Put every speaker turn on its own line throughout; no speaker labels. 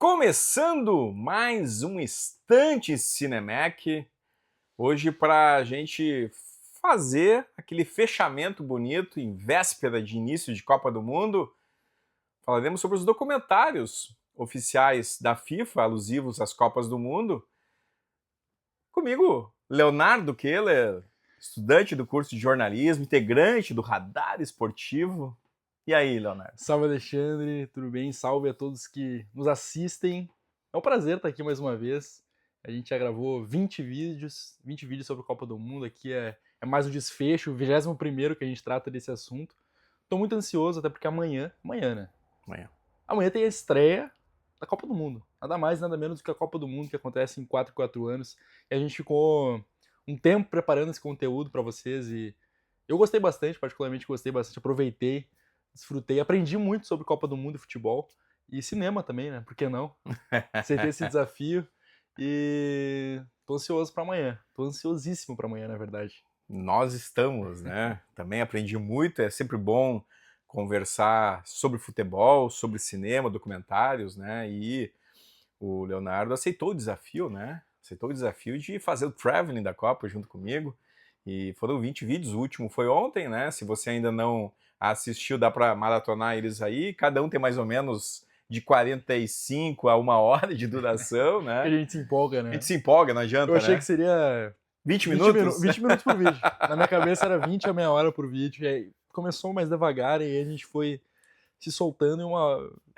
Começando mais um Instante Cinemac, hoje para a gente fazer aquele fechamento bonito em véspera de início de Copa do Mundo. Falaremos sobre os documentários oficiais da FIFA, alusivos às Copas do Mundo. Comigo, Leonardo Keller, estudante do curso de jornalismo, integrante do Radar Esportivo. E aí, Leonardo?
Salve, Alexandre, tudo bem? Salve a todos que nos assistem. É um prazer estar aqui mais uma vez. A gente já gravou 20 vídeos sobre a Copa do Mundo. Aqui é mais um desfecho, o 21º que a gente trata desse assunto. Tô muito ansioso, até porque amanhã, né? Amanhã tem a estreia da Copa do Mundo. Nada mais, nada menos do que a Copa do Mundo, que acontece em 4 em 4 anos. E a gente ficou um tempo preparando esse conteúdo para vocês e eu gostei bastante, particularmente gostei bastante, aproveitei, desfrutei, aprendi muito sobre Copa do Mundo e futebol e cinema também, né? Por que não? Aceitei esse desafio e tô ansioso para amanhã. Tô ansiosíssimo para amanhã, na verdade.
Nós estamos, né? Também aprendi muito, é sempre bom conversar sobre futebol, sobre cinema, documentários, né? E o Leonardo aceitou o desafio, né? Aceitou o desafio de fazer o traveling da Copa junto comigo. E foram 20 vídeos, o último foi ontem, né? Se você ainda não assistiu, dá para maratonar eles aí. Cada um tem mais ou menos de 45 a 1 hora de duração,
Que a
né?
gente se empolga,
A gente
né?
se empolga, não
Eu
adianta,
achei que
né?
seria
20
20,
minutos?
20 minutos por vídeo. Na minha cabeça era 20 a meia hora por vídeo. E aí começou mais devagar e aí a gente foi se soltando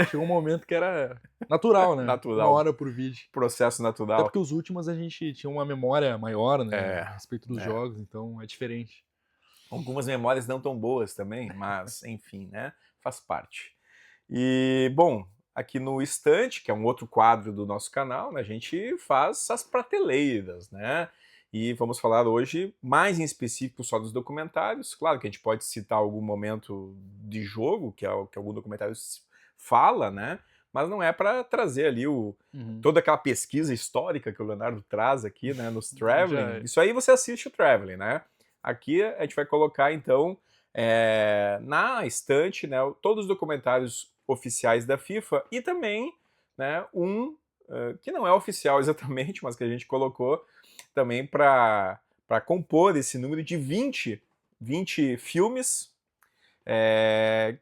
chegou um momento que era natural, né? Uma
Natural,
hora por vídeo.
processo
Até
natural.
porque os últimos a gente tinha uma memória maior, né?
É,
A respeito dos
é.
jogos, então é diferente.
Algumas memórias não tão boas também, mas enfim, né? Faz parte. E, bom, aqui no Estante, que é um outro quadro do nosso canal, né, a gente faz as prateleiras, né? E vamos falar hoje mais em específico só dos documentários. Claro que a gente pode citar algum momento de jogo, que algum documentário fala, né? Mas não é para trazer ali
Uhum.
toda aquela pesquisa histórica que o Leonardo traz aqui, né, nos Traveling.
Já,
Isso aí você assiste o Traveling, né? Aqui a gente vai colocar, então, na estante, né, todos os documentários oficiais da FIFA e também, né, que não é oficial exatamente, mas que a gente colocou também para compor esse número de 20 filmes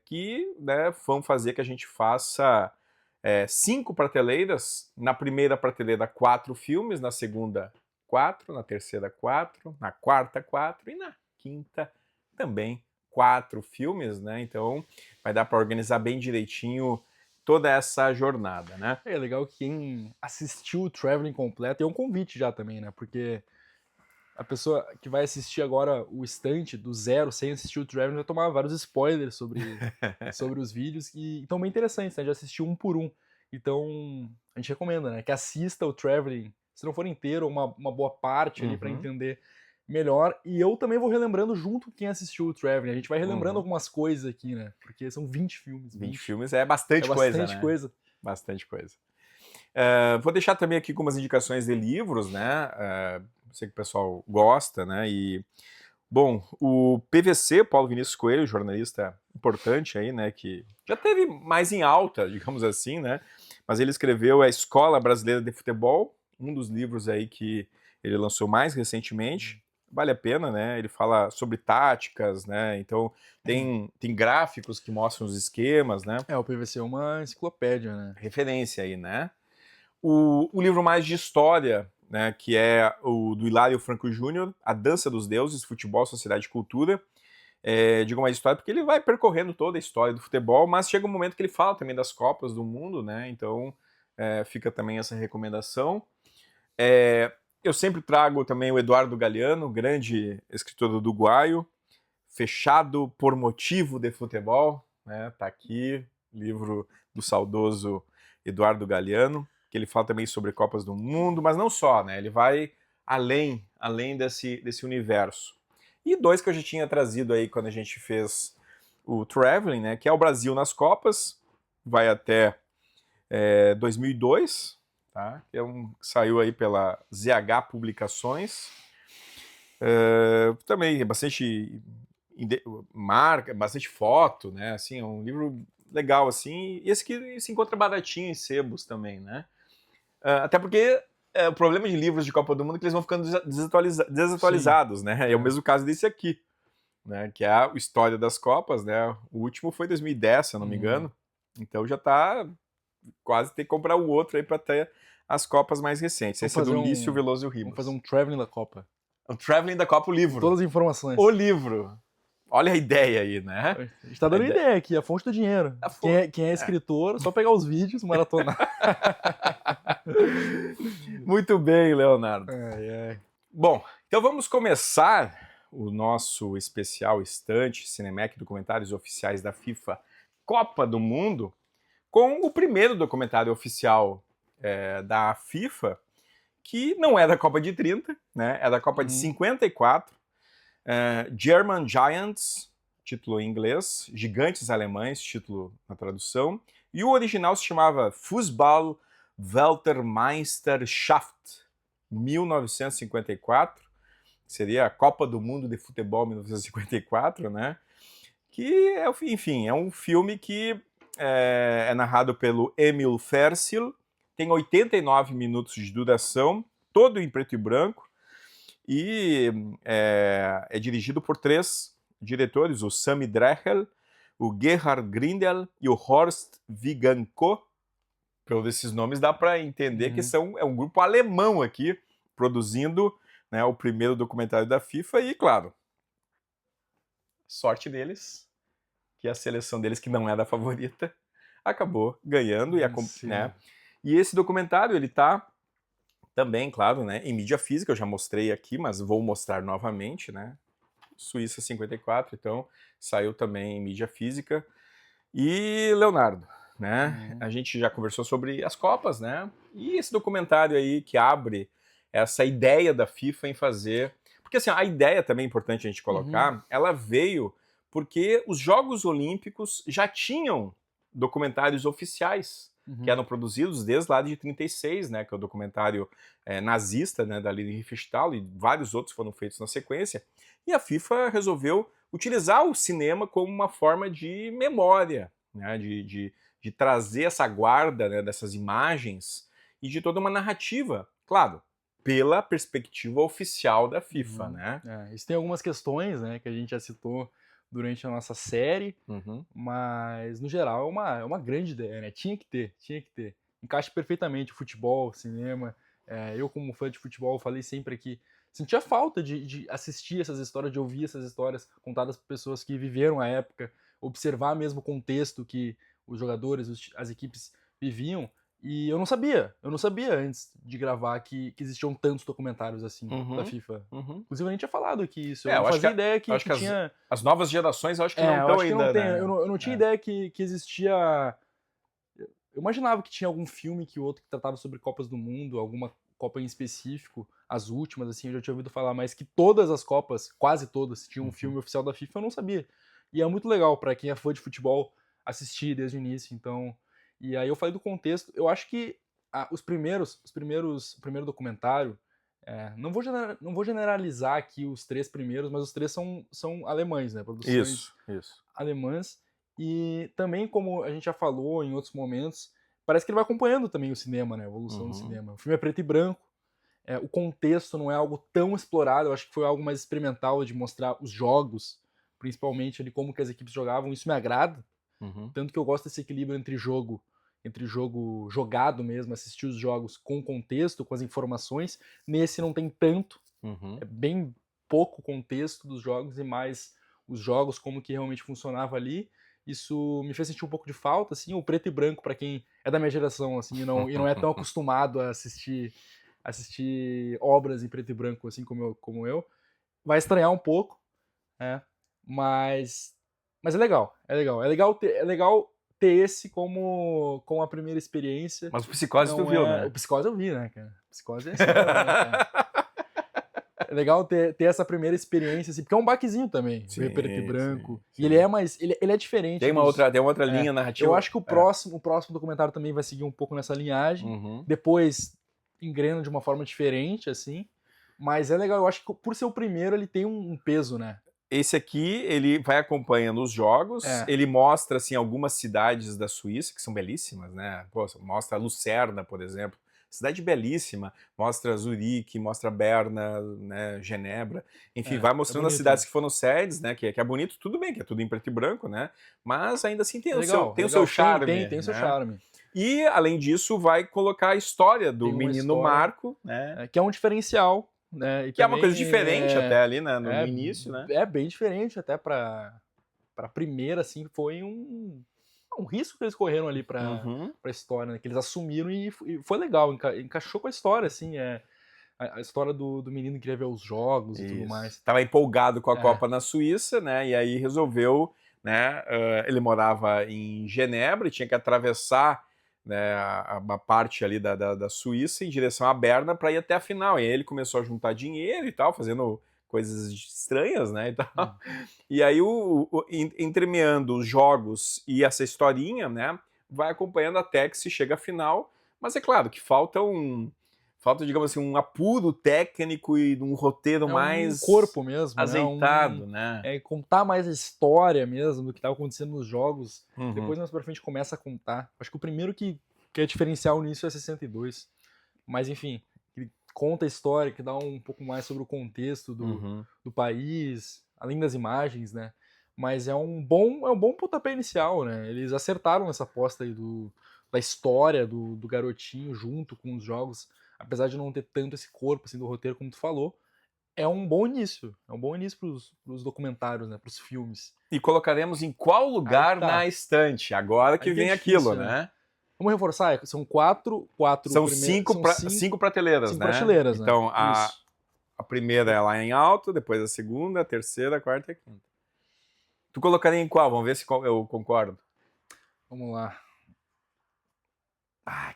que, né, vão fazer que a gente faça 5 prateleiras. Na primeira prateleira, 4 filmes, na segunda, 4, na terceira, 4, na quarta, 4 e na quinta também 4 filmes, né? Então vai dar para organizar bem direitinho toda essa jornada, né?
é legal que quem assistiu o Traveling completo, é um convite já também, né? Porque a pessoa que vai assistir agora o Estante do zero, sem assistir o Traveling, vai tomar vários spoilers sobre os vídeos que estão bem interessantes, né? Já assistiu um por um. Então, a gente recomenda, né? Que assista o Traveling, se não for inteiro, uma boa parte ali para
Uhum,
entender melhor. E eu também vou relembrando junto com quem assistiu o Traveling. A gente vai relembrando
uhum.
algumas coisas aqui, né? Porque são 20 filmes,
20
20.
filmes é
É
bastante coisa,
bastante
né?
coisa.
Bastante coisa. Vou deixar também aqui algumas indicações de livros, né? Sei que o pessoal gosta, né? E, bom, o PVC, Paulo Vinícius Coelho, jornalista importante aí, né? Que já teve mais em alta, digamos assim, né? Mas ele escreveu A Escola Brasileira de Futebol, um dos livros aí que ele lançou mais recentemente. Vale a pena, né? Ele fala sobre táticas, né? Então tem gráficos que mostram os esquemas, né?
É, o PVC é uma enciclopédia, né?
Referência aí, né? O livro mais de história, né, que é o do Hilário Franco Júnior, A Dança dos Deuses, Futebol, Sociedade e Cultura. Digo mais história porque ele vai percorrendo toda a história do futebol, mas chega um momento que ele fala também das Copas do Mundo, né? Então fica também essa recomendação. Eu sempre trago também o Eduardo Galeano, grande escritor uruguaio, Fechado por Motivo de Futebol, né? Tá aqui, livro do saudoso Eduardo Galeano, que ele fala também sobre Copas do Mundo, mas não só, né? Ele vai além desse universo. E dois que eu já tinha trazido aí quando a gente fez o Traveling, né? Que é o Brasil nas Copas, vai até 2002, tá? Que saiu aí pela ZH Publicações. Também é bastante marca, bastante foto, né? Assim, é um livro legal, assim. E esse que se encontra baratinho em sebos também, né? Até porque o problema de livros de Copa do Mundo é que eles vão ficando desatualizados, né? É o mesmo caso desse aqui, né? Que é a História das Copas, né? O último foi 2010, se eu não me engano. Então já tá quase ter que comprar o outro aí para ter as Copas mais recentes. Esse é do Lício Veloso Ribas.
Vamos fazer um Traveling da Copa.
O Traveling da Copa, o livro.
Com todas as informações.
O livro. Olha a ideia aí, né?
A gente tá dando ideia aqui, a fonte do dinheiro. Quem é escritor, só pegar os vídeos, maratonar.
Muito bem, Leonardo.
É.
Bom, então vamos começar o nosso especial Estante Cinemec Documentários Oficiais da FIFA Copa do Mundo com o primeiro documentário oficial da FIFA, que não é da Copa de 30, né? É da Copa de 54. German Giants, título em inglês, Gigantes Alemães, título na tradução, e o original se chamava Fußball Weltmeisterschaft 1954, seria a Copa do Mundo de Futebol 1954, né? Que, enfim, é um filme que é narrado pelo Emil Fersil, tem 89 minutos de duração, todo em preto e branco, e é dirigido por 3 diretores, o Sami Drechel, o Gerhard Grindel e o Horst Wiganko. Pelos esses nomes dá para entender que é um grupo alemão aqui, produzindo, né, o primeiro documentário da FIFA e, claro, sorte deles, que a seleção deles, que não é da favorita, acabou ganhando. Né? E esse documentário, ele tá também, claro, né, em mídia física, eu já mostrei aqui, mas vou mostrar novamente, né? Suíça 54, então saiu também em mídia física. E, Leonardo, né, a gente já conversou sobre as Copas, né? E esse documentário aí que abre essa ideia da FIFA em fazer... Porque, assim, a ideia também é importante a gente colocar, ela veio porque os Jogos Olímpicos já tinham documentários oficiais, que eram produzidos desde lá de 36, né, que é o documentário nazista, né, da Lili Riefenstahl, e vários outros foram feitos na sequência, e a FIFA resolveu utilizar o cinema como uma forma de memória, né, de trazer essa guarda, né, dessas imagens e de toda uma narrativa, claro, pela perspectiva oficial da FIFA, né?
Isso tem algumas questões, né, que a gente já citou durante a nossa série, mas no geral é uma grande ideia, né? Tinha que ter. Encaixa perfeitamente o futebol, o cinema. Eu, como fã de futebol, falei sempre que sentia falta de assistir essas histórias, de ouvir essas histórias contadas por pessoas que viveram a época, observar mesmo o contexto que os jogadores, as equipes viviam. E eu não sabia antes de gravar que existiam tantos documentários assim da FIFA. Inclusive a gente tinha falado aqui isso, eu não fazia ideia que tinha...
As novas gerações eu acho que não estão ainda,
né? Eu não tinha ideia que existia... Eu imaginava que tinha algum filme que outro que tratava sobre Copas do Mundo, alguma Copa em específico, as últimas, assim, eu já tinha ouvido falar, mas que todas as Copas, quase todas, tinham um filme oficial da FIFA, eu não sabia. E é muito legal pra quem é fã de futebol assistir desde o início, então... E aí eu falei do contexto, eu acho que o primeiro documentário, não vou generalizar aqui os 3 primeiros, mas os 3 são alemães, né? Produções alemãs. E também, como a gente já falou em outros momentos, parece que ele vai acompanhando também o cinema, né? A evolução do cinema. O filme é preto e branco, o contexto não é algo tão explorado, eu acho que foi algo mais experimental de mostrar os jogos, principalmente ali como que as equipes jogavam, isso me agrada. Tanto que eu gosto desse equilíbrio entre jogo jogado mesmo, assistir os jogos com contexto, com as informações. Nesse não tem tanto, é bem pouco contexto dos jogos e mais os jogos, como que realmente funcionava ali. Isso me fez sentir um pouco de falta, assim, o preto e branco para quem é da minha geração, assim, e não é tão acostumado a assistir obras em preto e branco, assim como eu, vai estranhar um pouco, né? Mas é legal. É legal ter esse como a primeira experiência.
Mas o Psicose tu viu, né?
O Psicose eu vi, né, cara? O Psicose é assim, né, cara? É legal ter essa primeira experiência, assim, porque é um baquezinho também, ver preto e branco. Sim. E ele é ele é diferente.
Tem uma outra linha narrativa.
Eu acho que o próximo documentário também vai seguir um pouco nessa linhagem. Depois engrena de uma forma diferente, assim. Mas é legal, eu acho que por ser o primeiro, ele tem um peso, né?
Esse aqui, ele vai acompanhando os jogos, ele mostra, assim, algumas cidades da Suíça, que são belíssimas, né? Pô, mostra Lucerna, por exemplo, cidade belíssima, mostra Zurique, mostra Berna, né, Genebra, enfim, vai mostrando as
bonito,
cidades
né?
que foram sedes, né, que é bonito, tudo bem, que é tudo em preto e branco, né? Mas ainda assim tem,
Legal,
tem o seu charme,
tem o seu
né?
charme.
E, além disso, vai colocar a história do
Tem uma
menino
história,
Marco, né?
que é um diferencial, né? E
Que é uma coisa
também
diferente até ali, né, no
é,
início, né?
é bem diferente até para primeira, assim, foi um risco que eles correram ali para
Uhum.
a história, né? Que eles assumiram e foi legal, encaixou com a história, assim, a história do menino que queria ver os jogos e tudo mais.
Isso. Tava empolgado com a Copa na Suíça, né? E aí resolveu, né? Ele morava em Genebra e tinha que atravessar, né, uma parte ali da Suíça em direção a Berna para ir até a final. E aí ele começou a juntar dinheiro e tal, fazendo coisas estranhas, né? E, tal. E aí, entremeando os jogos e essa historinha, né? Vai acompanhando até que se chega à final. Mas é claro que falta, digamos assim, um apuro técnico e um roteiro
Um
mais
corpo mesmo,
azeitado, né?
Contar mais a história mesmo do que estava acontecendo nos jogos.
Uhum.
Depois mais pra frente começa a contar. Acho que o primeiro que é diferencial nisso é 62. Mas enfim, que conta a história, que dá um pouco mais sobre o contexto do país, além das imagens, né? Mas é um bom pontapé inicial, né? Eles acertaram nessa aposta aí da história do garotinho junto com os jogos, apesar de não ter tanto esse corpo assim do roteiro como tu falou. É um bom início. É um bom início pros documentários, né? Pros filmes.
E colocaremos em qual lugar na estante? Agora que
Aí
vem
difícil,
aquilo, né?
Vamos reforçar? São quatro
São
primeiros.
cinco prateleiras,
Cinco
né?
prateleiras, né?
Então,
Isso.
a primeira é lá em alto, depois a segunda, a terceira, a quarta e a quinta. Tu colocaria em qual? Vamos ver se eu concordo.
Vamos lá.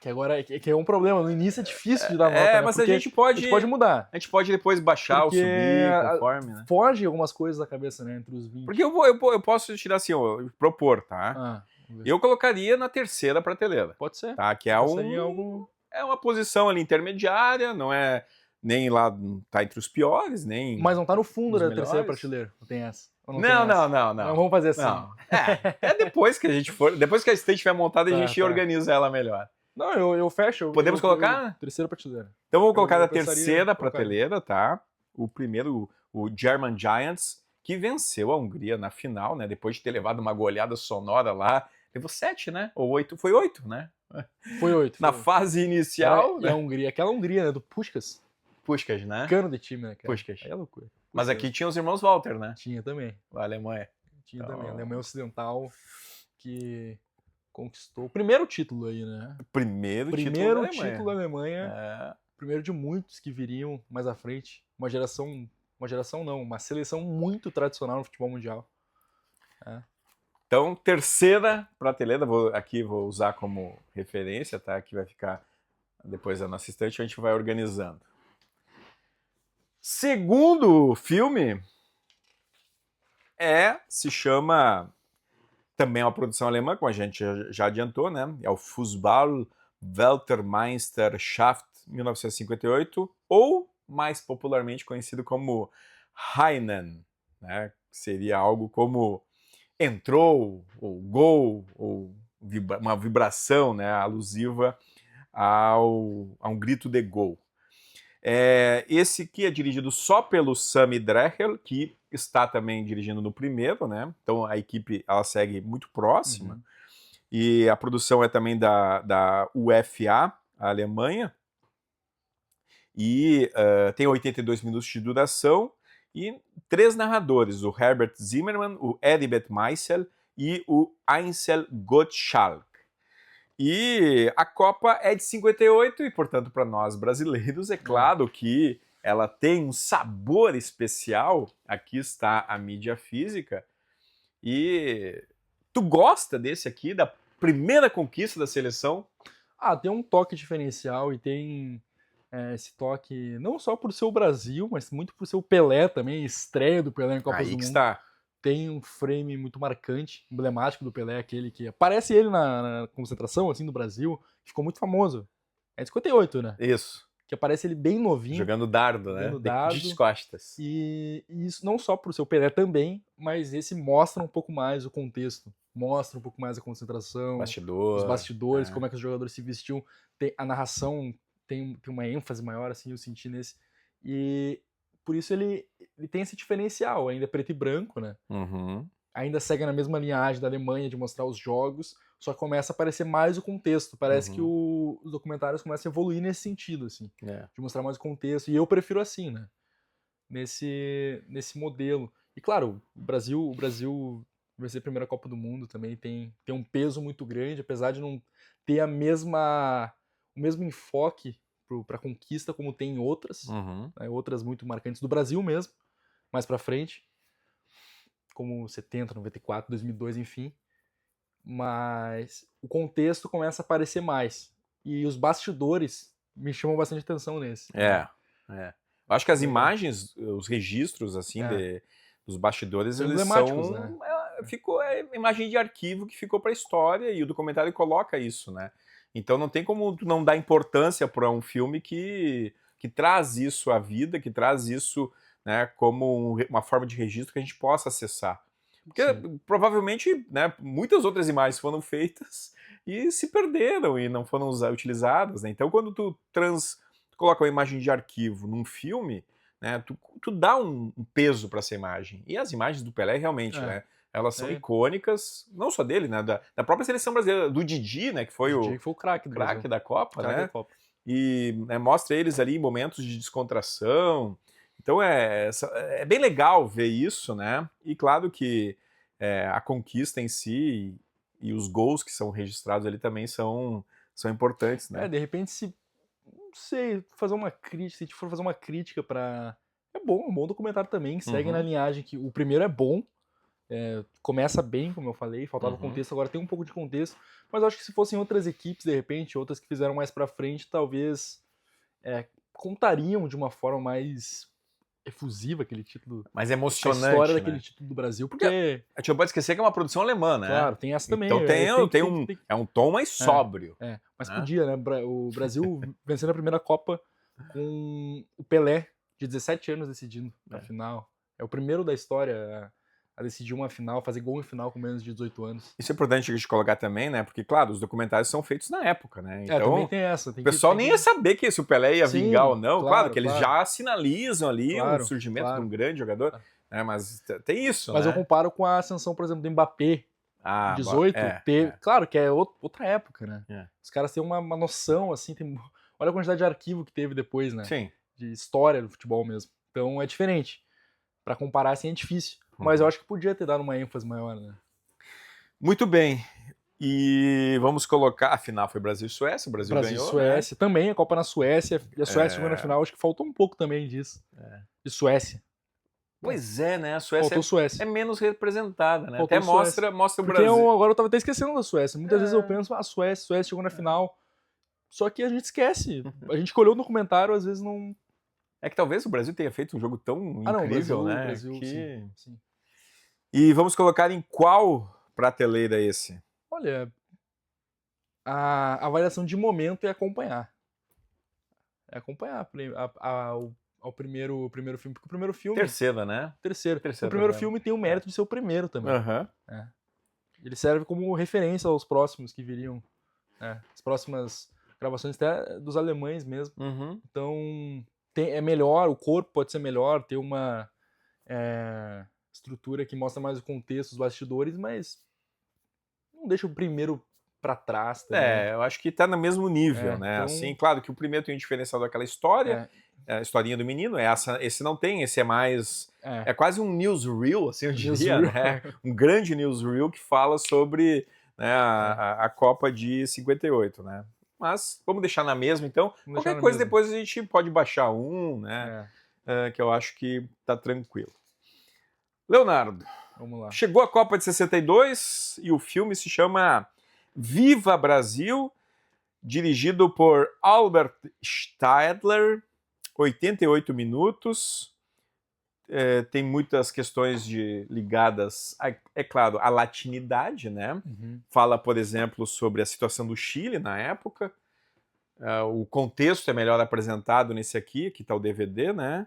Que agora que é um problema. No início é difícil de dar nota, né?
Mas
porque
a gente pode
mudar.
A gente pode depois baixar ou subir, conforme, né?
Foge algumas coisas da cabeça, né? Entre os 20.
Porque eu posso tirar assim, propor, tá? Eu colocaria na terceira prateleira.
Pode ser.
Tá? Que é é uma posição ali intermediária, não é nem lá, tá entre os piores, nem.
Mas não tá no fundo da
melhores.
terceira prateleira, não tem essa.
Não.
Não, vamos fazer assim.
Não. Depois que a gente for. Depois que a estante estiver montada, a gente organiza ela melhor.
Não, eu fecho.
Podemos colocar?
Terceira prateleira.
Então vamos colocar na terceira prateleira, tá? O primeiro, o German Giants, que venceu a Hungria na final, né? Depois de ter levado uma goleada sonora lá. Levou 7, né? Ou 8. Foi 8, né?
Foi 8.
Na fase inicial.
E a Hungria, aquela Hungria, né? Do Puskás.
Puskás, né?
Cano de time, né, cara?
Puskás.
Aí é loucura.
Mas aqui tinha os irmãos Walter, né?
Tinha também.
A Alemanha.
Tinha também. A Alemanha Ocidental, que conquistou o primeiro título aí, né?
Primeiro
título da Alemanha. Primeiro de muitos que viriam mais à frente. Uma seleção muito tradicional no futebol mundial.
Então, terceira prateleira, vou usar como referência, tá? Aqui vai ficar depois da nossa estante, a gente vai organizando. Segundo filme se chama, também é uma produção alemã, como a gente já adiantou, né? É o Fußball Weltmeisterschaft 1958, ou mais popularmente conhecido como Heinen, né? Seria algo como entrou, ou gol, ou uma vibração, né? Alusiva a um grito de gol. Esse aqui é dirigido só pelo Sami Drechel, que está também dirigindo no primeiro, né? Então a equipe ela segue muito próxima. E a produção é também da UFA, a Alemanha. E tem 82 minutos de duração e 3 narradores, o Herbert Zimmermann, o Heribert Meisel e o Einzel Gottschalk. E a Copa é de 58 e, portanto, para nós brasileiros, é claro que ela tem um sabor especial. Aqui está a mídia física. E tu gosta desse aqui, da primeira conquista da seleção?
Tem um toque diferencial e tem esse toque não só por ser o Brasil, mas muito por ser o Pelé também, estreia do Pelé em Copas do Mundo.
Está.
Tem um frame muito marcante, emblemático do Pelé, aquele que aparece ele na concentração, assim, do Brasil, que ficou muito famoso. É de 58, né?
Isso.
que aparece ele bem novinho.
Jogando dardo, né?
Jogando dardo.
De costas.
E isso não só pro seu Pelé também, mas esse mostra um pouco mais o contexto. Mostra um pouco mais a concentração, os bastidores, como é que os jogadores se vestiam. A narração tem uma ênfase maior, assim, eu senti nesse. E por isso ele tem esse diferencial, ainda preto e branco, né?
Uhum.
Ainda segue na mesma linhagem da Alemanha de mostrar os jogos, só começa a aparecer mais o contexto. Parece que os documentários começam a evoluir nesse sentido, assim, de mostrar mais o contexto. E eu prefiro assim, né? Nesse modelo. E claro, o Brasil vai ser a primeira Copa do Mundo também, tem um peso muito grande, apesar de não ter o mesmo enfoque para a conquista como tem em outras, né, outras muito marcantes do Brasil mesmo, mais para frente, como 70, 94, 2002, enfim. Mas o contexto começa a aparecer mais. E os bastidores me chamam bastante atenção nesse.
Eu acho que as imagens, os registros, assim, dos bastidores,
são
eles
emblemáticos,
são...
né?
Ficou imagem de arquivo que ficou para a história, e o documentário coloca isso, né? Então não tem como tu não dar importância para um filme que traz isso à vida, que traz isso, né, como uma forma de registro que a gente possa acessar. Porque provavelmente, né, muitas outras imagens foram feitas e se perderam e não foram utilizadas, né? Então quando tu coloca uma imagem de arquivo num filme, né, tu dá um peso para essa imagem. E as imagens do Pelé realmente, né, elas são icônicas, não só dele, né, da própria seleção brasileira, do Didi, né, que foi o
craque
da Copa, né? E mostra eles ali em momentos de descontração. Então é bem legal ver isso, né? E claro que a conquista em si e os gols que são registrados ali também são importantes, né?
De repente, não sei, fazer uma crítica, se a gente for fazer uma crítica para... É um bom documentário também, que segue na linhagem que o primeiro é bom, começa bem, como eu falei, faltava contexto, agora tem um pouco de contexto, mas eu acho que se fossem outras equipes, de repente, outras que fizeram mais pra frente, talvez contariam de uma forma mais efusiva aquele título.
Mais emocionante,
a história
né?
daquele título do Brasil, porque
a gente não pode esquecer que é uma produção alemã, né?
Claro, tem essa também.
Então é um tom mais sóbrio.
Mas podia, né? O Brasil vencendo a primeira Copa com o Pelé, de 17 anos, decidindo a final. É o primeiro da história a decidir uma final, fazer gol em final com menos de 18 anos.
Isso é importante a gente colocar também, né? Porque, claro, os documentários são feitos na época, né? Então,
também tem essa.
O pessoal nem ia saber que se o Pelé ia vingar ou não. Claro que eles já sinalizam ali o surgimento de um grande jogador. Né? Mas tem isso,
Mas
né?
eu comparo com a ascensão, por exemplo, do Mbappé, 18. Claro que é outra época, né? Os caras têm uma noção, assim, olha a quantidade de arquivo que teve depois, né?
Sim.
De história do futebol mesmo. Então é diferente. Pra comparar, assim, é difícil. Mas eu acho que podia ter dado uma ênfase maior, né?
Muito bem. E vamos colocar... A final foi Brasil e Suécia. O Brasil ganhou,
e Suécia. Né? Também a Copa na Suécia. E a Suécia chegou na final. Acho que faltou um pouco também disso. De Suécia.
Pois é, né? A Suécia é menos representada, né?
Faltou
até mostra o
Porque
Brasil.
Agora eu tava até esquecendo da Suécia. Muitas vezes eu penso, a Suécia chegou na final. Só que a gente esquece. A gente colheu no documentário, às vezes não...
É que talvez o Brasil tenha feito um jogo tão incrível, né?
Brasil, sim.
E vamos colocar em qual prateleira esse?
Olha, a avaliação de momento é acompanhar. Ao primeiro filme. Porque o primeiro filme...
Terceira, né?
Terceiro. O primeiro filme tem o mérito de ser o primeiro também. Ele serve como referência aos próximos que viriam. As próximas gravações até dos alemães mesmo. Então... é melhor, o corpo pode ser melhor, ter uma estrutura que mostra mais o contexto, os bastidores, mas não deixa o primeiro pra trás também.
Eu acho que tá no mesmo nível, né? Então... Assim, claro que o primeiro tem um diferencial daquela história, a historinha do menino, esse não tem, esse é mais... É quase um newsreel, assim eu diria, né? Um grande newsreel que fala sobre, né, a Copa de 58, né? Mas vamos deixar na mesma, então. Qualquer coisa depois a gente pode baixar né? Que eu acho que tá tranquilo. Leonardo,
vamos lá.
Chegou a Copa de 62 e o filme se chama Viva Brasil, dirigido por Albert Stadler, 88 minutos. Tem muitas questões ligadas, é claro, à latinidade, né? Fala, por exemplo, sobre a situação do Chile na época. O contexto é melhor apresentado nesse aqui está o DVD, né?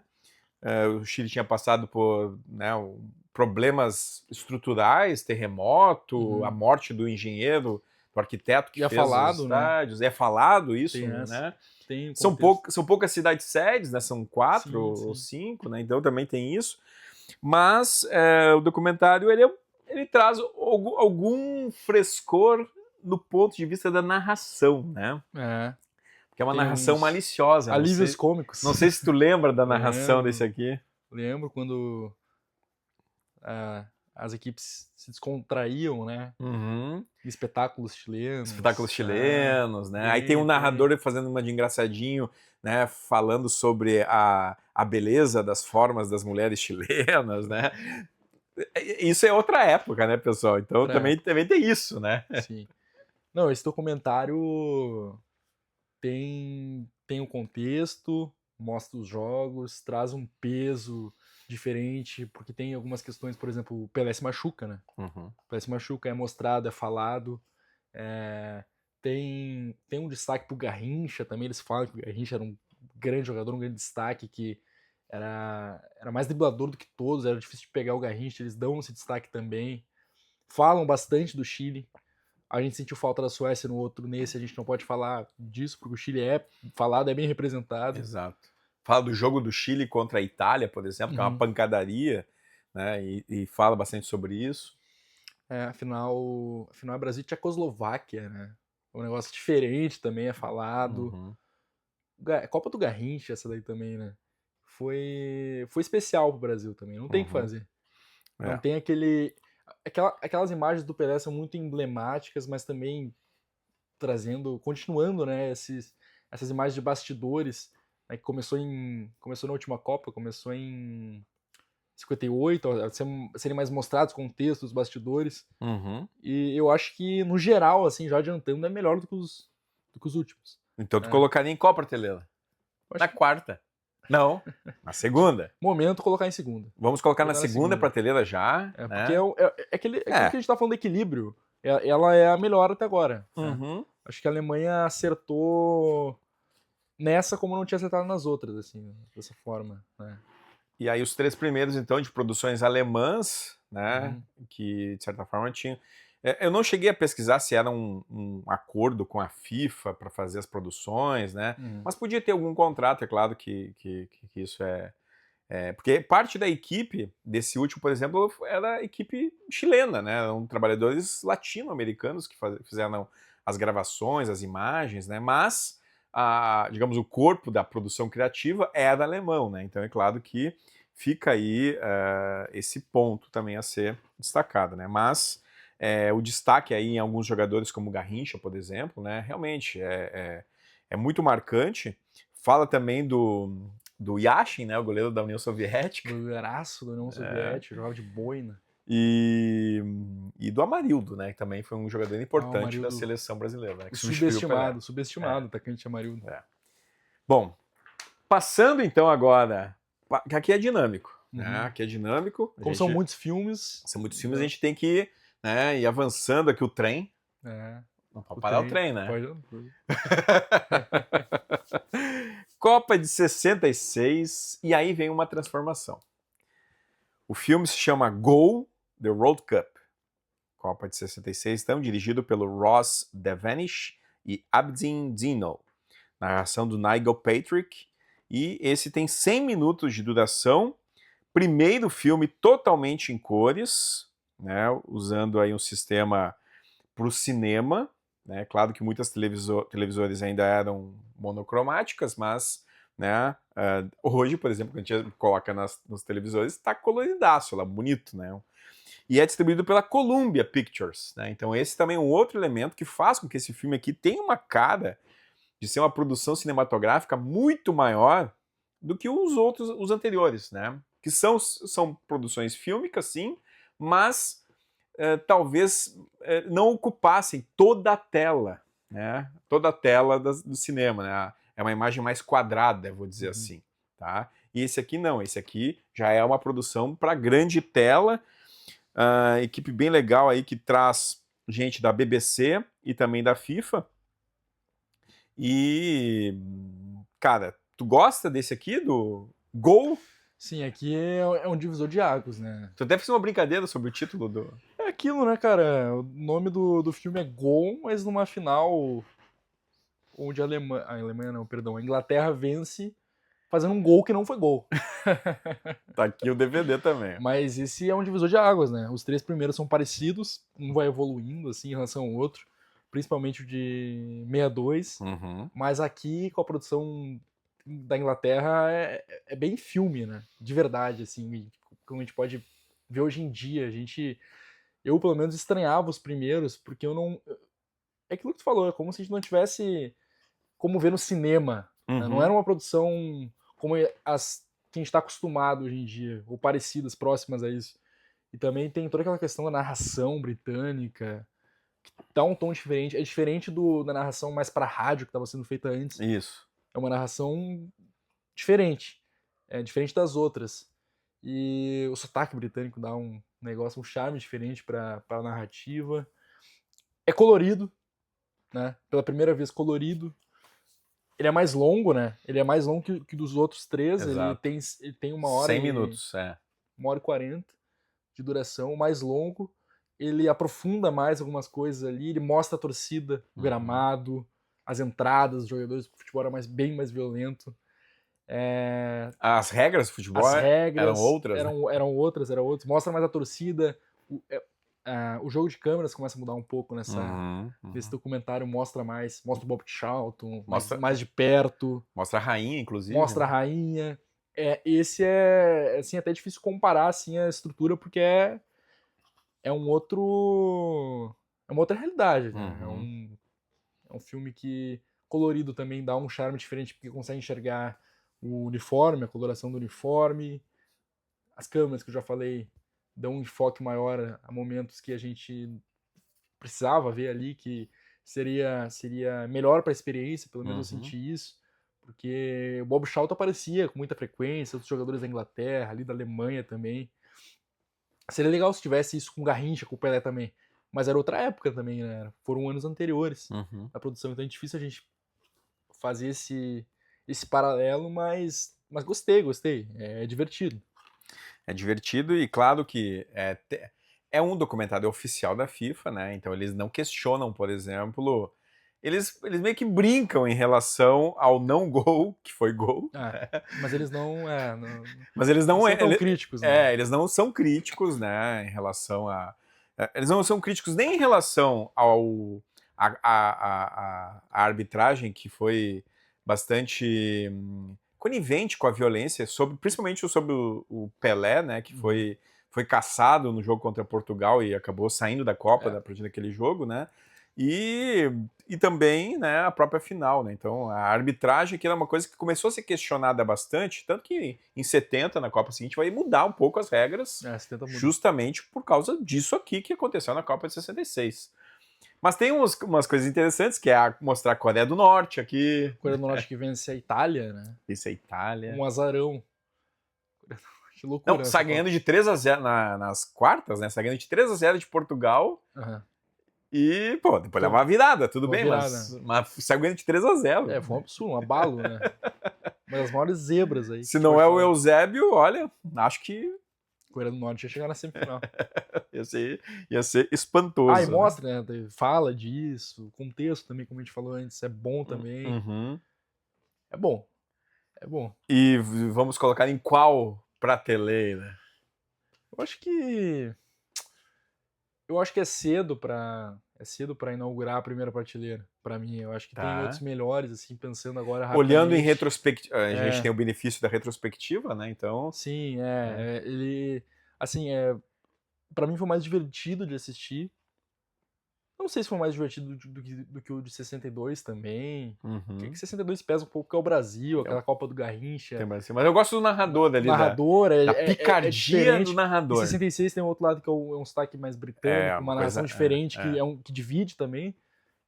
O Chile tinha passado por, né, problemas estruturais, terremoto, a morte do engenheiro, do arquiteto que
E é
fez os
falado, né?
estádios. É falado isso,
Tem essa.
né?
Tem
São
contexto.
poucas cidades sedes, né? São 4
Sim,
ou
sim.
5, né? Então também tem isso. Mas o documentário ele traz algum frescor no ponto de vista da narração, né?
É.
Que é uma
Tem
narração
uns
maliciosa.
alívios cômicos.
Não sei se tu lembra da narração desse
Lembro.
aqui.
Lembro quando as equipes se descontraíam, né?
Uhum.
Espetáculos chilenos.
Espetáculos chilenos, né? Aí tem um
Tem.
narrador fazendo uma de engraçadinho, né? Falando sobre a beleza das formas das mulheres chilenas, né? Isso é outra época, né, pessoal? Então
Outra
também
época.
tem isso, né?
Sim. Não, esse documentário tem um contexto, mostra os jogos, traz um peso diferente, porque tem algumas questões, por exemplo, o Pelé se machuca, né?
Uhum.
O Pelé se machuca, é mostrado, é falado. Tem um destaque pro Garrincha também, eles falam que o Garrincha era um grande jogador, um grande destaque, que era mais driblador do que todos, era difícil de pegar o Garrincha, eles dão esse destaque também. Falam bastante do Chile. A gente sentiu falta da Suécia no outro, nesse a gente não pode falar disso, porque o Chile é falado, é bem representado.
Exato. Fala do jogo do Chile contra a Itália, por exemplo, que é uma pancadaria, né? E fala bastante sobre isso.
Afinal é Brasil e Tchecoslováquia, né? Um negócio diferente também é falado.
Uhum.
Copa do Garrincha, essa daí também, né? Foi especial pro Brasil também, não tem o que fazer. Não tem aquelas imagens do Pelé são muito emblemáticas, mas também continuando, né, essas imagens de bastidores, né, que começou na última Copa, começou em 58, a serem mais mostrados contextos dos bastidores.
Uhum.
E eu acho que, no geral, assim, já adiantando, é melhor do que os últimos.
Então tu colocaria em qual prateleira? Na quarta. Não, na segunda.
Momento colocar em segunda.
Vamos colocar na segunda prateleira já.
Porque
né?
aquilo que a gente tá falando de equilíbrio. Ela é a melhor até agora.
Uhum.
Né? Acho que a Alemanha acertou nessa como não tinha acertado nas outras, assim, dessa forma. Né?
E aí os 3 primeiros, então, de produções alemãs, né? Que, de certa forma, tinham... Eu não cheguei a pesquisar se era um acordo com a FIFA para fazer as produções, né? Mas podia ter algum contrato, é claro que isso porque parte da equipe desse último, por exemplo, era a equipe chilena, né? Eram trabalhadores latino-americanos que fizeram as gravações, as imagens, né? Mas, digamos, o corpo da produção criativa era alemão, né? Então é claro que fica aí esse ponto também a ser destacado, né? Mas o destaque aí em alguns jogadores como Garrincha, por exemplo, né? Realmente é muito marcante. Fala também do Yashin, né, o goleiro da União Soviética.
Do goleiraço da União Soviética, jogava de boina.
E do Amarildo, né, que também foi um jogador importante da seleção brasileira. Né, que
subestimado, atacante Amarildo.
Bom, passando então agora, que aqui é dinâmico. Né, aqui é dinâmico.
Como são muitos filmes.
São muitos filmes, a gente tem que ir avançando aqui o trem. Não pode parar o trem, né?
Pode.
Copa de 66, e aí vem uma transformação. O filme se chama Goal, The World Cup. Copa de 66, então, dirigido pelo Ross Devenish e Abdin Dino. Narração do Nigel Patrick. E esse tem 100 minutos de duração. Primeiro filme totalmente em cores, né, usando aí um sistema para o cinema. Né? Claro que muitas televisores ainda eram monocromáticas, mas né, hoje, por exemplo, quando a gente coloca nos televisores, está coloridaço, lá, bonito. Né? E é distribuído pela Columbia Pictures. Né? Então esse também é um outro elemento que faz com que esse filme aqui tenha uma cara de ser uma produção cinematográfica muito maior do que os anteriores, né? Que são produções fílmicas, sim, mas talvez não ocupassem toda a tela, né? Toda a tela do cinema, né? É uma imagem mais quadrada, vou dizer assim, tá? E esse aqui não, esse aqui já é uma produção para grande tela, equipe bem legal aí que traz gente da BBC e também da FIFA. E, cara, tu gosta desse aqui, do Gol?
Sim, aqui é um divisor de águas, né?
Tu deve fazer uma brincadeira sobre o título do...
É aquilo, né, cara? O nome do filme é Gol, mas numa final onde a Alemanha não, perdão, a Inglaterra vence fazendo um gol que não foi gol.
Tá aqui o DVD também.
Mas esse é um divisor de águas, né? Os 3 primeiros são parecidos, um vai evoluindo assim em relação ao outro, principalmente o de 62,
Uhum.
mas aqui com a produção da Inglaterra é bem filme, né? De verdade, assim, como a gente pode ver hoje em dia, eu pelo menos estranhava os primeiros, porque eu não, é aquilo que tu falou, é como se a gente não tivesse como ver no cinema, né? Não
Uhum.
era uma produção como as que a gente está acostumado hoje em dia, ou parecidas, próximas a isso. E também tem toda aquela questão da narração britânica, que dá um tom diferente. É diferente da narração mais para rádio que estava sendo feita antes.
Isso.
É uma narração diferente. É diferente das outras. E o sotaque britânico dá um negócio, um charme diferente para a narrativa. É colorido, né? Pela primeira vez colorido. Ele é mais longo, né? Ele é mais longo que dos outros 3.
Exato.
Ele tem
100 minutos, é.
1h40 de duração, mais longo. Ele aprofunda mais algumas coisas ali. Ele mostra a torcida, o gramado, as entradas dos jogadores, porque o futebol era bem mais violento.
As regras do futebol
As
eram
regras
outras, né?
eram outras. Mostra mais a torcida. O jogo de câmeras começa a mudar um pouco nesse documentário, mostra o Bob Charlton mais de perto.
Mostra a rainha, inclusive.
Mostra a rainha. Esse é assim, até difícil comparar assim, a estrutura, porque é uma outra realidade. Né? É um filme que, colorido também, dá um charme diferente, porque consegue enxergar o uniforme, a coloração do uniforme. As câmeras, que eu já falei, dão um enfoque maior a momentos que a gente precisava ver ali, que seria melhor para a experiência, pelo menos eu senti isso. Porque o Bob Charlton aparecia com muita frequência, outros jogadores da Inglaterra, ali da Alemanha também. Seria legal se tivesse isso com o Garrincha, com o Pelé também. Mas era outra época também, né? Foram anos anteriores da produção, então é difícil a gente fazer esse paralelo, mas gostei. É divertido.
É divertido e claro que é um documentário oficial da FIFA, né? Então eles não questionam, por exemplo... Eles meio que brincam em relação ao não gol, que foi gol.
Mas eles não...
Mas eles não
são tão críticos, né?
eles não são críticos, né, em relação a... Eles não são críticos nem em relação à arbitragem, que foi bastante conivente com a violência, principalmente sobre o Pelé, né, que foi caçado no jogo contra Portugal e acabou saindo da Copa a partir daquele jogo, né? E também, né, a própria final, né? Então, a arbitragem, que era uma coisa que começou a ser questionada bastante, tanto que em 70, na Copa seguinte, vai mudar um pouco as regras, justamente por causa disso aqui que aconteceu na Copa de 66. Mas tem umas coisas interessantes, que é mostrar a Coreia do Norte aqui.
Coreia do Norte que vence a Itália, né?
Vence a Itália.
Um azarão. Que loucura.
Não, sai ganhando de 3-0 nas quartas, né? Sai ganhando de 3-0 de Portugal. E, pô, depois leva uma virada, tudo bem, mas saiu ganhando de 3-0.
Foi um absurdo, um abalo, né? Uma das maiores zebras aí.
Se não é o Eusébio, olha, acho que...
Coreia do Norte ia chegar na semifinal.
ia ser espantoso.
E mostra, né? Fala disso, o contexto também, como a gente falou antes, é bom também. É bom.
E vamos colocar em qual prateleira?
Eu acho que é cedo pra inaugurar a primeira prateleira, pra mim. Eu acho que tem outros melhores, assim, pensando agora rapidamente.
Olhando em retrospectiva, a gente tem o benefício da retrospectiva, né? Então...
Sim, ele... Assim, pra mim foi mais divertido de assistir. Não sei se foi mais divertido do que o de 62 também. Porque 62 pesa um pouco, porque é o Brasil, aquela Copa do Garrincha.
Mas eu gosto do narrador ali.
Narrador,
da picardia do narrador.
Em 66 tem um outro lado que é um sotaque mais britânico, uma narração diferente, que divide também.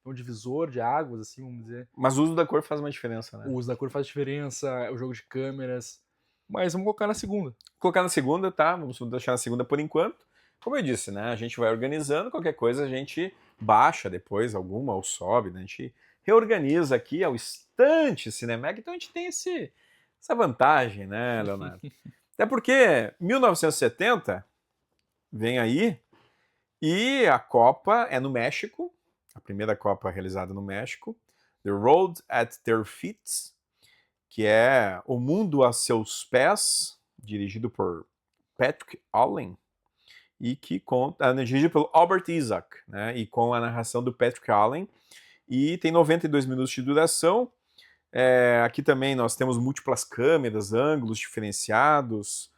Um divisor de águas, assim, vamos dizer.
Mas o uso da cor faz uma diferença, né?
O uso da cor faz diferença, o jogo de câmeras. Mas vamos colocar na segunda.
Colocar na segunda, tá? Vamos deixar na segunda por enquanto. Como eu disse, né? A gente vai organizando, qualquer coisa a gente baixa depois alguma ou sobe, né? A gente reorganiza aqui ao instante Cinemark, então a gente tem essa vantagem, né, Leonardo? Até porque 1970 vem aí e a Copa é no México, a primeira Copa realizada no México, The Road at Their Feet, que é O Mundo a Seus Pés, dirigido por Patrick Allen, e que conta, dirigido pelo Albert Isaac, né, e com a narração do Patrick Allen, e tem 92 minutos de duração. Aqui também nós temos múltiplas câmeras, ângulos diferenciados,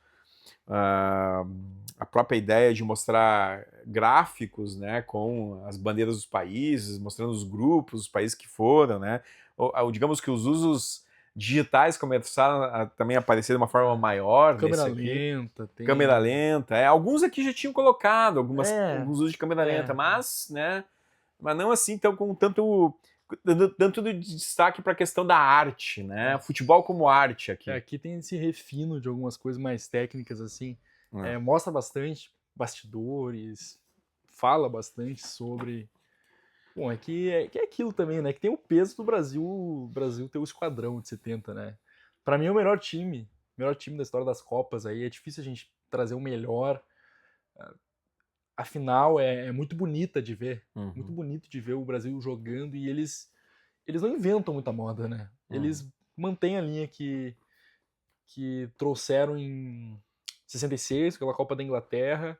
a própria ideia de mostrar gráficos, né, com as bandeiras dos países, mostrando os grupos, os países que foram, né, digamos que os usos digitais começaram a também aparecer de uma forma maior
Câmera
nesse aqui.
lenta. Tem...
Câmera lenta, alguns aqui já tinham colocado alguns usos de câmera lenta, mas não assim tão com tanto de destaque para a questão da arte, né? Futebol como arte aqui.
Aqui tem esse refino de algumas coisas mais técnicas, assim. Mostra bastante bastidores, fala bastante sobre... Bom, é aquilo também, né? Que tem o peso do Brasil. O Brasil ter o esquadrão de 70, né? Pra mim é o melhor time da história das Copas aí. É difícil a gente trazer o melhor. A final é muito bonita de ver. Muito bonito de ver o Brasil jogando, e eles não inventam muita moda, né? Eles mantêm a linha que trouxeram em 66, aquela Copa da Inglaterra,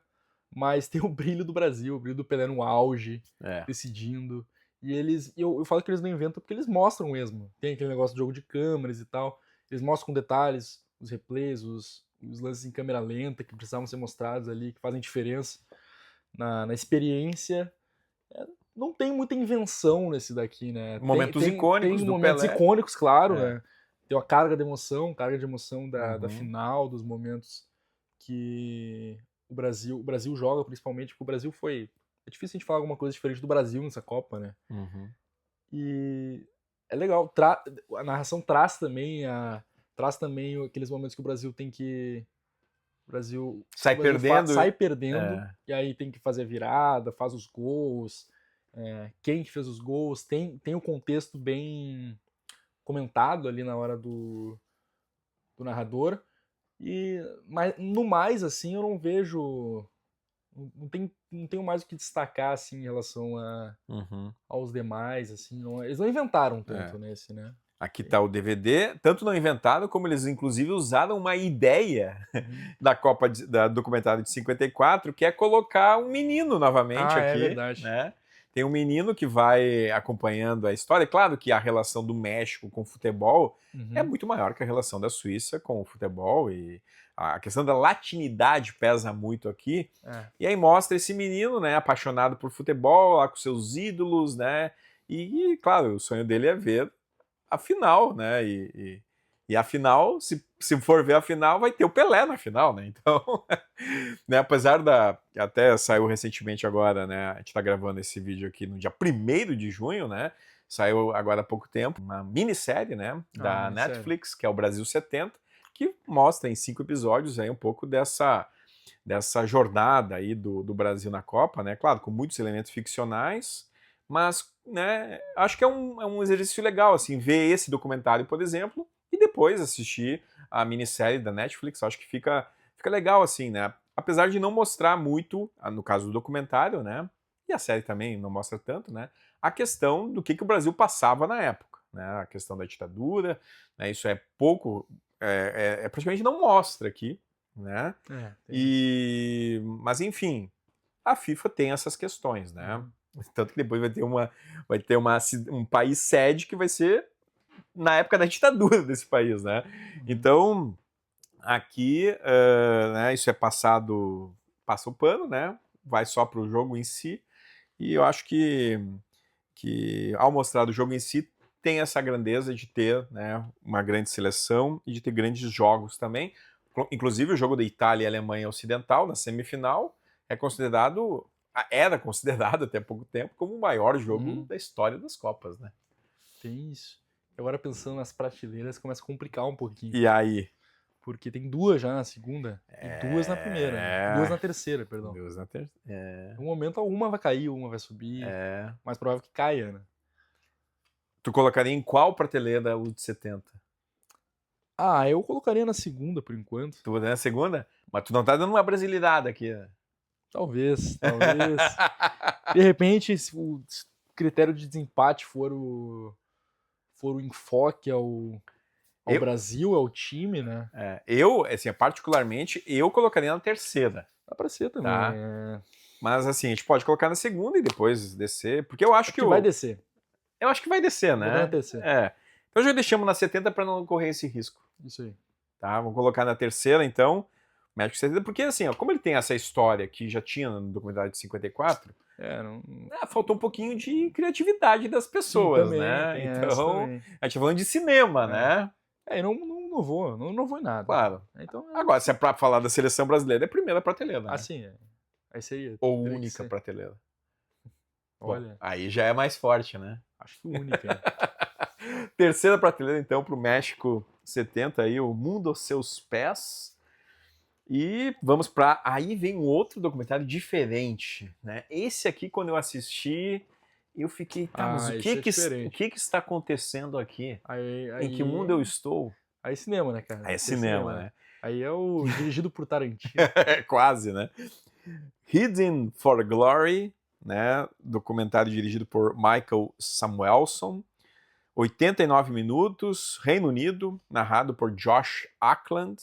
mas tem o brilho do Brasil, o brilho do Pelé no auge, decidindo. E eu falo que eles não inventam porque eles mostram mesmo. Tem aquele negócio de jogo de câmeras e tal. Eles mostram com detalhes os replays, os lances em câmera lenta que precisavam ser mostrados ali, que fazem diferença na experiência. Não tem muita invenção nesse daqui, né?
Momentos icônicos
tem
do
momentos
Pelé.
Icônicos, claro, né? Tem uma carga de emoção da final, dos momentos que o Brasil joga, principalmente, porque o Brasil foi... É difícil a gente falar alguma coisa diferente do Brasil nessa Copa, né? E é legal. A narração traz também aqueles momentos que o Brasil tem que...
Sai
perdendo, e aí tem que fazer a virada, faz os gols, quem fez os gols, tem o contexto bem comentado ali na hora do narrador. Mas no mais, assim, eu não vejo... Não tenho mais o que destacar, assim, em relação aos demais, assim. Eles não inventaram tanto nesse, né?
Aqui está o DVD, tanto não inventado, como eles inclusive usaram uma ideia da Copa da documentário de 54, que é colocar um menino novamente aqui.
É verdade.
Né? Tem um menino que vai acompanhando a história. Claro que a relação do México com o futebol é muito maior que a relação da Suíça com o futebol, e a questão da latinidade pesa muito aqui. E aí mostra esse menino, né, apaixonado por futebol, lá com seus ídolos, né? E claro, o sonho dele é ver a final, né? E a final, se for ver a final, vai ter o Pelé na final, né? Então, né, apesar até saiu recentemente agora, né? A gente está gravando esse vídeo aqui no dia 1º de junho, né? Saiu agora há pouco tempo uma minissérie, né? Da Netflix, que é o Brasil 70, que mostra em 5 episódios aí um pouco dessa jornada aí do Brasil na Copa, né? Claro, com muitos elementos ficcionais, mas, né, acho que é um exercício legal, assim, ver esse documentário, por exemplo, e depois assistir a minissérie da Netflix. Acho que fica legal, assim, né? Apesar de não mostrar muito, no caso do documentário, né? E a série também não mostra tanto, né? A questão do que o Brasil passava na época, né? A questão da ditadura, né? Isso é pouco, praticamente não mostra aqui, né? Mas, enfim, a FIFA tem essas questões, né? Tanto que depois vai ter um país sede que vai ser na época da ditadura desse país, né? Então, aqui, né, isso passa o pano, né? Vai só para o jogo em si. E eu acho que ao mostrar o jogo em si, tem essa grandeza de ter, né, uma grande seleção e de ter grandes jogos também. Inclusive, o jogo da Itália e Alemanha Ocidental, na semifinal, era considerado até pouco tempo como o maior jogo da história das Copas, né?
Tem isso. Agora, pensando nas prateleiras, começa a complicar um pouquinho.
E aí?
Porque tem 2 já na segunda e 2 na primeira. Né? 2 na terceira, perdão.
2 na terceira.
No momento, uma vai cair, uma vai subir. Mais provável que caia, né?
Tu colocaria em qual prateleira o de 70?
Ah, eu colocaria na segunda, por enquanto.
Tu botaria na segunda? Mas tu não tá dando uma brasilidade aqui, né?
Talvez. De repente, se o critério de desempate for o enfoque ao
Eu-
Brasil, ao time, né?
Eu, assim, particularmente, eu colocaria na terceira,
Dá pra ser também.
tá? Mas assim, a gente pode colocar na segunda e depois descer, porque eu acho que
vai descer.
eu acho que vai descer,
Vou botar na
né?
terceira.
Então já deixamos na 70 para não correr esse risco,
Isso aí.
tá? Vamos colocar na terceira, então, México 70, porque assim, ó, como ele tem essa história que já tinha no documentário de 54, faltou um pouquinho de criatividade das pessoas,
também,
né?
tem essa
Então,
também.
a gente tá falando de cinema, né?
Não vou em nada.
Claro.
Então,
Agora, se é pra falar da seleção brasileira, é a primeira prateleira, né?
assim, aí seria.
Ou
teria que
única
ser.
prateleira.
Olha,
Bom, aí já é mais forte, né?
acho que única.
Terceira prateleira, então, pro México 70 aí, O Mundo aos Seus Pés. E vamos pra... Aí vem um outro documentário diferente, né? Esse aqui, quando eu assisti, eu fiquei, tá, mas o que está acontecendo aqui? Em que mundo eu estou?
Aí é cinema, né, cara?
Aí é cinema, né?
Aí é o dirigido por Tarantino.
Quase, né? Hidden for Glory, né? Documentário dirigido por Michael Samuelson. 89 minutos, Reino Unido, narrado por Josh Ackland.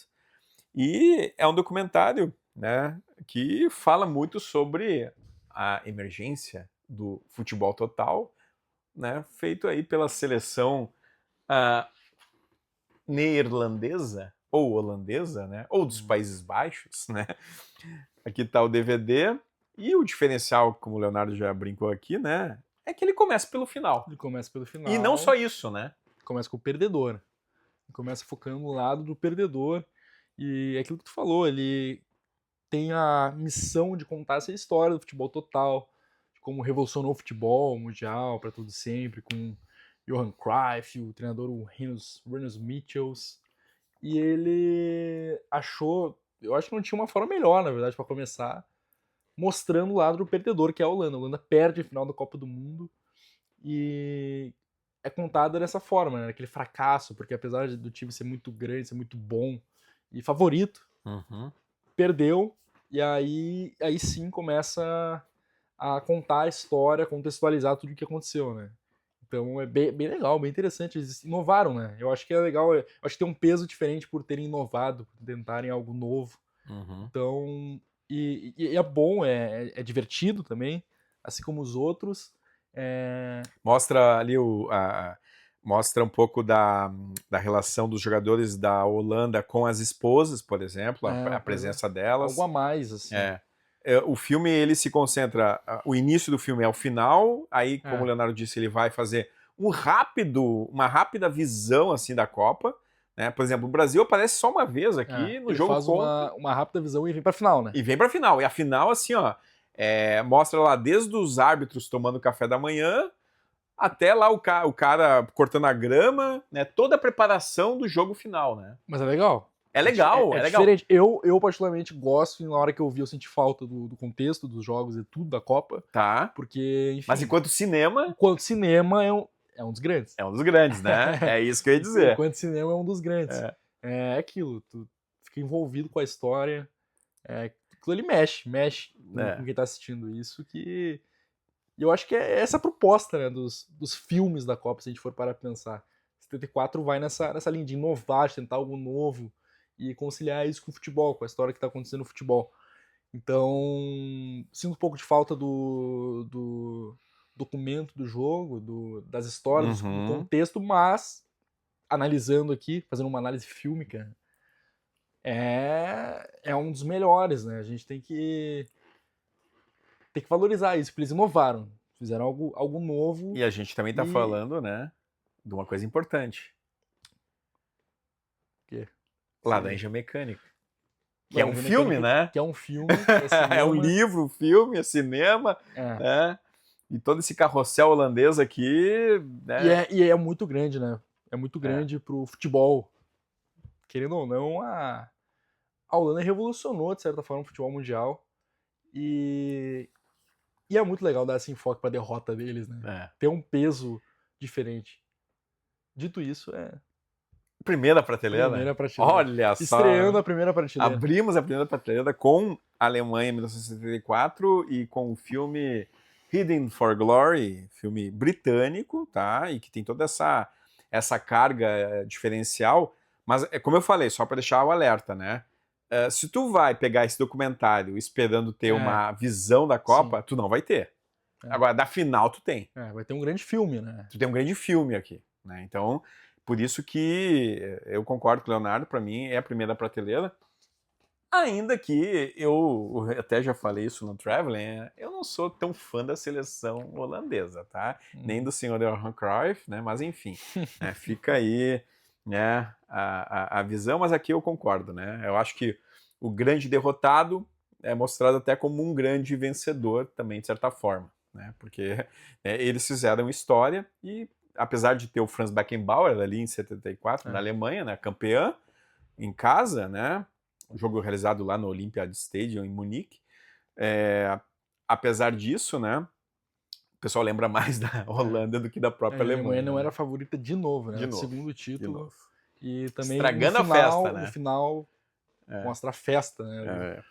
E é um documentário, né, que fala muito sobre a emergência do futebol total, né, feito aí pela seleção neerlandesa ou holandesa, né, ou dos Países Baixos, né. Aqui está o DVD e o diferencial, como o Leonardo já brincou aqui, né, é que ele começa pelo final.
Ele começa pelo final.
E não só isso, né?
Começa com o perdedor. Ele começa focando no lado do perdedor. E é aquilo que tu falou, ele tem a missão de contar essa história do futebol total, de como revolucionou o futebol mundial para tudo sempre, com Johan Cruyff, o treinador o Rinus Michels. E ele achou, eu acho que não tinha uma forma melhor, na verdade, para começar, mostrando o lado do perdedor, que é a Holanda. A Holanda perde a final da Copa do Mundo e é contada dessa forma, né? Aquele fracasso, porque apesar do time ser muito grande, ser muito bom e favorito, perdeu, e aí sim começa a contar a história, contextualizar tudo o que aconteceu, né? Então é bem legal, bem interessante. Eles inovaram, né? Eu acho que é legal, eu acho que tem um peso diferente por terem inovado, por tentarem algo novo. Então, e é bom, é divertido também, assim como os outros.
Mostra ali mostra um pouco da relação dos jogadores da Holanda com as esposas, por exemplo, a presença delas.
Algo a mais, assim.
O filme, ele se concentra... O início do filme é o final, aí, como o Leonardo disse, ele vai fazer uma rápida visão, assim, da Copa, né? Por exemplo, o Brasil aparece só uma vez aqui no jogo
contra... Ele faz uma rápida visão e vem pra final, né?
E vem pra final. E a final, assim, ó, mostra lá desde os árbitros tomando café da manhã até lá o cara cortando a grama, né? Toda a preparação do jogo final, né?
Mas é legal.
É legal,
é
legal.
Diferente. Eu particularmente gosto, e na hora que eu vi, eu senti falta do contexto dos jogos e tudo da Copa.
Tá.
Porque, enfim.
Mas enquanto cinema
é um dos grandes.
É um dos grandes, né? É isso que eu ia dizer.
Enquanto cinema é um dos grandes. É aquilo, tu fica envolvido com a história. Aquilo ali mexe com quem tá assistindo isso, que... E eu acho que é essa a proposta, né, dos filmes da Copa, se a gente for parar pra pensar. 74 vai nessa linha de inovar, de tentar algo novo e conciliar isso com o futebol, com a história que tá acontecendo no futebol. Então, sinto um pouco de falta do documento do jogo, das histórias, do contexto, mas analisando aqui, fazendo uma análise fílmica, é um dos melhores, né? A gente tem que valorizar isso, porque eles inovaram, fizeram algo novo.
E a gente também tá falando, né, de uma coisa importante.
O quê?
Laranja Mecânica. Que é um filme, né?
Que é um filme, é cinema.
É um livro, filme, é cinema, né? E todo esse carrossel holandês aqui, né?
E é muito grande, né? É muito grande pro futebol. Querendo ou não, a Holanda revolucionou, de certa forma, o futebol mundial. E é muito legal dar esse enfoque pra derrota deles, né? Ter um peso diferente. Dito isso,
Primeira prateleira?
primeira prateleira.
Olha só.
Estreando a primeira prateleira.
Abrimos a primeira prateleira com a Alemanha em 1974 e com o filme Hidden for Glory, filme britânico, tá? E que tem toda essa carga diferencial. Mas, como eu falei, só para deixar o alerta, né? Se tu vai pegar esse documentário esperando ter uma visão da Copa, tu não vai ter. Agora, da final, tu tem.
Vai ter um grande filme, né?
Tu tem um grande filme aqui, né? Então, por isso que eu concordo com o Leonardo, para mim é a primeira prateleira. Ainda que eu até já falei isso no Traveling, eu não sou tão fã da seleção holandesa, tá? Nem do senhor Johan Cruyff, né? Mas enfim, né? Fica aí, né, a visão, mas aqui eu concordo, né? Eu acho que o grande derrotado é mostrado até como um grande vencedor também, de certa forma, né? Porque eles fizeram história e, apesar de ter o Franz Beckenbauer ali em 74, na Alemanha, né, campeã, em casa, né? Um jogo realizado lá no Olympiad Stadium, em Munique. Apesar disso, né? O pessoal lembra mais da Holanda do que da própria Alemanha.
A Alemanha não
né?
era a favorita de novo, né?
De novo,
segundo título.
de novo.
E também
Estragando
no final,
a festa, né?
No final, mostra a festa, né?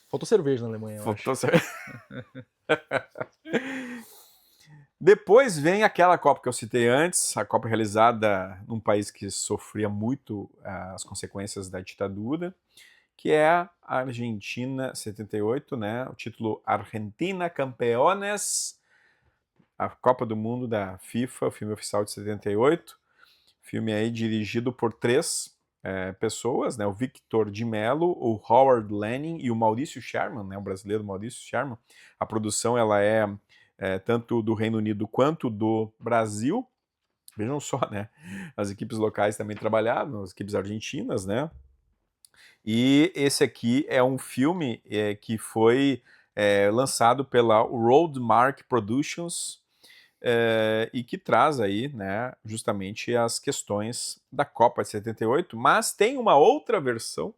Faltou cerveja na Alemanha, eu acho.
Depois vem aquela Copa que eu citei antes, a Copa realizada num país que sofria muito as consequências da ditadura, que é a Argentina 78, né? O título Argentina Campeones, a Copa do Mundo da FIFA, o filme oficial de 78. Filme aí dirigido por 3 pessoas, né? O Victor Di Mello, o Howard Lanning e o Maurício Sherman, né? O brasileiro Maurício Sherman. A produção ela é tanto do Reino Unido quanto do Brasil. Vejam só, né? As equipes locais também trabalharam, as equipes argentinas, né? E esse aqui é um filme que foi lançado pela Roadmark Productions e que traz aí, né, justamente as questões da Copa de 78, mas tem uma outra versão,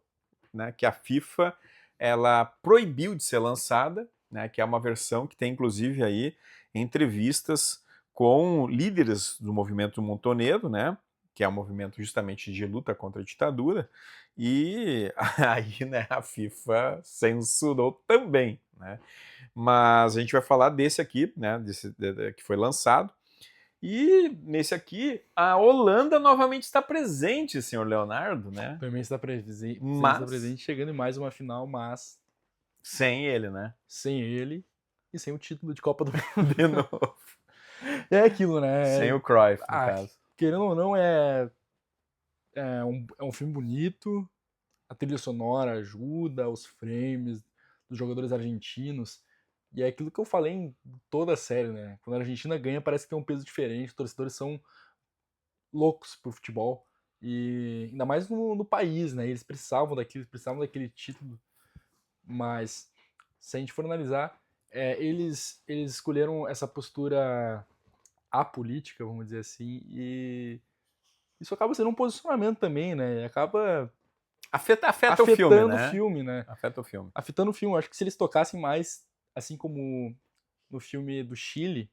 né, que a FIFA ela proibiu de ser lançada, né, que é uma versão que tem inclusive aí entrevistas com líderes do movimento Montoneiro, né, que é um movimento justamente de luta contra a ditadura, e aí, né, a FIFA censurou também, né. Mas a gente vai falar desse aqui, né, que foi lançado. E nesse aqui, a Holanda novamente está presente, senhor Leonardo, né?
Também está presente,
Mas
chegando em mais uma final, mas
sem ele, né?
sem ele e sem o título de Copa do Mundo.
De novo.
É aquilo, né?
Sem o Cruyff, no caso.
Querendo ou não, é um filme bonito, a trilha sonora ajuda, os frames dos jogadores argentinos. E é aquilo que eu falei em toda a série, né? Quando a Argentina ganha, parece que tem um peso diferente. Os torcedores são loucos por futebol. E ainda mais no país, né? Eles precisavam daquele título. Mas, se a gente for analisar, eles escolheram essa postura apolítica, vamos dizer assim, e isso acaba sendo um posicionamento também, né? Acaba
afeta o filme, né?
Afeta o filme. Afetando o filme. Acho que se eles tocassem mais, assim como no filme do Chile,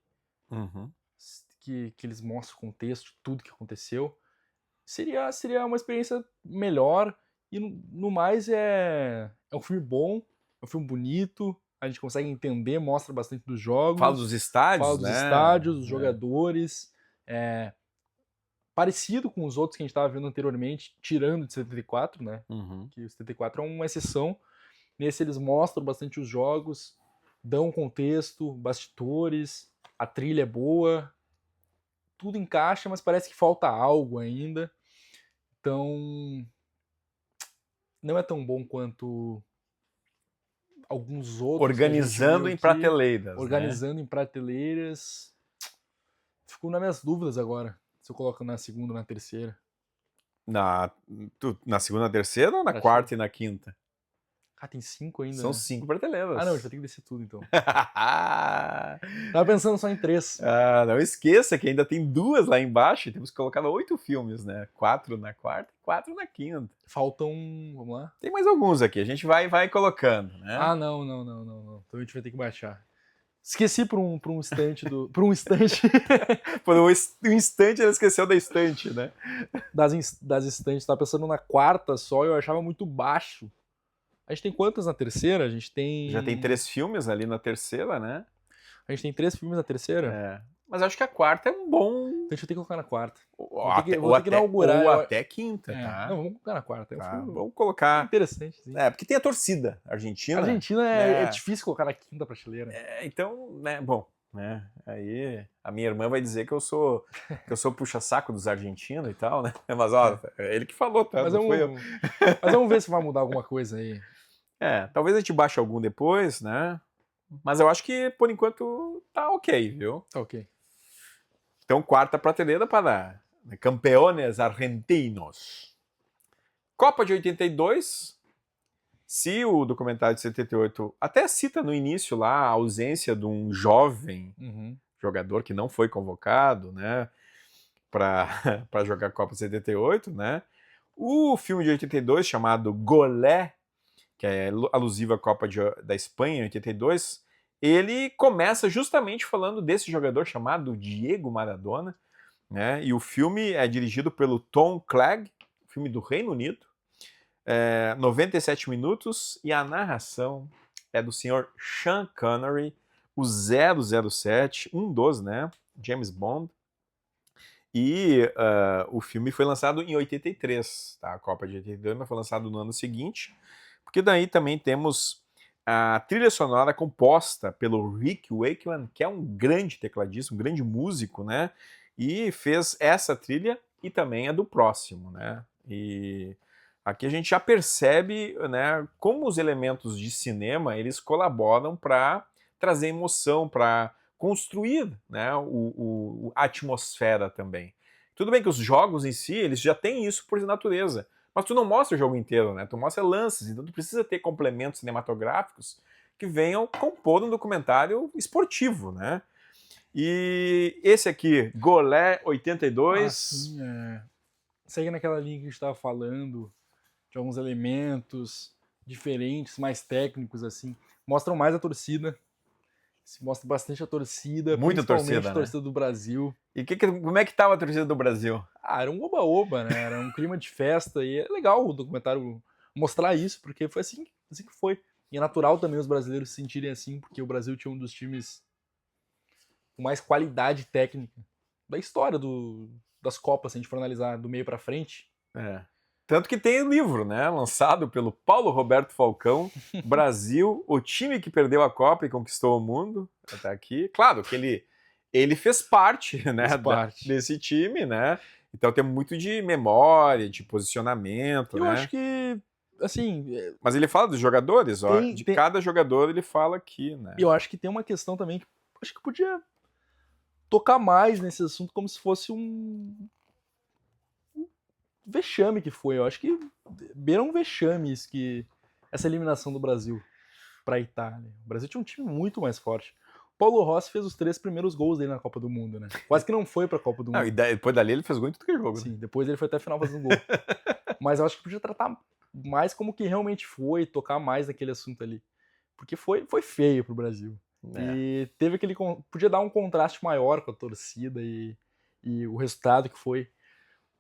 que eles mostram o contexto de tudo que aconteceu, seria uma experiência melhor. E no mais é um filme bom, é um filme bonito, a gente consegue entender, mostra bastante dos jogos.
Fala dos estádios,
dos jogadores. Parecido com os outros que a gente estava vendo anteriormente, tirando de 74, né? Que o 74 é uma exceção. Nesse eles mostram bastante os jogos, dão contexto, bastidores, a trilha é boa, tudo encaixa, mas parece que falta algo ainda. Então, não é tão bom quanto alguns outros.
Organizando em prateleiras.
Organizando em prateleiras. Fico nas minhas dúvidas agora, se eu coloco na segunda ou na terceira.
Na segunda, na terceira ou na quarta e na quinta?
Tem 5 ainda.
São 5 prateleiras.
Não, a gente vai ter que descer tudo então. Tava pensando só em 3.
Não esqueça que ainda tem 2 lá embaixo e temos que colocar 8 filmes, né? 4 na quarta e 4 na quinta.
Faltam, vamos lá.
Tem mais alguns aqui, a gente vai colocando, né?
Não. Então a gente vai ter que baixar. Esqueci por um instante por um instante
Por um instante ela esqueceu da estante, né?
das estantes. Tava pensando na quarta só e eu achava muito baixo. A gente tem quantas na terceira? A gente
Já tem
tem
3 filmes ali na terceira, né?
A gente tem 3 filmes na terceira?
É. Mas acho que a quarta é um bom.
Então a gente tem que colocar na quarta.
Ou
Vou ter que inaugurar.
até quinta, tá?
Não, vamos colocar na quarta. É um
Tá,
filme
vamos colocar.
interessante, sim.
Porque tem a torcida
A
argentina.
Argentina é
né?
difícil colocar na quinta prateleira.
Então, né, bom, né? Aí a minha irmã vai dizer que eu sou puxa-saco dos argentinos e tal, né? Mas ó, é ele que falou, tá? Não foi eu.
Mas vamos ver se vai mudar alguma coisa aí.
Talvez a gente baixe algum depois, né? Mas eu acho que por enquanto tá ok, viu?
Tá ok.
Então, quarta prateleira para campeones argentinos. Copa de 82. Se o documentário de 78 até cita no início lá a ausência de um jovem jogador que não foi convocado, né, para jogar a Copa de 78, né? O filme de 82 chamado Golé, que é alusivo à Copa da Espanha em 82, ele começa justamente falando desse jogador chamado Diego Maradona, né? E o filme é dirigido pelo Tom Clegg, filme do Reino Unido. 97 minutos, e a narração é do senhor Sean Connery, o 007, um dos, né, James Bond. E o filme foi lançado em 83, tá? A Copa de 82, mas foi lançado no ano seguinte, porque daí também temos a trilha sonora composta pelo Rick Wakeman, que é um grande tecladista, um grande músico, né? E fez essa trilha e também a do próximo, né? E aqui a gente já percebe, né, como os elementos de cinema eles colaboram para trazer emoção, para construir, né, a atmosfera também. Tudo bem que os jogos em si eles já têm isso por natureza, mas tu não mostra o jogo inteiro, né? Tu mostra lances, então tu precisa ter complementos cinematográficos que venham compor um documentário esportivo, né? E esse aqui, Golé 82.
Sim, segue naquela linha que a gente estava falando, de alguns elementos diferentes, mais técnicos, assim. Mostram mais a torcida. Se mostra bastante a torcida,
Muita
principalmente
torcida,
a torcida do Brasil.
E como é que tava a torcida do Brasil?
Era um oba-oba, né? Era um clima de festa e é legal o documentário mostrar isso, porque foi assim que foi. E é natural também os brasileiros se sentirem assim, porque o Brasil tinha um dos times com mais qualidade técnica da história das Copas, se a gente for analisar do meio pra frente.
Tanto que tem o livro, né? Lançado pelo Paulo Roberto Falcão, Brasil, o time que perdeu a Copa e conquistou o mundo. Até aqui. Claro que ele fez parte, né, desse time, né? Então tem muito de memória, de posicionamento,
Eu
né?
acho que, assim...
Mas ele fala dos jogadores, ó. Cada jogador ele fala aqui, né?
Eu acho que tem uma questão também que acho que podia tocar mais nesse assunto como se fosse um vexame que foi. Eu acho que beiram vexames que essa eliminação do Brasil para a Itália. O Brasil tinha um time muito mais forte. O Paulo Rossi fez os 3 primeiros gols dele na Copa do Mundo, né? Quase que não foi para a Copa do Mundo.
E depois dali ele fez gol em tudo que é jogo.
Sim,
né?
depois ele foi até a final fazendo gol. Mas eu acho que podia tratar mais como que realmente foi, tocar mais naquele assunto ali. Porque foi feio pro Brasil. E teve aquele... Podia dar um contraste maior com a torcida e o resultado que foi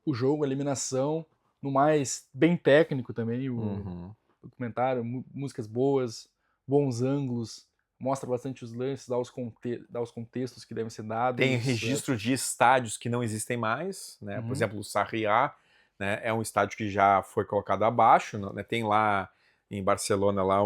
o jogo, a eliminação, no mais bem técnico também, o documentário, músicas boas, bons ângulos, mostra bastante os lances, dá os contextos que devem ser dados.
Tem registro de estádios que não existem mais, né? Por exemplo, o Sarriá, né, é um estádio que já foi colocado abaixo, né? Tem lá em Barcelona lá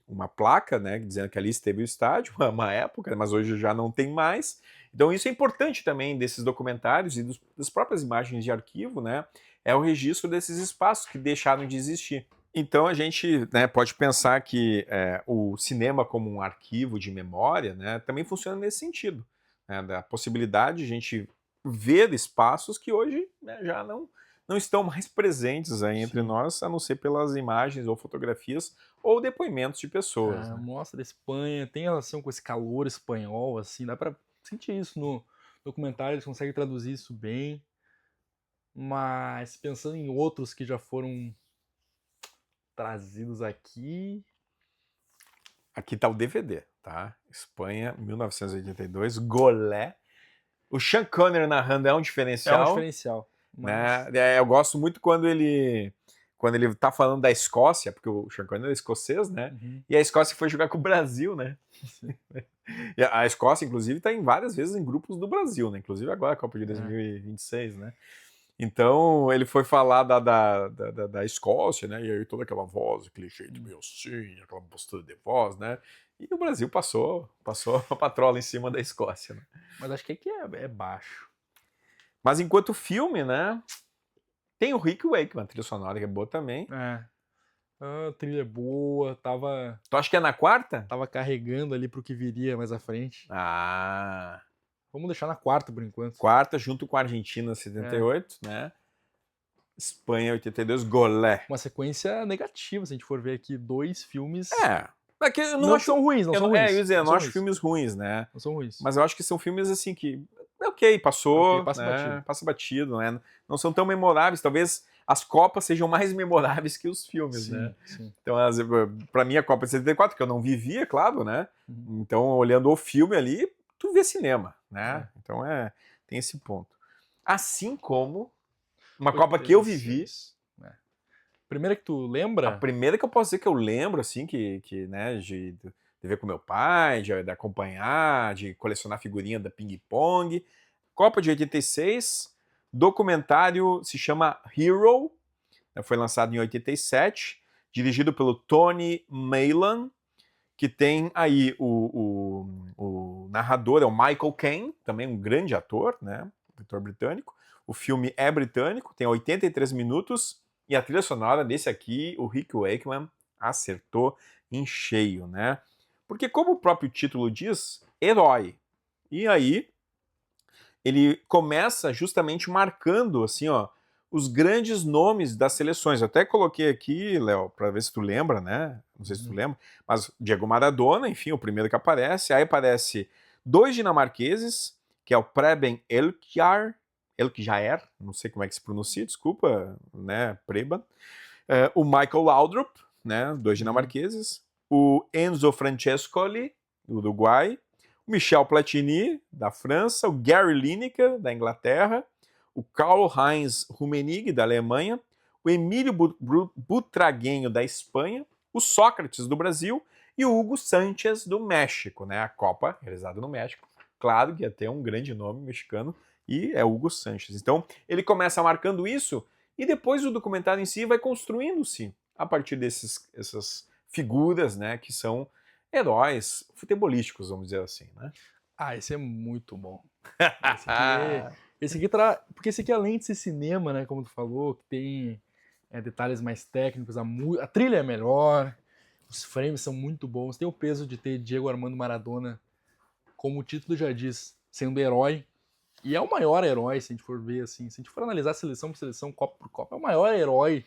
uma placa, né, dizendo que ali esteve o estádio, uma época, mas hoje já não tem mais. Então isso é importante também desses documentários e das próprias imagens de arquivo, né, é o registro desses espaços que deixaram de existir. Então a gente, né, pode pensar que o cinema como um arquivo de memória, né, também funciona nesse sentido, né, da possibilidade de a gente ver espaços que hoje, né, já não estão mais presentes aí entre nós, a não ser pelas imagens ou fotografias ou depoimentos de pessoas. Né?
Mostra a Espanha, tem relação com esse calor espanhol, assim, dá pra sentir isso no documentário, eles conseguem traduzir isso bem. Mas pensando em outros que já foram trazidos aqui...
Aqui tá o DVD. tá? Espanha, 1982, Golé. O Sean Connery narrando é um
É um
diferencial,
diferencial. Mas...
né? Eu gosto muito quando ele tá falando da Escócia, porque o Sean Connery é escocês, né?
Uhum.
E a Escócia foi jogar com o Brasil, né?
Sim.
E a Escócia, inclusive, está em várias vezes em grupos do Brasil, né? Inclusive agora a Copa de 2026, né? Então ele foi falar da Escócia, né? E aí toda aquela voz, aquele jeito meio assim, aquela postura de voz, né? E o Brasil passou a patrola em cima da Escócia, né?
Mas acho que aqui é baixo.
Mas enquanto filme, né? Tem o Rick Wakeman, trilha sonora que é boa também.
É. A trilha é boa,
Tu acha que é na quarta?
tava carregando ali pro que viria mais à frente.
Ah,
Vamos deixar na quarta por enquanto.
quarta junto com a Argentina 78, né? Espanha 82, Golé.
Uma sequência negativa, se a gente for ver aqui, 2 filmes.
É que eu
Não
acho,
são ruins, não
eu
são
não,
ruins.
eu ia dizer, eu
Não
não
são
acho
ruins.
filmes ruins, né?
Não são ruins.
Mas eu acho que são filmes assim que, ok, passou,
Ok, passa
né?
batido.
Passa batido, né? Não são tão memoráveis, talvez as Copas sejam mais memoráveis que os filmes, né?
Sim.
Então, pra mim, a Copa de 74, que eu não vivia, claro, né?
Uhum.
Então, olhando o filme ali, tu vê cinema, né? Então, tem esse ponto. Assim como uma Copa que eu vivi,
Primeira que tu
a
lembra?
primeira que eu posso dizer que eu lembro, assim, que né, de ver com meu pai, de acompanhar, de colecionar figurinha da Ping Pong. Copa de 86, documentário se chama Hero, né, foi lançado em 87, dirigido pelo Tony Maylan, que tem aí o narrador, é o Michael Caine, também um grande ator, né, ator britânico. O filme é britânico, tem 83 minutos, e a trilha sonora desse aqui, o Rick Wakeman acertou em cheio, né? Porque como o próprio título diz, herói. E aí ele começa justamente marcando assim, ó, os grandes nomes das seleções. Eu até coloquei aqui, Léo, para ver se tu lembra, né? Não sei se tu lembra, mas Diego Maradona, enfim, o primeiro que aparece. Aí aparece 2 dinamarqueses, que é o Preben Elkjær, não sei como é que se pronuncia, desculpa, né, Preben. O Michael Laudrup, né, 2 dinamarqueses. O Enzo Francescoli, do Uruguai. O Michel Platini, da França. O Gary Lineker, da Inglaterra. O Karl-Heinz Rummenigge, da Alemanha. O Emílio Butragueño, da Espanha. O Sócrates, do Brasil. E o Hugo Sánchez, do México, né, a Copa realizada no México. Claro que ia ter um grande nome mexicano, e é Hugo Sánchez. Então, ele começa marcando isso, e depois o documentário em si vai construindo-se a partir dessas figuras, né, que são heróis futebolísticos, vamos dizer assim, né?
Esse é muito bom. Porque esse aqui, além de ser cinema, né, como tu falou, que tem detalhes mais técnicos, a trilha é melhor, os frames são muito bons, tem o peso de ter Diego Armando Maradona, como o título já diz, sendo herói. E é o maior herói, se a gente for ver assim. Se a gente for analisar seleção por seleção, Copa por Copa, é o maior herói.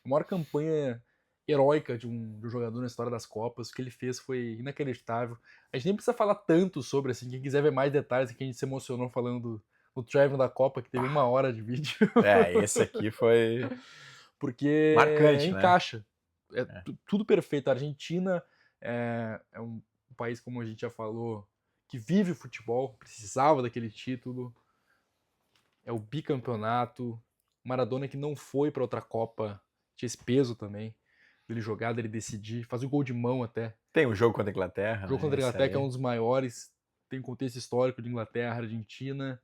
A maior campanha heróica de um jogador na história das Copas. O que ele fez foi inacreditável. A gente nem precisa falar tanto sobre, assim. Quem quiser ver mais detalhes, que a gente se emocionou falando do traveling da Copa, que teve 1 hora de vídeo.
Esse aqui foi...
Porque
marcante,
encaixa.
Né?
Tudo perfeito. A Argentina é um país, como a gente já falou, que vive o futebol, precisava daquele título. É o bicampeonato. Maradona que não foi para outra Copa, tinha esse peso também, dele jogar, dele decidir, fazer o gol de mão até.
Tem o jogo contra a Inglaterra.
O jogo contra a Inglaterra, que é um dos maiores, tem um contexto histórico de Inglaterra, Argentina.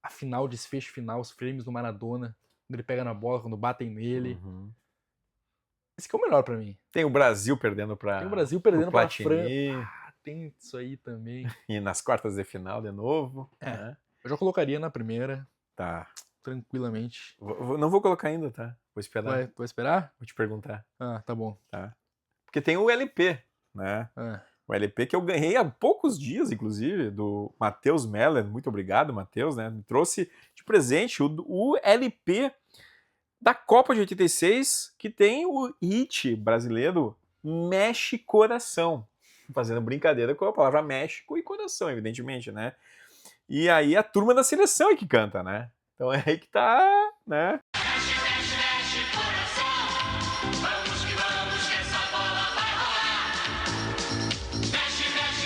A final, desfecho final, os frames do Maradona, quando ele pega na bola, quando batem nele.
Uhum.
Esse que é o melhor para mim.
Tem o Brasil perdendo para
Tem o Brasil perdendo para a
Platini.
França. Tem isso aí também.
E nas quartas de final de novo.
Né? Eu já colocaria na primeira.
Tá.
Tranquilamente.
Não vou colocar ainda, tá? Vou esperar.
Vai esperar?
Vou te perguntar.
Tá bom.
Tá. Porque tem o LP, né? O LP que eu ganhei há poucos dias, inclusive, do Matheus Meller. Muito obrigado, Matheus, né? Me trouxe de presente o LP da Copa de 86, que tem o hit brasileiro Mexe Coração. Fazendo brincadeira com a palavra México e coração, evidentemente, né? E aí a turma da seleção é que canta, né? Então é aí que tá, né?
Mexe, mexe, mexe, coração. Vamos que essa bola vai rolar. Mexe, mexe,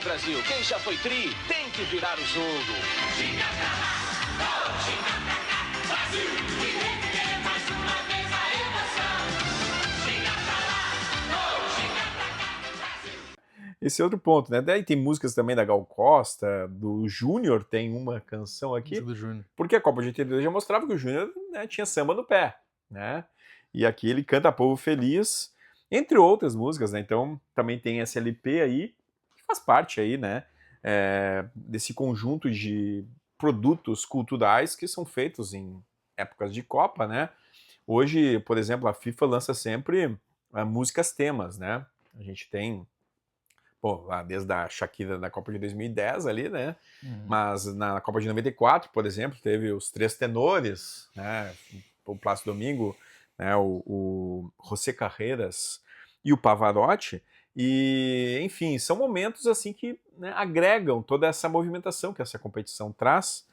Brasil. Quem já foi tri tem que virar o jogo.
Tinga pra lá, oh, tinga pra cá, Brasil, e reviver mais uma vez a emoção. Tinga pra lá, oh, tinga pra cá, Brasil.
Esse é outro ponto, né? Daí tem músicas também da Gal Costa, do Júnior, tem uma canção aqui,
Música do Júnior.
porque a Copa de 82 já mostrava que o Júnior, né, tinha samba no pé, né? E aqui ele canta Povo Feliz, entre outras músicas, né? Então também tem esse LP aí, que faz parte aí, né? Desse conjunto de produtos culturais que são feitos em épocas de Copa, né? Hoje, por exemplo, a FIFA lança sempre músicas temas, né? A gente tem, pô, lá desde a Shakira da Copa de 2010 ali, né? Mas na Copa de 94, por exemplo, teve os Três Tenores, né? O Plácido Domingo, né? O José Carreras e o Pavarotti. E, enfim, são momentos assim que, né, agregam toda essa movimentação que essa competição traz.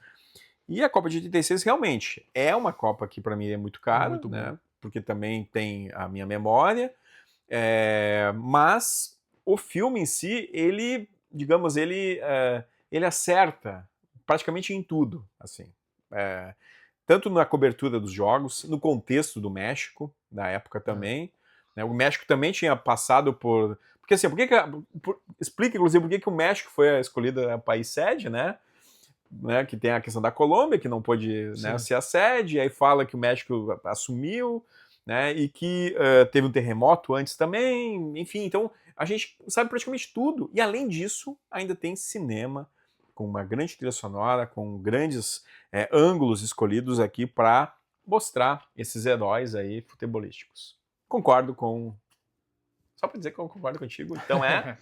E a Copa de 86 realmente é uma Copa que para mim é muito cara,
Muito bom.
né? Porque também tem a minha memória. Mas o filme em si, ele, digamos, ele acerta praticamente em tudo, assim. Tanto na cobertura dos jogos, no contexto do México, na época também. Né? O México também tinha passado por... Porque assim, explica inclusive por que o México foi escolhido a país sede, né? Que tem a questão da Colômbia, que não pôde, né, ser a sede, aí fala que o México assumiu, né, e que teve um terremoto antes também, enfim, então a gente sabe praticamente tudo. E além disso, ainda tem cinema, com uma grande trilha sonora, com grandes ângulos escolhidos aqui para mostrar esses heróis aí futebolísticos. Concordo com... Só para dizer que eu concordo contigo, então é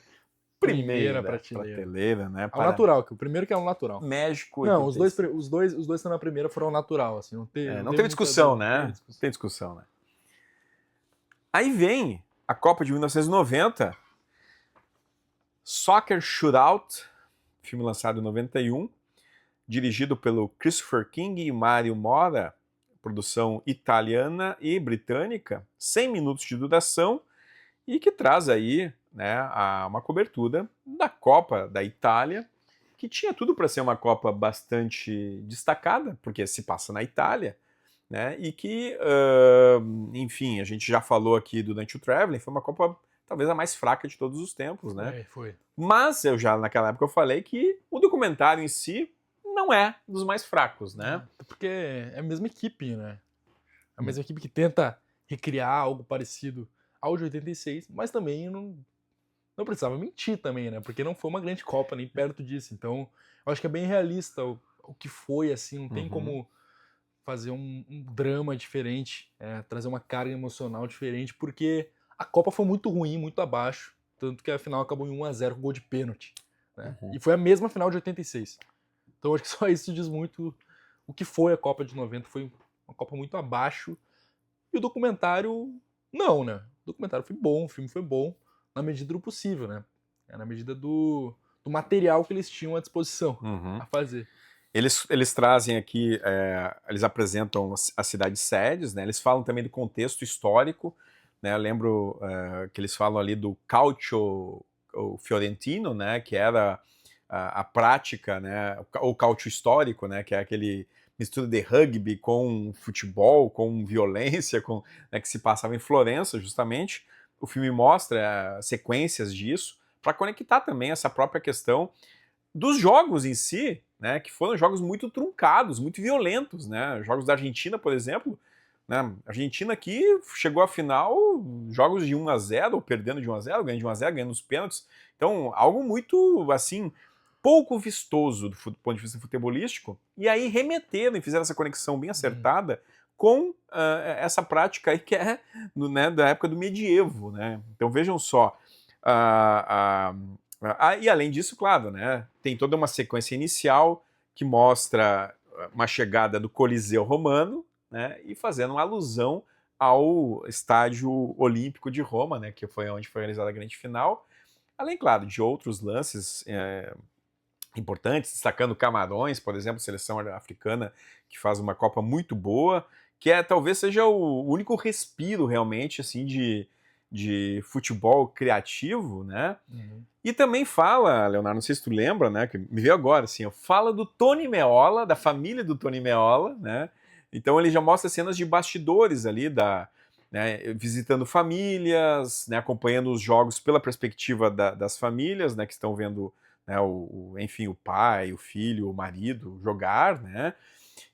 primeira prateleira, né?
Ao natural, que o primeiro que é o natural.
México.
Não, os dois estão na primeira foram ao natural, assim, não
teve discussão, né? Não tem discussão, né? Aí vem a Copa de 1990, Soccer Shootout, filme lançado em 91, dirigido pelo Christopher King e Mario Mora, produção italiana e britânica, 100 minutos de duração, e que traz aí, né, uma cobertura da Copa da Itália, que tinha tudo para ser uma Copa bastante destacada, porque se passa na Itália, né, e que, enfim, a gente já falou aqui durante o Traveling, foi uma Copa talvez a mais fraca de todos os tempos, né?
Foi.
Mas eu já naquela época eu falei que o documentário em si não é dos mais fracos, né?
Porque é a mesma equipe, né? A mesma equipe que tenta recriar algo parecido ao de 86, mas também não precisava mentir também, né? Porque não foi uma grande Copa, nem perto disso. Então, eu acho que é bem realista o que foi, assim, não tem como fazer um drama diferente, trazer uma carga emocional diferente, porque a Copa foi muito ruim, muito abaixo, tanto que a final acabou em 1-0 com gol de pênalti, né? E foi a mesma final de 86. Então, acho que só isso diz muito o que foi a Copa de 90, foi uma Copa muito abaixo, e o documentário, não, né? O documentário foi bom, o filme foi bom, na medida do possível, né? Na medida do material que eles tinham à disposição a fazer.
Eles trazem aqui, eles apresentam as cidades sedes, né? Eles falam também do contexto histórico, né? Eu lembro que eles falam ali do calcio fiorentino, né? Que era a prática, né? O calcio histórico, né? Que é aquele mistura de rugby com futebol, com violência, né? Que se passava em Florença, justamente. O filme mostra sequências disso para conectar também essa própria questão dos jogos em si, né, que foram jogos muito truncados, muito violentos, né? Jogos da Argentina, por exemplo, né? A Argentina aqui chegou à final, jogos de 1-0, ou perdendo de 1-0, ganhando de 1-0, ganhando os pênaltis. Então, algo muito, assim, pouco vistoso do ponto de vista futebolístico, e aí remeteram e fizeram essa conexão bem acertada com essa prática aí que é né, da época do medievo, né? Então, vejam só, e além disso, claro, né, tem toda uma sequência inicial que mostra uma chegada do Coliseu Romano, né, e fazendo uma alusão ao Estádio Olímpico de Roma, né, que foi onde foi realizada a grande final, além, claro, de outros lances importantes, destacando Camarões, por exemplo, seleção africana que faz uma Copa muito boa, que talvez seja o único respiro realmente assim de futebol criativo, né? E também fala, Leonardo, não sei se tu lembra, né? Que me veio agora, assim, fala do Tony Meola, da família do Tony Meola, né? Então ele já mostra cenas de bastidores ali, né, visitando famílias, né, acompanhando os jogos pela perspectiva das famílias, né, que estão vendo, né, enfim, o pai, o filho, o marido jogar, né?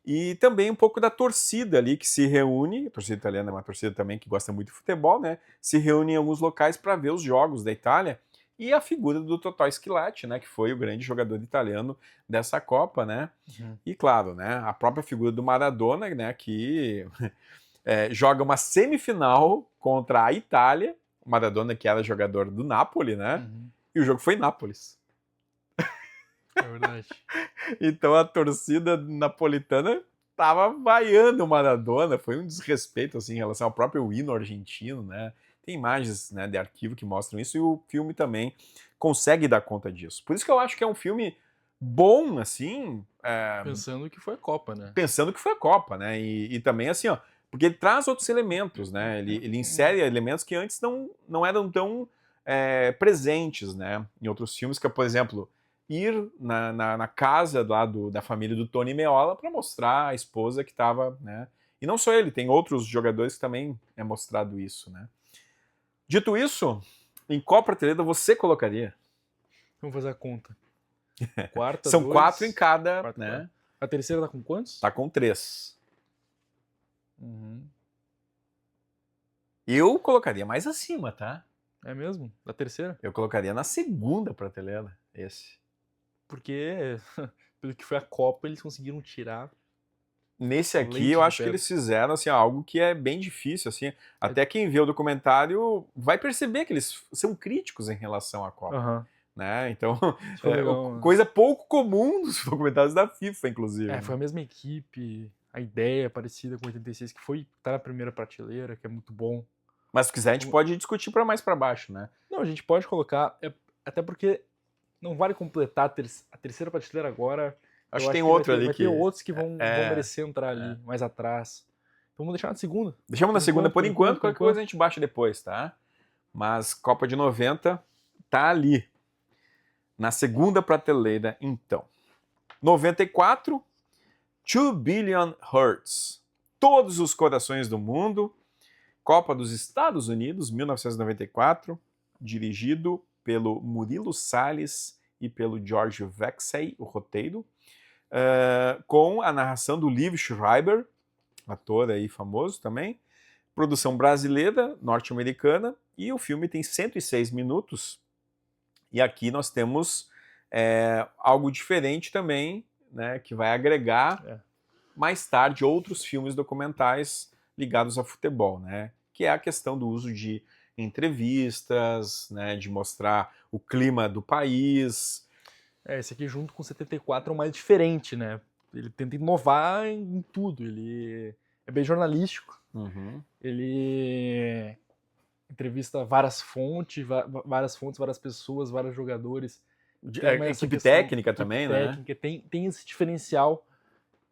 E também um pouco da torcida ali que se reúne, a torcida italiana é uma torcida também que gosta muito de futebol, né? Se reúne em alguns locais para ver os jogos da Itália. E a figura do Totò Schillaci, né? Que foi o grande jogador italiano dessa Copa, né? E claro, né? A própria figura do Maradona, né? Que joga uma semifinal contra a Itália. O Maradona que era jogador do Napoli, né? E o jogo foi em Nápoles.
É verdade.
Então a torcida napolitana tava vaiando o Maradona, foi um desrespeito assim em relação ao próprio hino argentino, né? Tem imagens, né, de arquivo que mostram isso e o filme também consegue dar conta disso. Por isso que eu acho que é um filme bom, assim,
Pensando que foi a Copa, né?
pensando que foi a Copa, né? E também assim, ó, porque ele traz outros elementos, né? Ele insere elementos que antes não eram tão presentes, né? Em outros filmes, que é, por exemplo, ir na casa lá da família do Tony Meola para mostrar a esposa que estava, né? E não só ele, tem outros jogadores que também é mostrado isso, né? Dito isso, em qual prateleira você colocaria?
Vamos fazer a conta. Quarta,
São
2,
4 em cada,
quarta,
né?
quarta. A terceira tá com quantos?
Tá com 3.
Uhum.
Eu colocaria mais acima, tá?
É mesmo? Da terceira?
Eu colocaria na segunda prateleira, esse.
Porque, pelo que foi a Copa, eles conseguiram tirar.
Nesse aqui,
Leite
eu
de
acho que
pedra.
eles fizeram assim, algo que é bem difícil. Assim. Até quem vê o documentário vai perceber que eles são críticos em relação à Copa.
Aham.
Né? Então,
Isso foi legal, né?
coisa pouco comum nos documentários da FIFA, inclusive.
É, foi a mesma equipe, a ideia é parecida com 86, que tá na primeira prateleira, que é muito bom.
Mas se quiser, a gente pode discutir para mais para baixo, né?
Não, a gente pode colocar, até porque não vale completar a terceira prateleira agora.
Acho
Eu
que tem
vai
outro ali
vai
que...
ter outros que vão merecer entrar ali, mais atrás. Então vamos deixar na segunda.
Deixamos na segunda por enquanto, qualquer coisa a
enquanto.
gente baixa depois, tá? Mas Copa de 90 tá ali. Na segunda prateleira, então. 94, 2 Billion Hertz. Todos os corações do mundo. Copa dos Estados Unidos, 1994. Dirigido pelo Murilo Salles e pelo George Vexey, o roteiro. Com a narração do Liev Schreiber, ator aí famoso também. Produção brasileira, norte-americana. E o filme tem 106 minutos. E aqui nós temos algo diferente também, né, que vai agregar mais tarde outros filmes documentais ligados a futebol, né, que é a questão do uso de entrevistas, né, de mostrar o clima do país.
Esse aqui junto com 74 é o mais diferente, né? Ele tenta inovar em tudo, ele é bem jornalístico, ele entrevista várias fontes, várias pessoas, vários jogadores.
Equipe técnica também,
né? Tem esse diferencial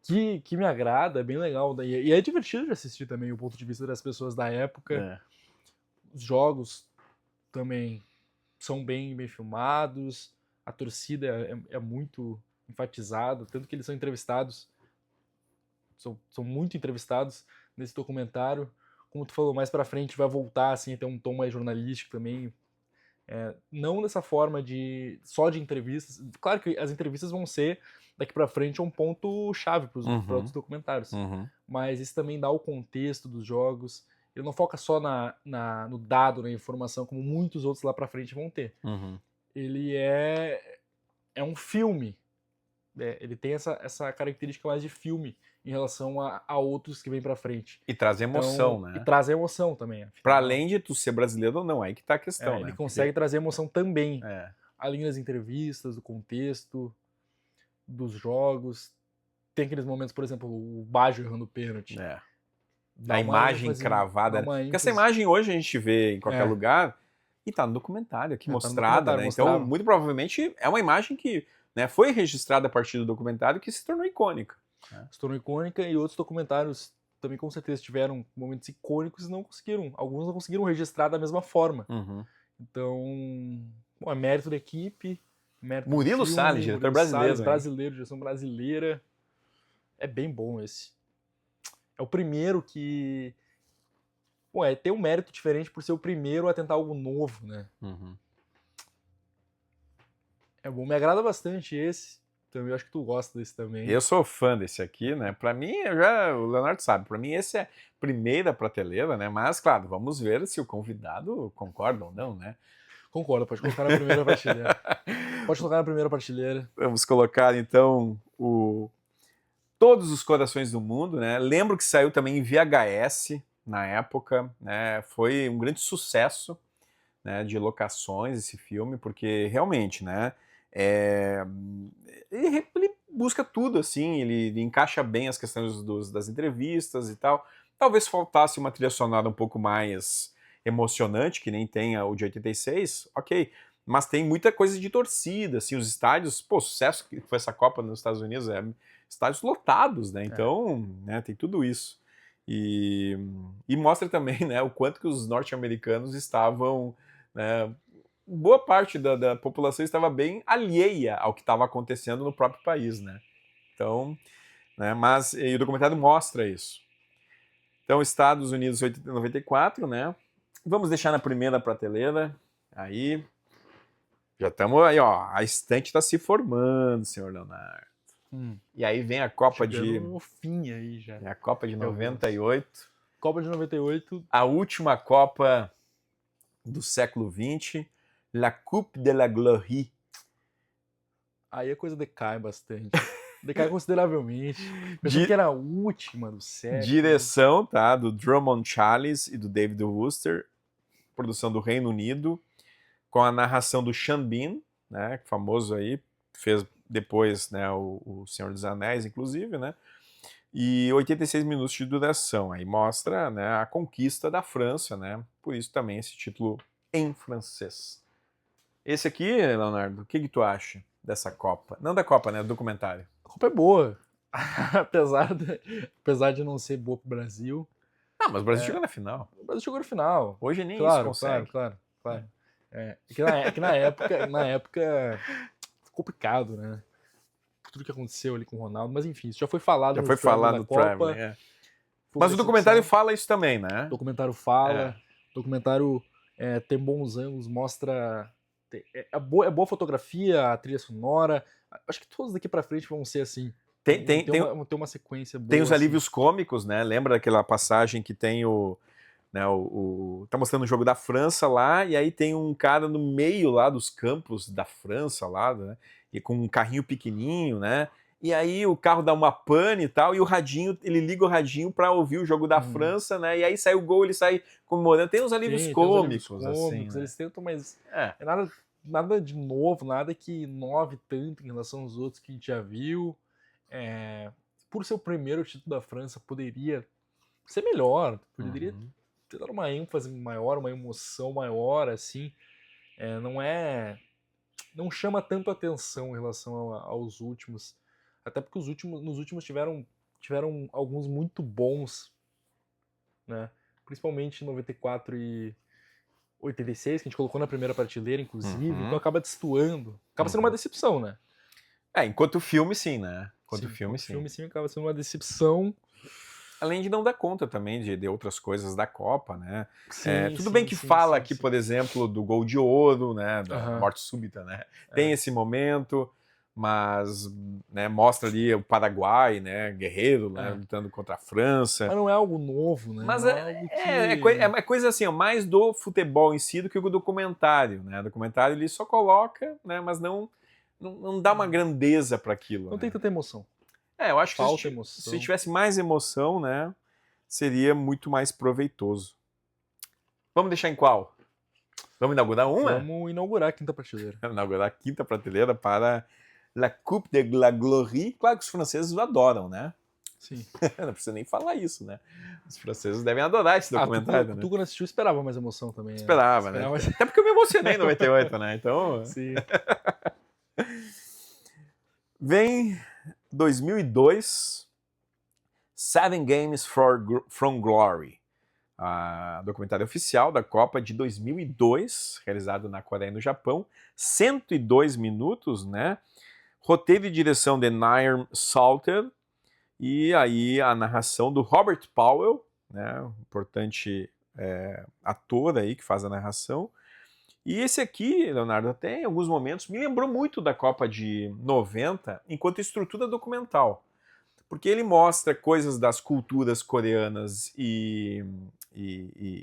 que me agrada, é bem legal. E é divertido de assistir também o ponto de vista das pessoas da época. Os jogos também são bem filmados, a torcida é muito enfatizada, tanto que eles são entrevistados, são muito entrevistados nesse documentário. Como tu falou, mais pra frente vai voltar assim, a ter um tom mais jornalístico também. Não dessa forma só de entrevistas. Claro que as entrevistas vão ser, daqui pra frente, um ponto-chave para outros documentários. Mas isso também dá o contexto dos jogos. Ele não foca só no dado, na informação, como muitos outros lá pra frente vão ter. Ele é um filme. Ele tem essa característica mais de filme em relação a outros que vêm pra frente.
E traz emoção, né?
E traz emoção também. Afinal,
pra além de tu ser brasileiro ou não, aí que tá a questão, né?
Ele consegue trazer emoção também.
É.
Além das entrevistas, do contexto, dos jogos. Tem aqueles momentos, por exemplo, o Baggio errando o pênalti.
A imagem cravada. Porque essa imagem hoje a gente vê em qualquer lugar e tá no documentário aqui mostrada, né? Então, muito provavelmente é uma imagem que, né, foi registrada a partir do documentário que se tornou icônica.
Se tornou icônica, e outros documentários também com certeza tiveram momentos icônicos e alguns não conseguiram registrar da mesma forma.
Uhum.
Então, bom, é mérito da equipe, mérito do
Murilo
filme,
Salles, diretor
Murilo
brasileiro,
Salles,
hein?
brasileiro, direção brasileira. É bem bom esse. É o primeiro que... Bom, tem um mérito diferente por ser o primeiro a tentar algo novo, né?
Uhum.
É bom, me agrada bastante esse. Então eu acho que tu gosta desse também.
Eu sou fã desse aqui, né? Pra mim, o Leonardo sabe, pra mim esse é primeira prateleira, né? Mas, claro, vamos ver se o convidado concorda ou não, né?
Concordo, pode colocar na primeira prateleira. Pode colocar na primeira prateleira.
Vamos colocar, então, Todos os Corações do Mundo, né? Lembro que saiu também em VHS na época, né? Foi um grande sucesso, né, de locações esse filme, porque realmente, né? Ele busca tudo, assim, ele encaixa bem as questões das entrevistas e tal. Talvez faltasse uma trilha sonora um pouco mais emocionante, que nem tem o de 86, ok. Mas tem muita coisa de torcida, assim, os estádios, pô, sucesso que foi essa Copa nos Estados Unidos, estádios lotados, né? Então, né, tem tudo isso. E mostra também, né, o quanto que os norte-americanos estavam, né, boa parte da população estava bem alheia ao que estava acontecendo no próprio país, né? Então, né, mas e o documentário mostra isso. Então, Estados Unidos 94, né? Vamos deixar na primeira prateleira. Aí, já estamos aí, ó. A estante está se formando, senhor Leonardo. E aí vem a Copa
Chegando no fim aí já.
a Copa de 98.
Copa de 98.
A última Copa do século XX. La Coupe de la Gloire.
Aí a coisa decai bastante. Decai consideravelmente. Pensando que era a última do século.
Direção, tá? Do Drummond Challis e do David Wooster. Produção do Reino Unido. Com a narração do Sean Bean, né? Famoso aí. Fez depois, né, o Senhor dos Anéis, inclusive, né? E 86 minutos de duração. Aí mostra, né, a conquista da França, né? Por isso também esse título em francês. Esse aqui, Leonardo, o que tu acha dessa Copa? Não da Copa, né? Do documentário.
A Copa é boa. apesar de não ser boa pro Brasil.
Ah, mas o Brasil chegou na final.
O Brasil chegou no final.
Hoje nem
Claro,
isso consegue.
claro. É que na época complicado, né? Tudo que aconteceu ali com o Ronaldo, mas enfim, isso já foi falado
Já
no
foi
Traveling
falado
da
no
Copa.
Traveling, é.
Foi
Mas o
uma
documentário
decepção.
fala isso também, né?
O documentário fala, o documentário tem bons ângulos, mostra... É boa fotografia, a trilha sonora. Acho que todos daqui pra frente vão ser assim. Tem uma sequência boa.
Tem os
assim.
alívios cômicos, né? Lembra daquela passagem que tem tá mostrando o jogo da França lá, e aí tem um cara no meio lá dos campos da França lá, né? E com um carrinho pequenininho, né? E aí o carro dá uma pane e tal, e o radinho, ele liga o radinho pra ouvir o jogo da França, né? E aí sai o gol, ele sai comemorando. Tem uns alívios
Tem
cômicos,
os alívios
assim, né?
Eles tentam, mas
É.
é nada de novo, nada que inove tanto em relação aos outros que a gente já viu. Por ser o primeiro título da França, poderia ser melhor, poderia ter dado uma ênfase maior, uma emoção maior, assim. Não chama tanto atenção em relação aos últimos. Até porque nos últimos tiveram alguns muito bons, né? Principalmente 94 e 86, que a gente colocou na primeira prateleira, inclusive. Então acaba destoando. Acaba sendo uma decepção, né?
Enquanto filme, sim, né? Enquanto filme, sim.
filme, sim, acaba sendo uma decepção.
Além de não dar conta também de outras coisas da Copa, né?
Sim,
Tudo bem que fala aqui, por exemplo, do gol de ouro, né? Da morte súbita, né? Tem esse momento, mas, né, mostra ali o Paraguai, né? Guerreiro, né? Lutando contra a França.
Mas não é algo novo, né?
Mas
não é algo que...
é coisa assim, ó, mais do futebol em si do que o documentário, né? O documentário ele só coloca, né? Mas não dá uma grandeza para aquilo.
Não tem tanta emoção.
Eu acho que
Falta emoção.
se tivesse mais emoção, né, seria muito mais proveitoso. Vamos deixar em qual? Vamos inaugurar uma?
Vamos inaugurar a quinta prateleira.
Vamos inaugurar a quinta prateleira para La Coupe de la Gloire. Claro que os franceses o adoram, né?
Sim.
Não precisa nem falar isso, né? Os franceses devem adorar esse documentário, né?
Tu quando assistiu esperava mais emoção também.
Esperava, né? Até porque eu me emocionei em 98, né? Então...
Sim.
Vem 2002, Seven Games from Glory, documentário oficial da Copa de 2002, realizado na Coreia e no Japão, 102 minutos, né? Roteiro e direção de Nair Salter, e aí a narração do Robert Powell, né? Importante ator aí que faz a narração. E esse aqui, Leonardo, até em alguns momentos me lembrou muito da Copa de 90 enquanto estrutura documental, porque ele mostra coisas das culturas coreanas e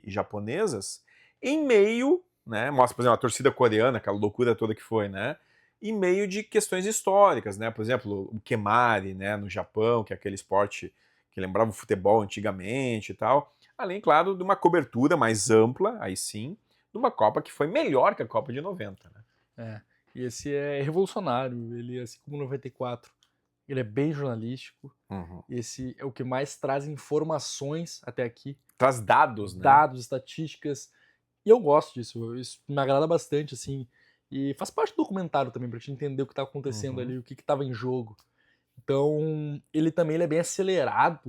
japonesas em meio, né, mostra, por exemplo, a torcida coreana, aquela loucura toda que foi, né, em meio de questões históricas, né, por exemplo, o Kemari, né, no Japão, que é aquele esporte que lembrava o futebol antigamente e tal, além, claro, de uma cobertura mais ampla, aí sim, de uma Copa que foi melhor que a Copa de 90, né.
E esse é revolucionário, ele, assim como 94, ele é bem jornalístico. Esse é o que mais traz informações até aqui.
Traz dados, né?
Dados, estatísticas. E eu gosto disso, isso me agrada bastante, assim. E faz parte do documentário também, pra gente entender o que tá acontecendo ali, o que tava em jogo. Então, ele também ele é bem acelerado,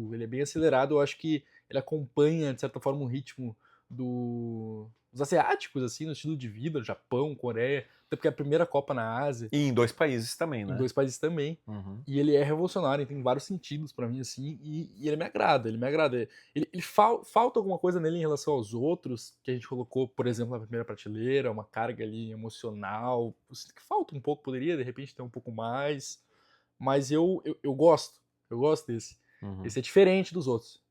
eu acho que ele acompanha, de certa forma, o ritmo dos asiáticos, assim, no estilo de vida, Japão, Coreia, até porque é a primeira Copa na Ásia.
E em 2 países também, né?
Em 2 países também. E ele é revolucionário, tem vários sentidos pra mim, assim, e ele me agrada, falta alguma coisa nele em relação aos outros, que a gente colocou, por exemplo, na primeira prateleira, uma carga ali emocional, eu sinto que falta um pouco, poderia de repente ter um pouco mais, mas eu gosto desse. Esse é diferente dos outros.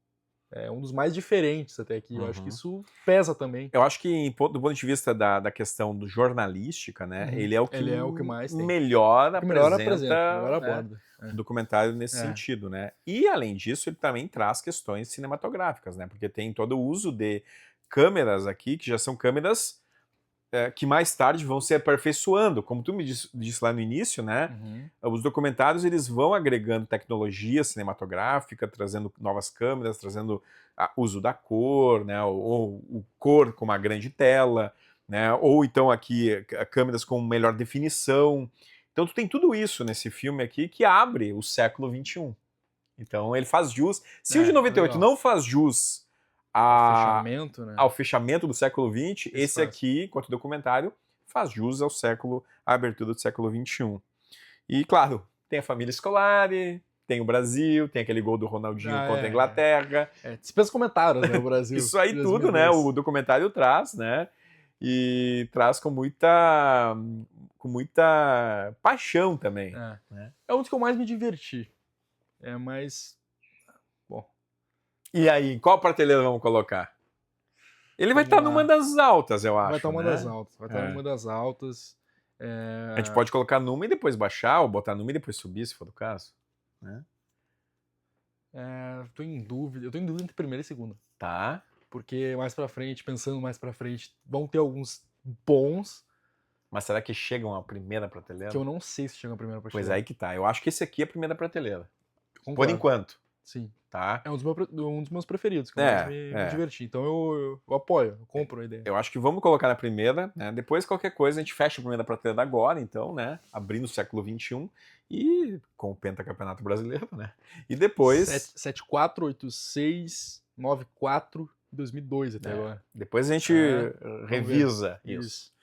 É um dos mais diferentes até aqui, eu acho que isso pesa também.
Eu acho que, do ponto de vista da questão do jornalística, né, ele é o que
mais tem.
melhor
melhor
apresenta,
aborda.
o documentário nesse sentido, né? E, além disso, ele também traz questões cinematográficas, né? Porque tem todo o uso de câmeras aqui, que já são câmeras que mais tarde vão se aperfeiçoando. Como tu me disse lá no início, né? Os documentários eles vão agregando tecnologia cinematográfica, trazendo novas câmeras, trazendo uso da cor, né? Ou o cor com uma grande tela, né? Ou então aqui câmeras com melhor definição. Então tu tem tudo isso nesse filme aqui que abre o século XXI. Então ele faz jus. Se o de 98
legal.
não faz jus
Fechamento, né?
ao fechamento do século XX, esse
faz.
aqui, enquanto documentário, faz jus à abertura do século XXI. E, claro, tem a família Scolari, tem o Brasil, tem aquele gol do Ronaldinho contra a Inglaterra.
Dispensa comentários, né, o Brasil.
Isso aí tudo, né, o documentário traz, né, e traz com muita paixão também.
É um dos que eu mais me diverti. Mas...
E aí, qual prateleira vamos colocar? Ele vai estar numa das altas, eu acho.
Vai estar
né?
numa das altas.
A gente pode colocar numa e depois baixar, ou botar numa e depois subir, se for do caso. Né?
Tô em dúvida. Eu tô em dúvida entre primeira e segunda.
Tá.
Porque pensando mais pra frente, vão ter alguns bons.
Mas será que chegam à primeira prateleira?
Que eu não sei se chegam à primeira prateleira.
Pois aí que tá. Eu acho que esse aqui é a primeira prateleira.
Concordo.
Por enquanto.
Sim.
Tá?
É um dos meus preferidos, que eu mais me diverti. Então eu apoio, eu compro a ideia.
Eu acho que vamos colocar na primeira, né? Depois, qualquer coisa, a gente fecha a primeira prateleira agora, então, né? Abrindo o século XXI e com o pentacampeonato brasileiro, né? E depois...
74, 86, 94 e 2002 até agora.
Depois a gente revisa isso.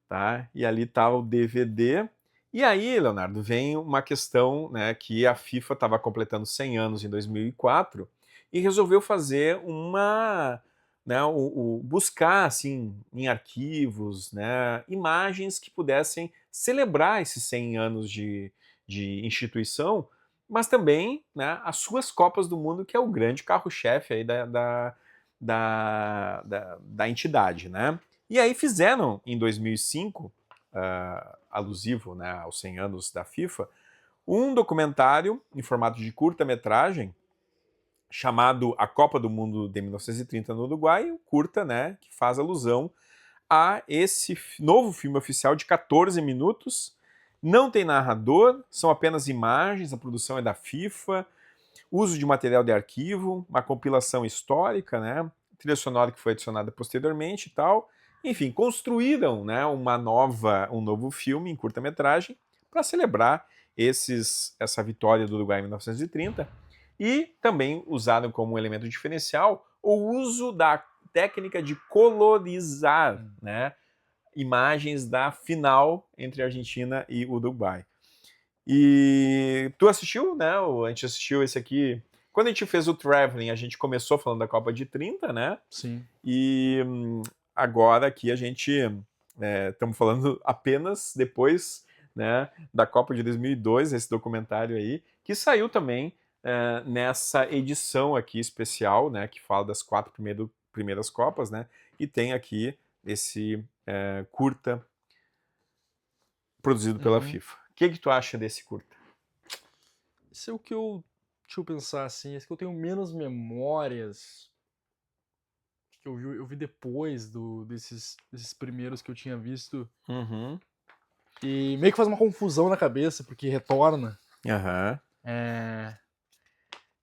Tá? E ali tá o DVD... E aí, Leonardo, vem uma questão, né, que a FIFA estava completando 100 anos em 2004 e resolveu fazer buscar assim em arquivos, né, imagens que pudessem celebrar esses 100 anos de instituição, mas também, né, as suas Copas do Mundo, que é o grande carro-chefe aí da entidade, né? E aí fizeram em 2005 alusivo, né, aos 100 anos da FIFA, um documentário em formato de curta-metragem chamado A Copa do Mundo de 1930 no Uruguai, um curta, né, que faz alusão a esse novo filme oficial de 14 minutos. Não tem narrador, são apenas imagens, a produção é da FIFA, uso de material de arquivo, uma compilação histórica, né, trilha sonora que foi adicionada posteriormente e tal. Enfim, construíram, né, um novo filme em curta-metragem para celebrar essa vitória do Uruguai em 1930. E também usaram como elemento diferencial o uso da técnica de colorizar, né, imagens da final entre a Argentina e o Uruguai. E tu assistiu, né? A gente assistiu esse aqui. Quando a gente fez o Traveling, a gente começou falando da Copa de 30, né?
Sim.
E agora aqui a gente estamos falando apenas depois, né, da Copa de 2002, esse documentário aí, que saiu também nessa edição aqui especial, né, que fala das 4 primeiras Copas, né? E tem aqui esse curta produzido pela
Uhum.
FIFA. O que tu acha desse curta?
Esse é o que eu. Deixa eu pensar assim. Esse que eu tenho menos memórias. Que eu vi depois desses primeiros que eu tinha visto.
Uhum.
E meio que faz uma confusão na cabeça, porque retorna.
Aham.
É.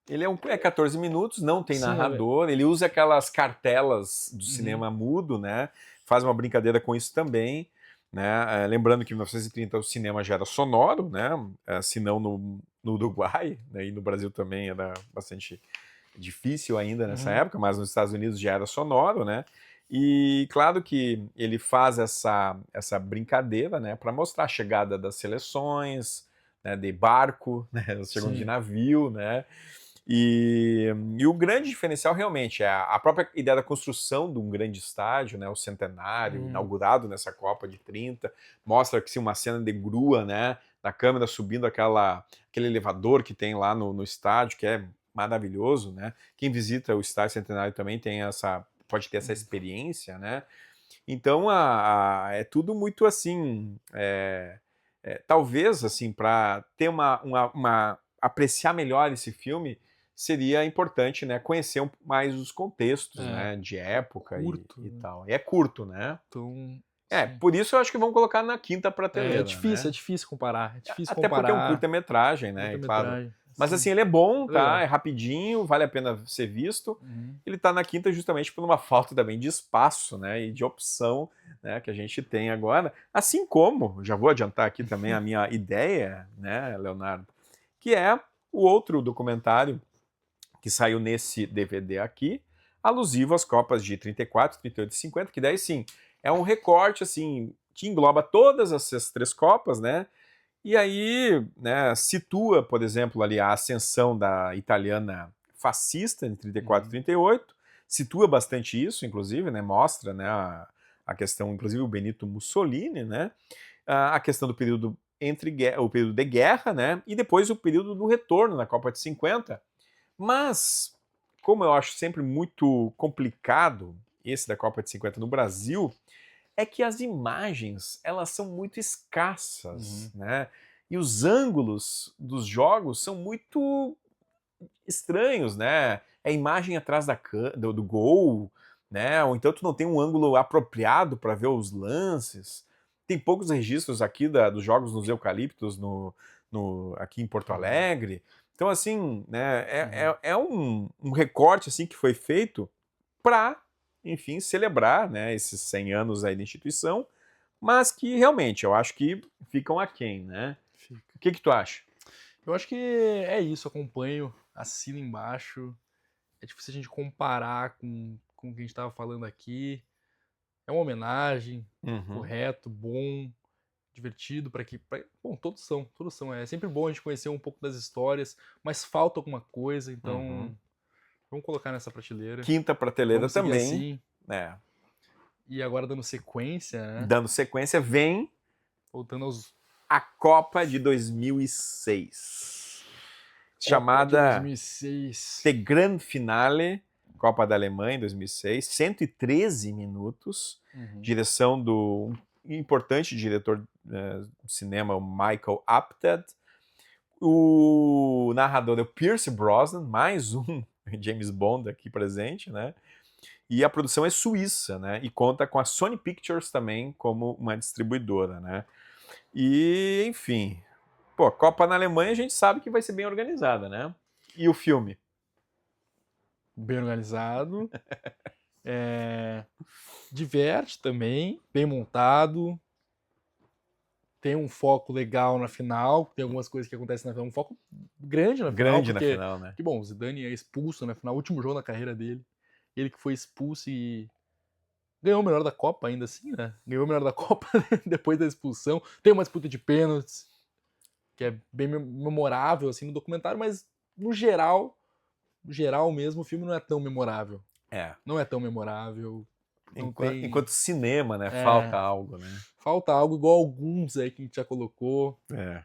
Ele é 14 minutos, não tem
Sim,
narrador, ele usa aquelas cartelas do
Uhum.
cinema mudo, né? Faz uma brincadeira com isso também, né? Lembrando que em 1930 o cinema já era sonoro, né? Se não no Uruguai, né? E no Brasil também era bastante difícil ainda nessa
Uhum.
época, mas nos Estados Unidos já era sonoro, né? E claro que ele faz essa brincadeira, né? Para mostrar a chegada das seleções, né? De barco, né? Elas chegam de
Sim.
navio, né? E o grande diferencial realmente é a própria ideia da construção de um grande estádio, né, o centenário, inaugurado nessa Copa de 30, mostra que sim, uma cena de grua, né, da câmera subindo aquele elevador que tem lá no estádio, que é maravilhoso, né? Quem visita o estádio centenário também pode ter essa experiência, né? Então é tudo muito assim, talvez assim para ter apreciar melhor esse filme seria importante, né, conhecer mais os contextos,
É.
né, de época
Curto,
e
né?
tal. E é curto, né?
Então. Sim.
Por isso eu acho que vão colocar na quinta prateleira,
É
né?
difícil comparar. É difícil
Até porque é um
comparar
curta-metragem, né? Claro.
curta-metragem.
Mas
Sim.
assim, ele é bom,
É
tá?
legal.
É rapidinho, vale a pena ser visto.
Uhum.
Ele tá na quinta justamente por uma falta também de espaço, né? E de opção, né? Que a gente tem agora. Assim como, já vou adiantar aqui também a minha ideia, né, Leonardo? Que é o outro documentário que saiu nesse DVD aqui, alusivo às Copas de 34, 38 e 50, que daí sim, é um recorte assim que engloba todas essas 3 Copas, né? E aí, né, situa, por exemplo, ali a ascensão da italiana fascista em 34 e 38, situa bastante isso, inclusive, né, mostra, né, a questão, inclusive o Benito Mussolini, né, a questão do período o período de guerra, né, e depois o período do retorno na Copa de 50. Mas, como eu acho sempre muito complicado esse da Copa de 50 no Brasil, é que as imagens, elas são muito escassas, né? E os ângulos dos jogos são muito estranhos, né? É imagem atrás do gol, né? Ou então tu não tem um ângulo apropriado para ver os lances. Tem poucos registros aqui dos jogos nos Eucaliptos aqui em Porto Alegre. Então, assim, né, é um recorte assim que foi feito para, enfim, celebrar, né, esses 100 anos aí da instituição, mas que realmente eu acho que ficam aquém, né?
Fica.
O que tu acha?
Eu acho que é isso, acompanho, assino embaixo. É difícil a gente comparar com o que a gente estava falando aqui. É uma homenagem, correto, bom, divertido bom, todos são. É sempre bom a gente conhecer um pouco das histórias, mas falta alguma coisa, então vamos colocar nessa prateleira.
Quinta prateleira
Vamos seguir
também,
assim.
né?
E agora dando sequência, né?
Dando sequência, vem
Voltando aos
a Copa de 2006,
Copa de
chamada
2006.
The Grand Finale, Copa da Alemanha em 2006, 113 minutos, direção do importante diretor de cinema, o Michael Apted. O narrador é o Pierce Brosnan, mais um James Bond aqui presente, né? E a produção é suíça, né? E conta com a Sony Pictures também como uma distribuidora, né? E, enfim, pô, Copa na Alemanha a gente sabe que vai ser bem organizada, né? E o filme?
Bem organizado. Diverte também, bem montado. tem um foco legal na final, tem algumas coisas que acontecem na final, um foco grande na final.
Grande na
porque,
final, né?
que bom, o Zidane é expulso na final, último jogo da carreira dele. Ele que foi expulso e ganhou o melhor da Copa ainda assim, né? Ganhou o melhor da Copa depois da expulsão. Tem uma disputa de pênaltis, que é bem memorável assim no documentário, mas no geral mesmo, o filme não é tão memorável.
É.
Não é tão memorável. Não
Enquanto cinema, né?
É.
Falta algo, né?
Falta algo igual alguns aí que a gente já colocou.
É.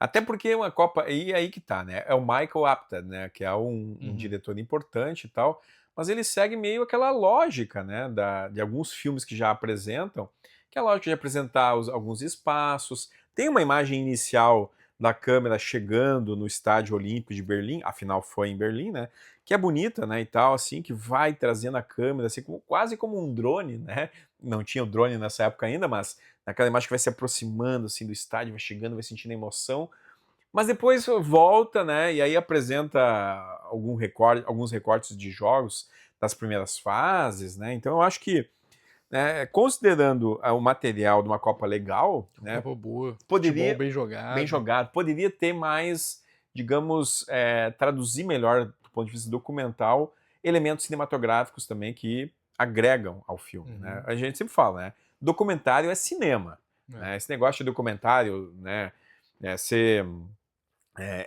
Até porque uma Copa, e aí que tá, né? É o Michael Apted, né? Que é um diretor importante e tal, mas ele segue meio aquela lógica, né? De alguns filmes que já apresentam, que é a lógica de apresentar alguns espaços. Tem uma imagem inicial da câmera chegando no Estádio Olímpico de Berlim, afinal foi em Berlim, né? Que é bonita, né? E tal, assim, que vai trazendo a câmera, assim, quase como um drone, né? Não tinha o drone nessa época ainda, mas naquela imagem que vai se aproximando assim do estádio, vai chegando, vai sentindo a emoção, mas depois volta, né, e aí apresenta alguns recortes de jogos das primeiras fases, né, então eu acho que, né, considerando o material de uma Copa legal, né,
Copa boa.
poderia,
Futebol bem jogado.
poderia ter mais, digamos, traduzir melhor do ponto de vista documental, elementos cinematográficos também que agregam ao filme, né? A gente sempre fala, né? Documentário é cinema, né? Esse negócio de documentário, né?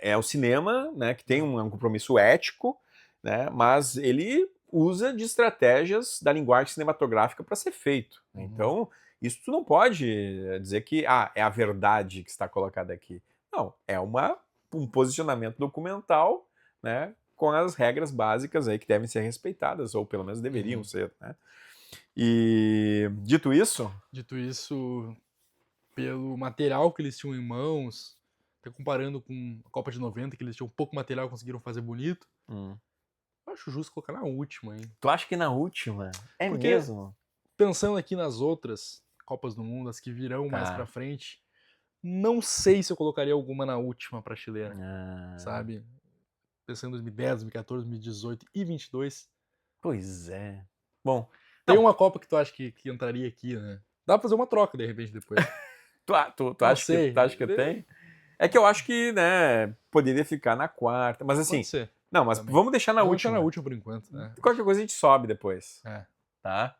É o cinema, né? Que tem um compromisso ético, né? Mas ele usa de estratégias da linguagem cinematográfica para ser feito. Então, isso tu não pode dizer que é a verdade que está colocada aqui. Não, é um posicionamento documental, né? Com as regras básicas aí que devem ser respeitadas, ou pelo menos deveriam ser, né? E dito isso,
pelo material que eles tinham em mãos, até comparando com a Copa de 90, que eles tinham pouco material e conseguiram fazer bonito, eu acho justo colocar na última, hein?
tu acha que na última? É
Porque-
mesmo?
Pensando aqui nas outras Copas do Mundo, as que virão mais
Tá.
pra frente, não sei se eu colocaria alguma na última prateleira,
Ah,
sabe? Pensando em 2010, 2014, 2018 e 22.
pois é. Bom,
Tem
Não.
uma Copa que tu acha que entraria aqui, né? Dá pra fazer uma troca, de repente, depois.
tu
Não
acha
sei.
tu acha que tem? É que eu acho que, né, poderia ficar na quarta, mas assim,
Pode ser.
não, mas
também.
vamos deixar na
Vamos
última.
deixar na última por enquanto, né?
Qualquer coisa a gente sobe depois,
É.
tá?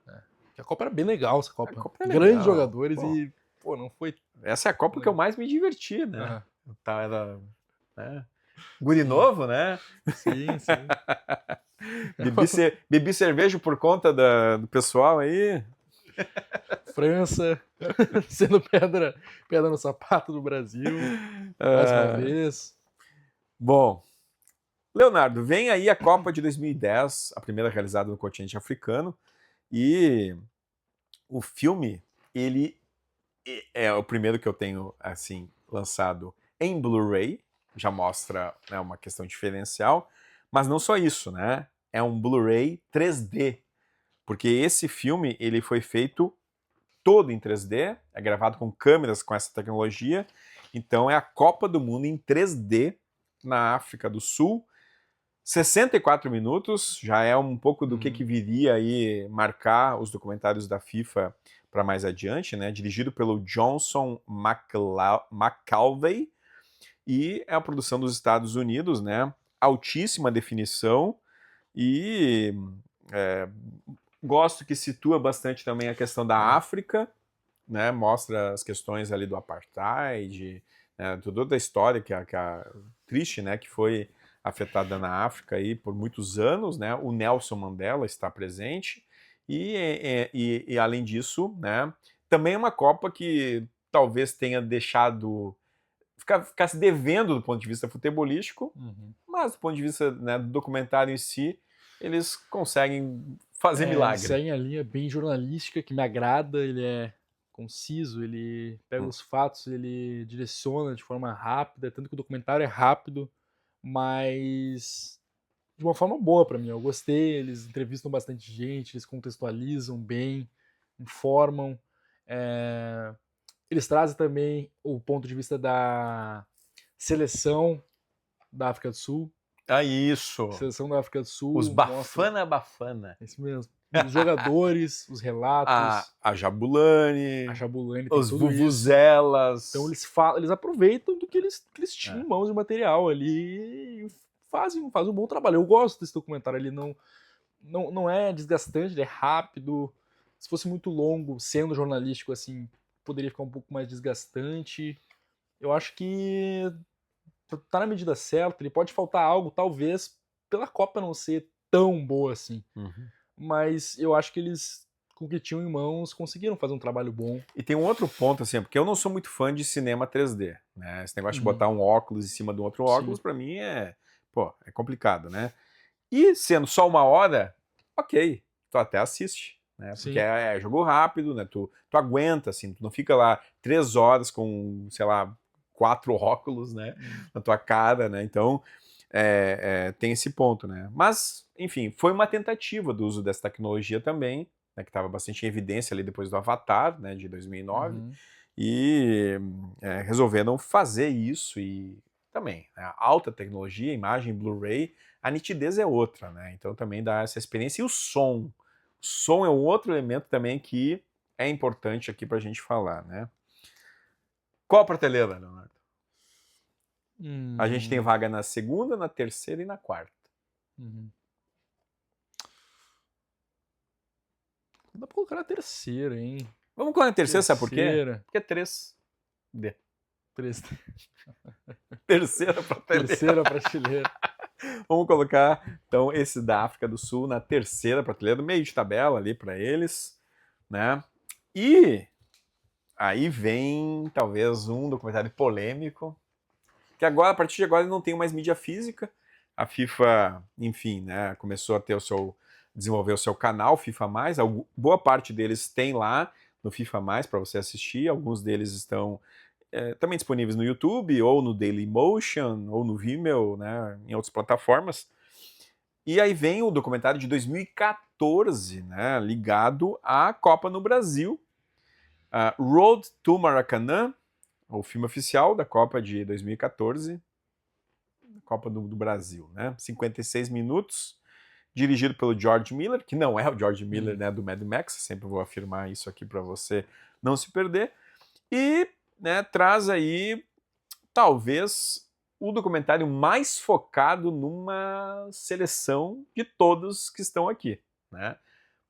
Porque a Copa era bem legal, essa Copa.
A Copa é
Grandes
legal.
jogadores
Pô.
e, pô, não foi.
Essa é a Copa que eu mais me diverti, né?
Aham.
Tá, era, né? Guri novo, né?
Sim, sim.
Bebi cerveja por conta do pessoal aí.
França sendo pedra no sapato do Brasil, mais uma vez.
Bom, Leonardo, vem aí a Copa de 2010, a primeira realizada no continente africano, e o filme, ele é o primeiro que eu tenho, assim, lançado em Blu-ray, já mostra, né, uma questão diferencial, mas não só isso, né? É um Blu-ray 3D, porque esse filme, ele foi feito todo em 3D, é gravado com câmeras com essa tecnologia, então é a Copa do Mundo em 3D na África do Sul, 64 minutos, já é um pouco do que viria aí marcar os documentários da FIFA para mais adiante, né? Dirigido pelo Johnson McAlvey, e é a produção dos Estados Unidos, né? Altíssima definição e gosto que situa bastante também a questão da África, né? Mostra as questões ali do apartheid, né? Toda a história que triste, né? Que foi afetada na África aí por muitos anos, né? O Nelson Mandela está presente e além disso, né? Também é uma Copa que talvez tenha deixado ficasse devendo do ponto de vista futebolístico, mas do ponto de vista, né, do documentário em si, eles conseguem fazer milagre.
Segue a linha bem jornalística que me agrada, ele é conciso, ele pega os fatos, ele direciona de forma rápida, tanto que o documentário é rápido, mas de uma forma boa pra mim. Eu gostei, eles entrevistam bastante gente, eles contextualizam bem, informam. Eles trazem também o ponto de vista da seleção da África do Sul.
Ah, isso!
Seleção da África do Sul.
Os Bafana Bafana.
Isso mesmo. Os jogadores, os relatos,
A Jabulani,
a Jabulani, tem
os
tudo isso.
Vuvuzelas.
Então eles aproveitam do que eles tinham em mãos de material ali e fazem um bom trabalho. Eu gosto desse documentário, ele não é desgastante, ele é rápido. Se fosse muito longo, sendo jornalístico assim, poderia ficar um pouco mais desgastante. Eu acho que tá na medida certa, ele pode faltar algo, talvez, pela Copa não ser tão boa assim.
Uhum.
Mas eu acho que eles, com o que tinham em mãos, conseguiram fazer um trabalho bom.
E tem um outro ponto, assim, porque eu não sou muito fã de cinema 3D, né? Esse negócio de botar um óculos em cima do outro óculos, pra mim é complicado, né? E sendo só 1 hora, ok, tu até assiste, né?
Sim.
Porque é jogo rápido, né? Tu aguenta, assim, tu não fica lá 3 horas com, sei lá, 4 óculos, né? Na tua cara, né? Então, tem esse ponto, né? Mas, enfim, foi uma tentativa do uso dessa tecnologia também, né, que estava bastante em evidência ali depois do Avatar, né, de 2009, e resolveram fazer isso e também, né, alta tecnologia, imagem Blu-ray, a nitidez é outra, né, então também dá essa experiência. E o som é um outro elemento também que é importante aqui pra gente falar, né. Qual a prateleira, Leonardo? A gente tem vaga na segunda, na terceira e na quarta.
Dá pra colocar na terceira, hein?
Vamos colocar na terceira, sabe por quê?
Terceira.
Porque é 3D.
Terceira
Terceira prateleira.
terceira prateleira.
Vamos colocar, então, esse da África do Sul na terceira prateleira, meio de tabela ali para eles, né? E aí vem, talvez, um documentário polêmico, que agora, a partir de agora, não tem mais mídia física. A FIFA, enfim, né, começou a ter desenvolver o seu canal FIFA+, boa parte deles tem lá no FIFA+, para você assistir, alguns deles estão também disponíveis no YouTube, ou no Dailymotion, ou no Vimeo, né, em outras plataformas. E aí vem o documentário de 2014, né, ligado à Copa no Brasil, Road to Maracanã, o filme oficial da Copa de 2014, Copa do Brasil, né, 56 minutos, dirigido pelo George Miller, que não é o George Miller, né, do Mad Max, sempre vou afirmar isso aqui para você não se perder, e, né, traz aí, talvez, o documentário mais focado numa seleção de todos que estão aqui, né,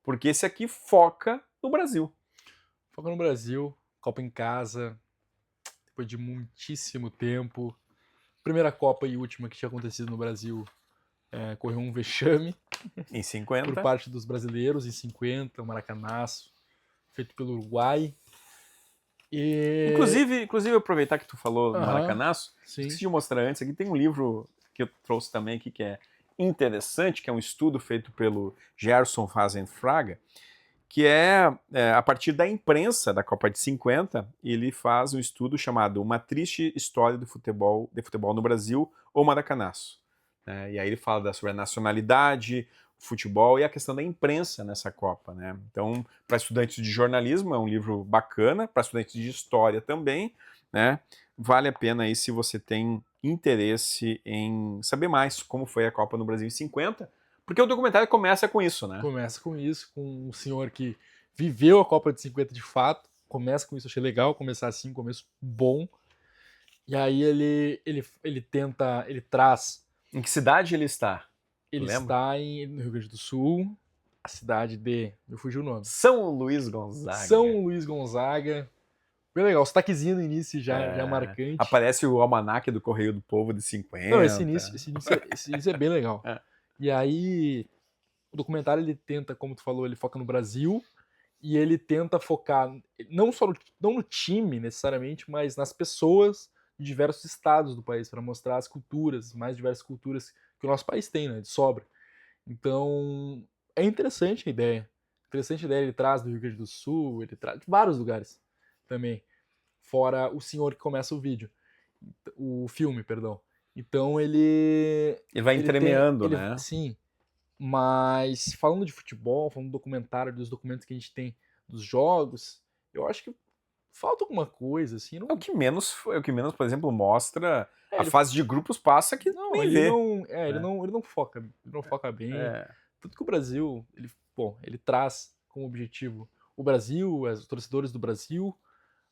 porque esse aqui foca no Brasil.
Foca no Brasil, Copa em casa, depois de muitíssimo tempo. Primeira Copa e última que tinha acontecido no Brasil, correu um vexame
Em 50.
por parte dos brasileiros, em 50, o Maracanaço, feito pelo Uruguai.
Inclusive, aproveitar que tu falou do Maracanaço,
sim.
esqueci de mostrar antes, aqui tem um livro que eu trouxe também aqui que é interessante, que é um estudo feito pelo Gerson Fraga, que é a partir da imprensa da Copa de 50, ele faz um estudo chamado Uma Triste História do Futebol no Brasil ou Maracanaço. E aí ele fala sobre a nacionalidade, o futebol e a questão da imprensa nessa Copa, né? Então, para estudantes de jornalismo é um livro bacana, para estudantes de história também, né? Vale a pena aí se você tem interesse em saber mais como foi a Copa no Brasil em 50, porque o documentário começa com isso, né?
Começa com isso, com um senhor que viveu a Copa de 50 de fato, começa com isso, achei legal começar assim, um começo bom, e aí ele traz...
Em que cidade ele está?
Ele está no Rio Grande do Sul, a cidade de... Eu fugi o nome.
São Luís Gonzaga.
São Luís Gonzaga. Bem legal, o sotaquezinho no início já é marcante.
Aparece o almanaque do Correio do Povo de 50.
Não, esse início é bem legal. E aí, o documentário ele tenta, como tu falou, ele foca no Brasil e ele tenta focar não no time necessariamente, mas nas pessoas de diversos estados do país, para mostrar as culturas, mais diversas culturas que o nosso país tem, né, de sobra. Então, é interessante a ideia. Ele traz do Rio Grande do Sul, ele traz de vários lugares também, fora o senhor que começa o filme, perdão. Então ele
vai entremeando, né?
Sim, mas falando de futebol, falando do documentário, dos documentos que a gente tem dos jogos, eu acho que falta alguma coisa, assim. Não...
É o que menos, por exemplo, mostra a fase de grupos passa que
não,
nem
ele
vê.
não, ele não foca bem. Tanto que o Brasil, ele bom, ele traz como objetivo o Brasil, os torcedores do Brasil,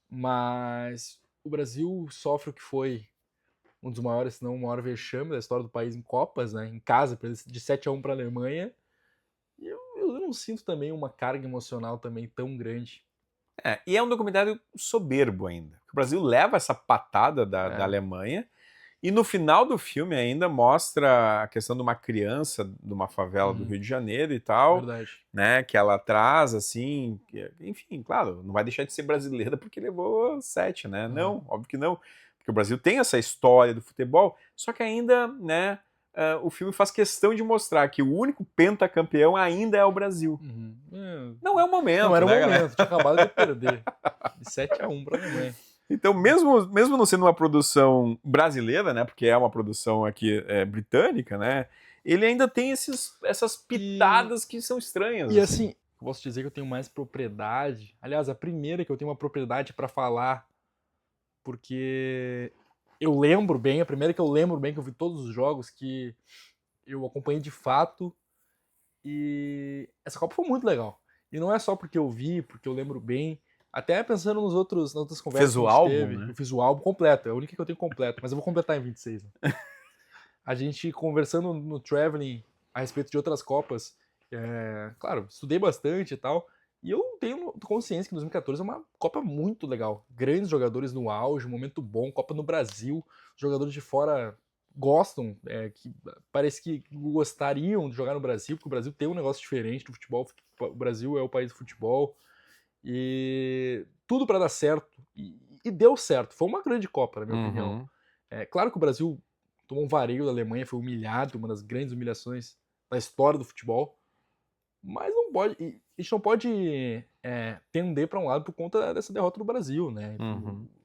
mas o Brasil sofre o que foi um dos maiores, se não o maior vexame da história do país em Copas, né? Em casa, de 7-1 para a Alemanha. E eu não sinto também uma carga emocional também tão grande.
E é um documentário soberbo ainda. O Brasil leva essa patada da Alemanha e no final do filme ainda mostra a questão de uma criança de uma favela do Rio de Janeiro e tal,
Verdade.
né, que ela traz, assim, enfim, claro, não vai deixar de ser brasileira porque levou 7, né? Não, óbvio que não. Porque o Brasil tem essa história do futebol, só que ainda, né, o filme faz questão de mostrar que o único pentacampeão ainda é o Brasil. Não é o momento,
Não era o
né,
momento,
galera?
tinha acabado de perder. De 7-1 para a Alemanha.
Então, mesmo não sendo uma produção brasileira, né, porque é uma produção aqui britânica, né, ele ainda tem essas pitadas que são estranhas.
E assim, eu posso dizer que eu tenho mais propriedade. Aliás, a primeira que eu tenho uma propriedade para falar, porque eu lembro bem, a primeira que eu lembro bem, que eu vi todos os jogos, que eu acompanhei de fato, e essa Copa foi muito legal. E não é só porque eu vi, porque eu lembro bem, até pensando nas outras conversas
Fez o
que a gente
álbum,
teve.
né?
Eu fiz o álbum completo, é a única que eu tenho completo, mas eu vou completar em 26. Né? A gente conversando no Traveling a respeito de outras Copas, claro, estudei bastante e tal, e eu tenho consciência que 2014 é uma Copa muito legal. Grandes jogadores no auge, momento bom, Copa no Brasil, jogadores de fora gostam, que parece que gostariam de jogar no Brasil, porque o Brasil tem um negócio diferente do futebol, o Brasil é o país do futebol, e tudo para dar certo, e deu certo, foi uma grande Copa, na minha opinião. Claro que o Brasil tomou um vareio da Alemanha, foi humilhado, uma das grandes humilhações da história do futebol, mas não pode, a gente não pode tender para um lado por conta dessa derrota do Brasil, né?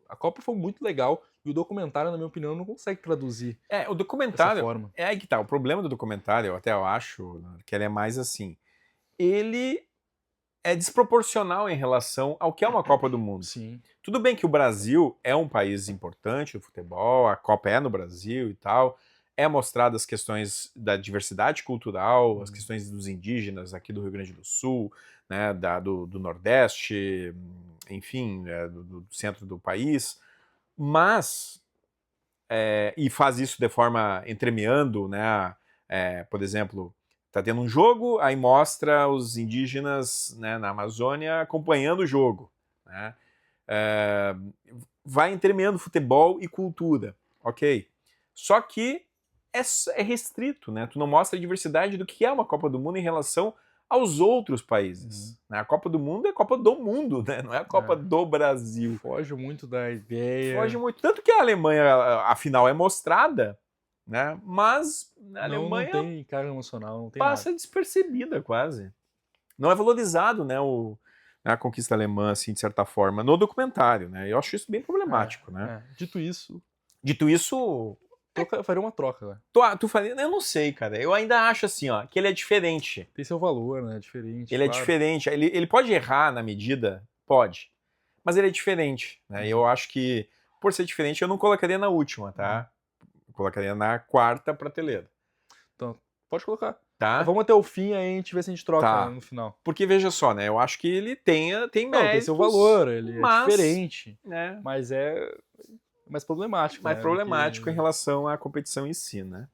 A Copa foi muito legal e o documentário, na minha opinião, não consegue traduzir
O
dessa
documentário,
forma.
é aí que tá, o problema do documentário, eu acho, que ele é mais assim, ele é desproporcional em relação ao que é uma Copa do Mundo.
Sim.
Tudo bem que o Brasil é um país importante no futebol, a Copa é no Brasil e tal, é mostrado as questões da diversidade cultural, as questões dos indígenas aqui do Rio Grande do Sul, né, do Nordeste, enfim, do centro do país, mas, e faz isso de forma entremeando, né, por exemplo, tá tendo um jogo, aí mostra os indígenas, né, na Amazônia acompanhando o jogo, né, vai entremeando futebol e cultura, ok? Só que é restrito, né? Tu não mostra a diversidade do que é uma Copa do Mundo em relação aos outros países. Né? A Copa do Mundo é a Copa do mundo, né? Não é a Copa do Brasil.
Foge muito da ideia.
Foge muito. Tanto que a Alemanha, a final é mostrada, né? Mas a Alemanha
não tem carga emocional, não tem
passa despercebida quase. Não é valorizado, né? A conquista alemã, assim, de certa forma, no documentário, né? Eu acho isso bem problemático, né?
Dito isso,
eu
faria uma troca, né?
tu faria? Eu não sei, cara. Eu ainda acho assim, ó, que ele é diferente.
Tem seu valor, né? Diferente.
Ele é
claro.
diferente. Ele pode errar na medida? Pode. Mas ele é diferente, né? Eu acho que, por ser diferente, eu não colocaria na última, tá? Eu colocaria na quarta prateleira.
Então, pode colocar.
Tá?
Vamos até o fim, aí a gente vê se a gente troca
Tá.
no final.
Porque, veja só, né? Eu acho que ele tem
Não,
méritos.
tem seu valor, ele
mas,
é diferente.
Né?
Mas é mais problemático.
Mais
né?
problemático em relação à competição em si, né?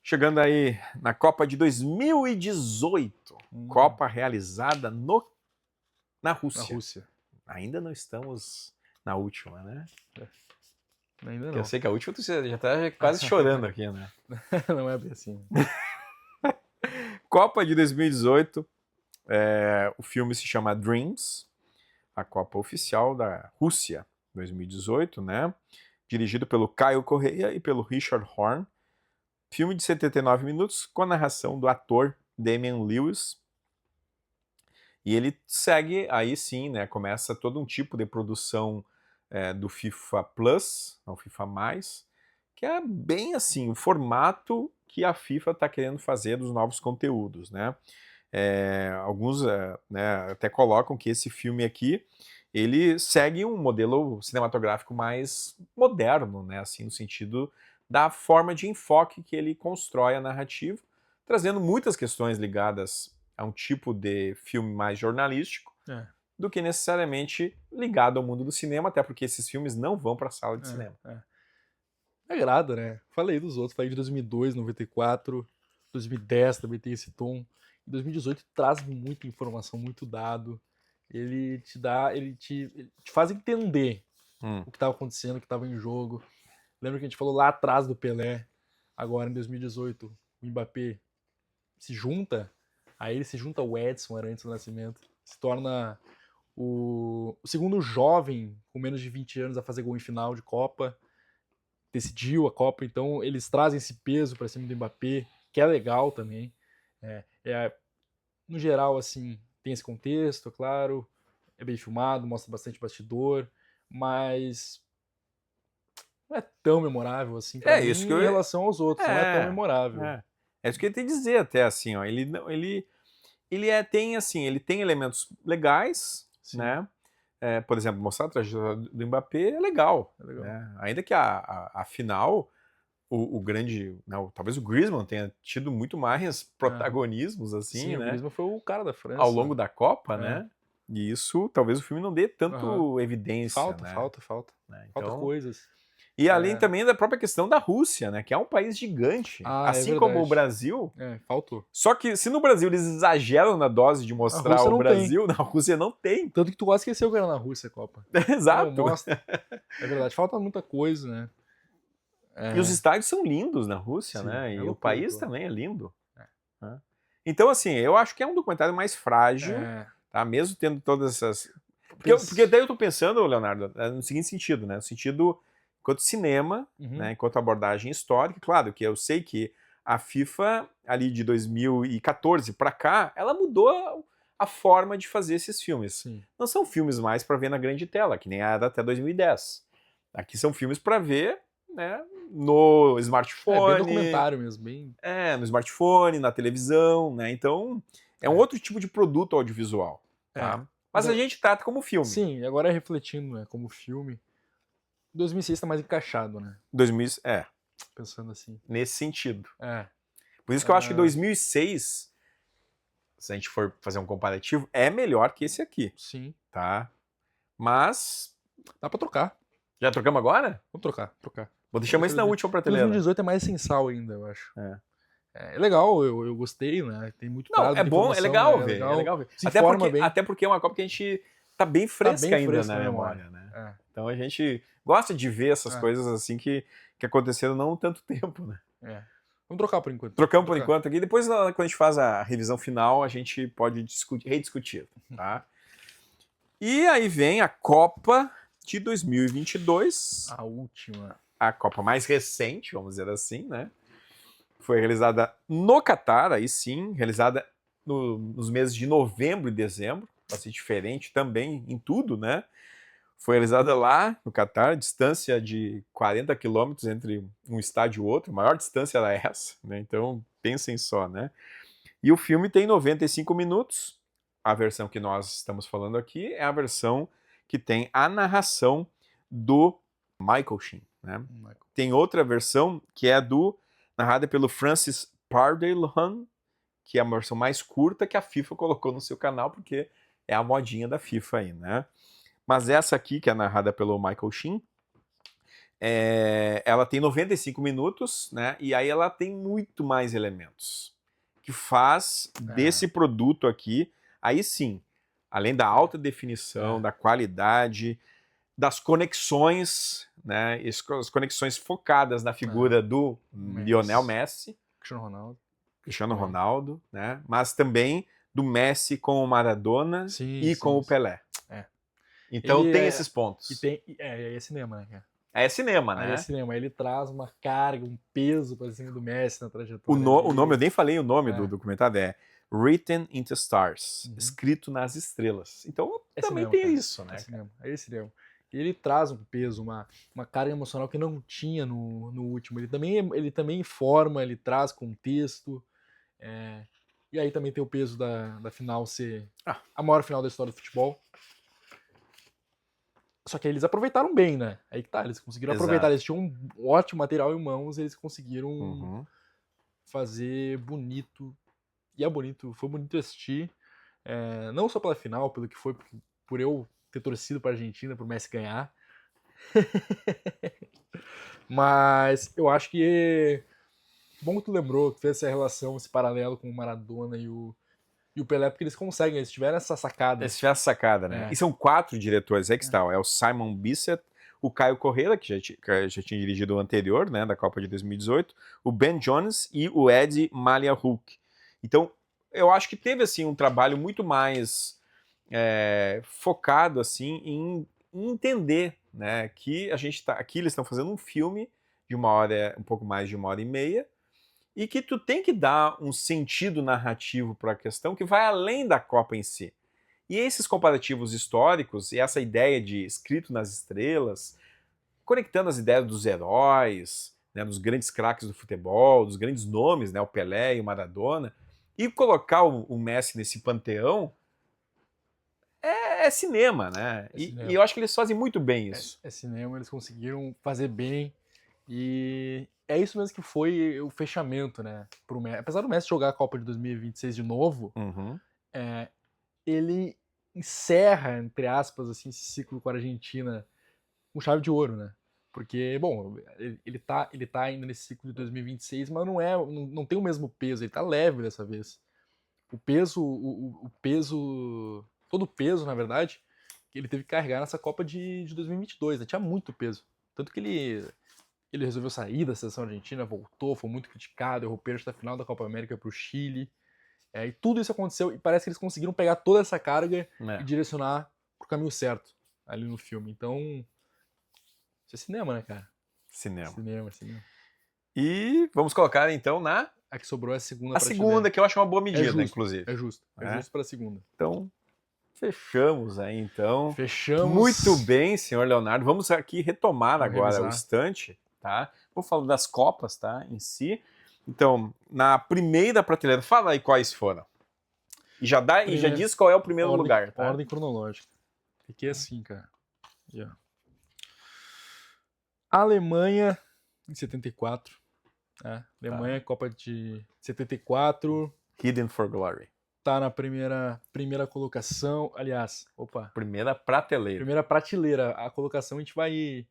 Chegando aí na Copa de 2018. Copa realizada na Rússia.
Na Rússia.
Ainda não estamos na última, né?
Ainda
Porque
não.
eu sei que a última tu já tá quase chorando aqui, né?
Não é bem assim.
Copa de 2018. O filme se chama Dreams. A Copa oficial da Rússia 2018, né? Dirigido pelo Caio Correia e pelo Richard Horn. Filme de 79 minutos com a narração do ator Damian Lewis. E ele segue, aí sim, né? Começa todo um tipo de produção do FIFA Plus, ao FIFA+, que é bem assim, o formato que a FIFA está querendo fazer dos novos conteúdos, né? Alguns né, até colocam que esse filme aqui, ele segue um modelo cinematográfico mais moderno, né? Assim, no sentido da forma de enfoque que ele constrói a narrativa, trazendo muitas questões ligadas é um tipo de filme mais jornalístico
É.
do que necessariamente ligado ao mundo do cinema, até porque esses filmes não vão para a sala de cinema.
Agrada, né? Falei dos outros, falei de 2002, 94, 2010 também tem esse tom. Em 2018 traz muita informação, muito dado. Ele te faz entender
Hum.
o que estava acontecendo, o que estava em jogo. Lembra que a gente falou lá atrás do Pelé? Agora em 2018, o Mbappé se junta, aí ele se junta ao Edson Arantes do Nascimento, se torna o segundo jovem com menos de 20 anos a fazer gol em final de Copa, decidiu a Copa, então eles trazem esse peso para cima do Mbappé, que é legal também. No geral, assim, tem esse contexto, é claro, é bem filmado, mostra bastante bastidor, mas não é tão memorável assim pra mim
Isso que eu
em relação aos outros, não é tão memorável.
É isso que eu ia te dizer até, assim, ó, ele tem elementos legais,
Sim.
né? Por exemplo, mostrar a trajetória do Mbappé é legal.
É legal.
Né? Ainda que a final, o grande, não, talvez o Griezmann tenha tido muito mais protagonismos, assim,
Sim,
né?
o Griezmann foi o cara da França.
Ao longo da Copa,
É.
né? E isso, talvez o filme não dê tanto evidência,
Falta,
né?
falta.
Né?
Falta
Então,
coisas.
e além também da própria questão da Rússia, né? Que é um país gigante,
Ah, é
assim como o
verdade.
Brasil.
Faltou.
Só que se no Brasil eles exageram na dose de mostrar
Rússia
o
não
Brasil, na Rússia não tem.
Tanto que tu quase esqueceu que era na Rússia a Copa.
Exato.
Não, mostra. É verdade, falta muita coisa, né?
E os estádios são lindos na Rússia,
Sim,
né?
é
E o
loucura,
país
claro.
também é lindo. Né? Então, assim, eu acho que é um documentário mais frágil, tá? Mesmo tendo todas essas... Porque daí eu tô pensando, Leonardo, no seguinte sentido, né? No sentido, enquanto cinema, né? Enquanto abordagem histórica, claro que eu sei que a FIFA, ali de 2014 pra cá, ela mudou a forma de fazer esses filmes.
Sim.
Não são filmes mais pra ver na grande tela, que nem era até 2010. Aqui são filmes pra ver, né? No smartphone.
Bem documentário mesmo, bem...
No smartphone, na televisão, né? Então, é um outro tipo de produto audiovisual, tá? Mas a gente trata como filme.
Sim, e agora refletindo, né, como filme, 2006 tá mais encaixado, né?
2000,
Pensando assim.
nesse sentido. Por isso que eu acho que 2006, se a gente for fazer um comparativo, é melhor que esse aqui,
Sim.
tá? Mas,
Dá pra trocar.
já trocamos agora?
Vamos trocar.
Vou deixar isso na última prateleira.
2018 é mais sensal ainda, eu acho. É legal, eu gostei, né? Tem muito
Não, é bom, é legal ver. É legal ver.
Se
Até
informa
porque,
bem.
até porque é uma Copa que a gente tá bem fresca
bem
ainda
fresca
na
na
memória, né?
É.
Então a gente gosta de ver essas coisas assim que aconteceram não há tanto tempo, né?
Vamos trocar por enquanto.
Trocamos por enquanto aqui. Depois, quando a gente faz a revisão final, a gente pode rediscutir, tá? E aí vem a Copa de 2022.
A última.
A Copa mais recente, vamos dizer assim, né? Foi realizada no Catar, aí sim, realizada nos meses de novembro e dezembro, bastante diferente também em tudo, né? Foi realizada lá no Catar, distância de 40 quilômetros entre um estádio e outro, a maior distância era essa, né? Então, pensem só, né? E o filme tem 95 minutos, a versão que nós estamos falando aqui é a versão que tem a narração do Michael Sheen, né? Tem outra versão que é narrada pelo Francis Pardelhan, que é a versão mais curta que a FIFA colocou no seu canal, porque é a modinha da FIFA aí, né? Mas essa aqui, que é narrada pelo Michael Sheen, ela tem 95 minutos, né? E aí ela tem muito mais elementos, que faz desse produto aqui, aí sim, além da alta definição, da qualidade, das conexões, né? As conexões focadas na figura do Lionel Messi, Cristiano Ronaldo, né? Mas também do Messi com o Maradona com o Pelé. Então tem esses pontos.
É cinema, né, cara?
É cinema, né?
É cinema. Ele traz uma carga, um peso pra cima do Messi na trajetória.
O nome, eu nem falei o nome do documentário, é Written in the Stars, escrito nas estrelas. Então também
cinema,
tem
cara.
isso, né?
É cinema. E ele traz um peso, uma carga emocional que não tinha no último. Ele também informa, ele traz contexto. E aí também tem o peso da final ser a maior final da história do futebol. Só que eles aproveitaram bem, né? Aí que tá, eles conseguiram aproveitar. Eles tinham um ótimo material em mãos, eles conseguiram fazer bonito E é bonito, foi bonito assistir. Não só pela final, pelo que foi, por eu ter torcido pra Argentina, pro Messi ganhar. Mas eu acho que bom que tu lembrou, que fez essa relação, esse paralelo com o Maradona e o Pelé, porque eles conseguem, eles tiveram essa sacada.
Esse tivesse sacada, né? E são 4 diretores, aí que está. É o Simon Bissett, o Caio Correia, que já tinha dirigido o anterior, né, da Copa de 2018, o Ben Jones e o Ed Malia-Hulk. Então, eu acho que teve, assim, um trabalho muito mais focado, assim, em entender, né, que a gente tá... Aqui eles estão fazendo um filme de um pouco mais de 1h30, e que tu tem que dar um sentido narrativo para a questão que vai além da Copa em si. E esses comparativos históricos e essa ideia de escrito nas estrelas, conectando as ideias dos heróis, né, dos grandes craques do futebol, dos grandes nomes, né, o Pelé e o Maradona, e colocar o Messi nesse panteão é cinema, né?
Cinema.
E eu acho que eles fazem muito bem isso.
É cinema, eles conseguiram fazer bem. E é isso mesmo que foi o fechamento, né? Pro Messi. Apesar do Messi jogar a Copa de 2026 de novo,
Uhum.
ele encerra, entre aspas, assim, esse ciclo com a Argentina com chave de ouro, né? Porque, bom, ele tá ainda nesse ciclo de 2026, mas não tem o mesmo peso, ele tá leve dessa vez. O peso, todo o peso, na verdade, que ele teve que carregar nessa Copa de 2022, né? Tinha muito peso. Tanto que ele resolveu sair da seleção argentina, voltou, foi muito criticado, errou pênalti da final da Copa América pro Chile. E tudo isso aconteceu e parece que eles conseguiram pegar toda essa carga e direcionar pro caminho certo ali no filme. Então, isso é cinema, né, cara?
Cinema.
Cinema.
E vamos colocar, então, na...
A que sobrou é a segunda
A segunda, que eu acho uma boa medida,
justo,
inclusive.
É justo pra segunda.
Então, fechamos aí, então.
Fechamos.
Muito bem, senhor Leonardo. Vamos aqui retomar
Vamos
agora
revisar.
o estante, tá? Vou falar das Copas, tá, em si. Então, na primeira prateleira, fala aí quais foram. E já diz qual é o primeiro lugar, tá?
Ordem cronológica. Fiquei assim, cara. Aqui, ó. Alemanha em 74. Alemanha, Copa de 74.
Hidden for Glory.
Tá na primeira colocação. Aliás,
Primeira prateleira.
primeira prateleira. A colocação a gente vai.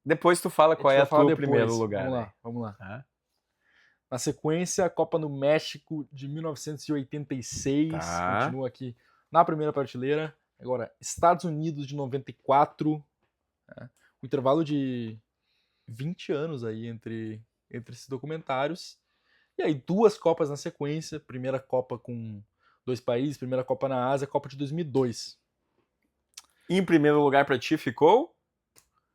Depois tu fala qual é a tua primeiro lugar.
Vamos lá.
Tá?
Na sequência, a Copa no México de 1986.
Tá.
Continua aqui na primeira prateleira. Agora, Estados Unidos de 94. Um intervalo de 20 anos aí entre esses documentários. E aí, 2 Copas na sequência. Primeira Copa com 2 países, primeira Copa na Ásia, Copa de 2002.
Em primeiro lugar pra ti ficou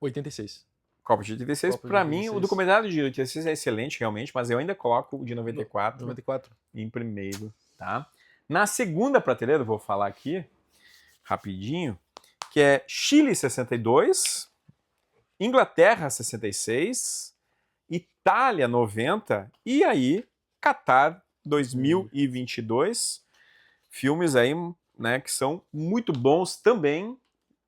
86.
Copa de 86.
Copa de
Pra mim,
86.
o documentário de 86 é excelente, realmente, mas eu ainda coloco o de 94
94.
em primeiro, tá? Na segunda prateleira, eu vou falar aqui, rapidinho, que é Chile 62, Inglaterra 66, Itália 90 e aí Catar 2022. Filmes aí, né, que são muito bons também,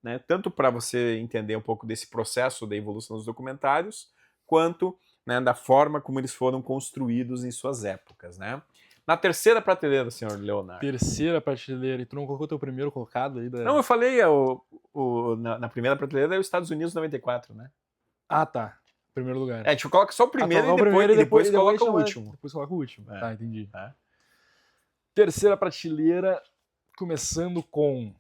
né, tanto para você entender um pouco desse processo da evolução dos documentários, quanto, né, da forma como eles foram construídos em suas épocas, né? Na terceira prateleira, senhor Leonardo.
Terceira prateleira. E tu não colocou teu primeiro colocado aí?
Não, eu falei na primeira prateleira é os Estados Unidos 94, né?
Ah, tá. Primeiro lugar.
A gente coloca só o primeiro
coloca
e depois coloca o
chama-
último.
Depois coloca o último. Tá, entendi.
É.
Terceira prateleira, começando com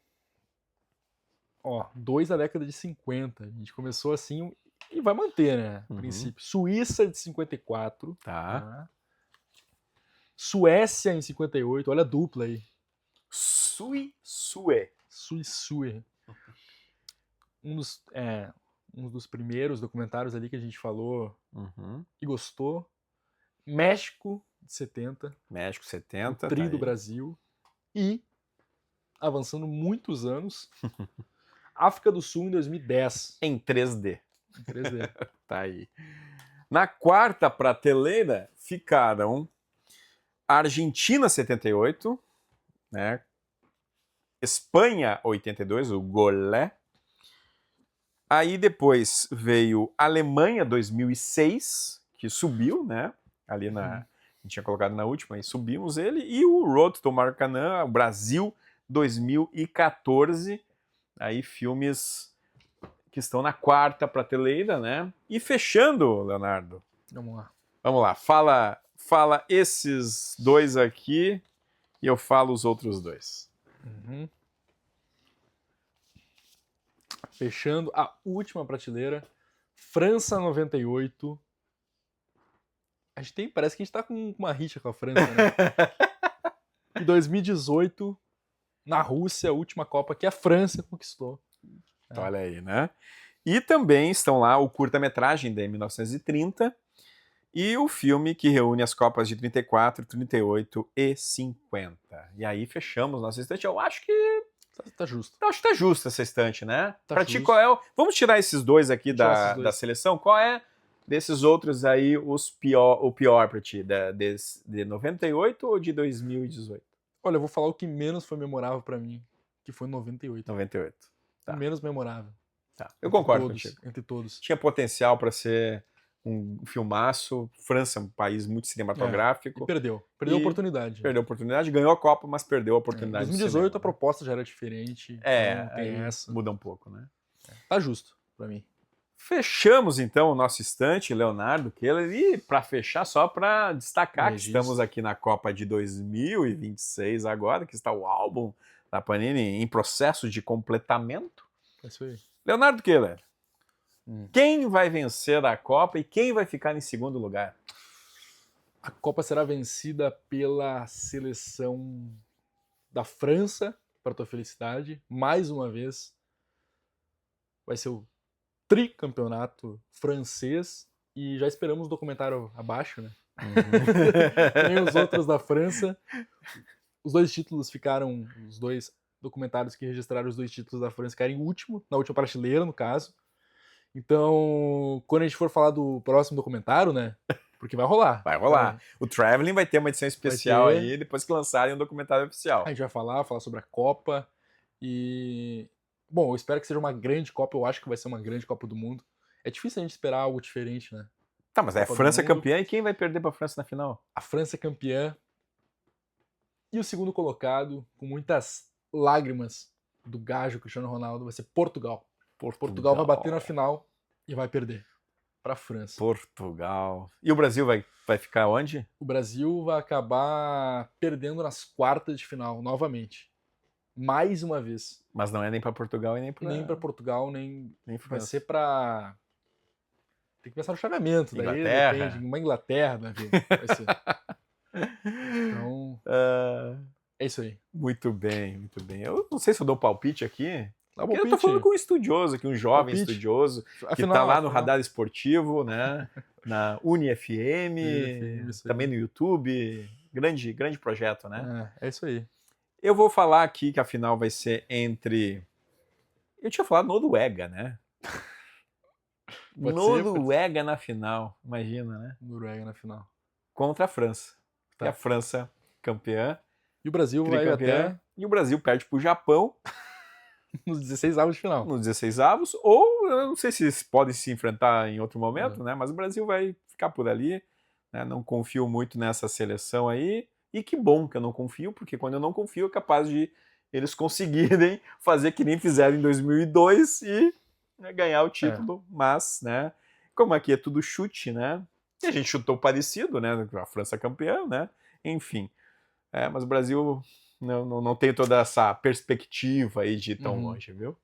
2 da década de 50. A gente começou assim e vai manter, né? A princípio. Suíça de 54.
Tá.
Suécia em 58. Olha a dupla aí.
Sue.
Suíça. Um dos primeiros documentários ali que a gente falou e gostou. México de 70.
México 70.
Tri
tá
do
aí.
Brasil. E, avançando muitos anos, África do Sul em 2010.
Em 3D.
Em 3D.
Tá aí. Na quarta prateleira ficaram Argentina 78, né? Espanha 82, o Golé. Aí depois veio Alemanha 2006, que subiu, né? Ali A gente tinha colocado na última e subimos ele. E o Road to Maracanã, o Brasil 2014. Aí filmes que estão na quarta prateleira, né? E fechando, Leonardo.
Vamos lá.
Vamos lá, fala esses dois aqui e eu falo os outros dois.
Uhum. Fechando a última prateleira, França 98. Parece que a gente tá com uma rixa com a França, né? Em 2018, na Rússia, a última Copa que a França conquistou.
Então, olha aí, né? E também estão lá o curta-metragem de 1930 e o filme que reúne as Copas de 34, 38 e 50. E aí fechamos nossa estante. Eu acho que
Tá justo.
Acho que tá justo essa estante, né?
Tá
Pra ti,
justo.
qual é o... Vamos tirar esses dois aqui
Tirar esses
da,
dois.
da seleção? Qual é desses outros aí o pior pra ti? De 98 ou de 2018?
Olha, eu vou falar o que menos foi memorável pra mim, que foi 98.
98. Tá.
O menos memorável.
Tá. Eu
Entre
concordo
todos,
contigo.
Entre todos.
Tinha potencial pra ser um filmaço. França é um país muito
E
cinematográfico.
perdeu. Perdeu a
E
oportunidade.
Perdeu a oportunidade, ganhou a Copa, mas perdeu a
Em
oportunidade. do
2018 a
cinema.
proposta já era diferente.
É,
então tem
aí
essa.
muda um pouco, né?
Tá justo pra mim.
Fechamos então o nosso estante, Leonardo Keller, e para fechar, só para destacar que
Registro.
estamos aqui na Copa de 2026 agora, que está o álbum da Panini em processo de completamento.
É isso aí.
Leonardo Keller,
Hum.
quem vai vencer a Copa e quem vai ficar em segundo lugar?
A Copa será vencida pela seleção da França, para tua felicidade, mais uma vez. Vai ser o tricampeonato francês e já esperamos o documentário abaixo, né? Nem os outros da França. Os dois títulos ficaram, os dois documentários que registraram os dois títulos da França ficaram em último, na última prateleira, no caso. Então, quando a gente for falar do próximo documentário, né? Porque vai rolar.
Vai rolar. O Traveling vai ter uma edição especial
ter.
aí, depois que lançarem o documentário oficial.
A gente vai falar sobre a Copa e... Bom, eu espero que seja uma grande Copa, eu acho que vai ser uma grande Copa do Mundo. É difícil a gente esperar algo diferente, né?
Tá, mas é
Copa do
França
Mundo.
campeã e quem vai perder para a França na final?
A França é campeã e o segundo colocado, com muitas lágrimas do gajo Cristiano Ronaldo, vai ser Portugal. Portugal vai bater na final e vai perder para a França.
Portugal. E o Brasil vai ficar onde?
O Brasil vai acabar perdendo nas quartas de final, novamente. Mais uma vez.
Mas não é nem para Portugal e nem para
Nem para Portugal, nem vai
França.
ser para... Tem que pensar no chaveamento. Daí
Inglaterra.
depende. Uma Inglaterra, né? Vai ser. Então,
Ah,
é isso aí.
muito bem, muito bem. Eu não sei se eu dou palpite aqui.
Dá um
Porque eu tô
palpite.
falando com um estudioso aqui, um jovem
Palpite.
estudioso, que
Afinal,
tá lá no
afinal,
Radar Esportivo, né? Na UniFM,
isso aí.
também no YouTube. Grande, grande projeto, né?
É isso aí.
Eu vou falar aqui que a final vai ser entre... Eu tinha falado Noruega, né?
Pode ser,
Noruega na final, imagina, né?
Noruega na final.
Contra a França.
Tá.
E a França campeã,
E o Brasil vai
tricampeã,
até
e o Brasil perde pro Japão
nos 16 avos de final.
nos 16avos, ou eu não sei se eles podem se enfrentar em outro momento, né? Mas o Brasil vai ficar por ali, né? Não confio muito nessa seleção aí, e que bom que eu não confio, porque quando eu não confio é capaz de eles conseguirem fazer que nem fizeram em 2002 e né, ganhar o título, mas, né? Como aqui é tudo chute, né? E a gente chutou parecido, né? A França campeã, né? Enfim. Mas o Brasil não tem toda essa perspectiva aí de ir tão longe, viu?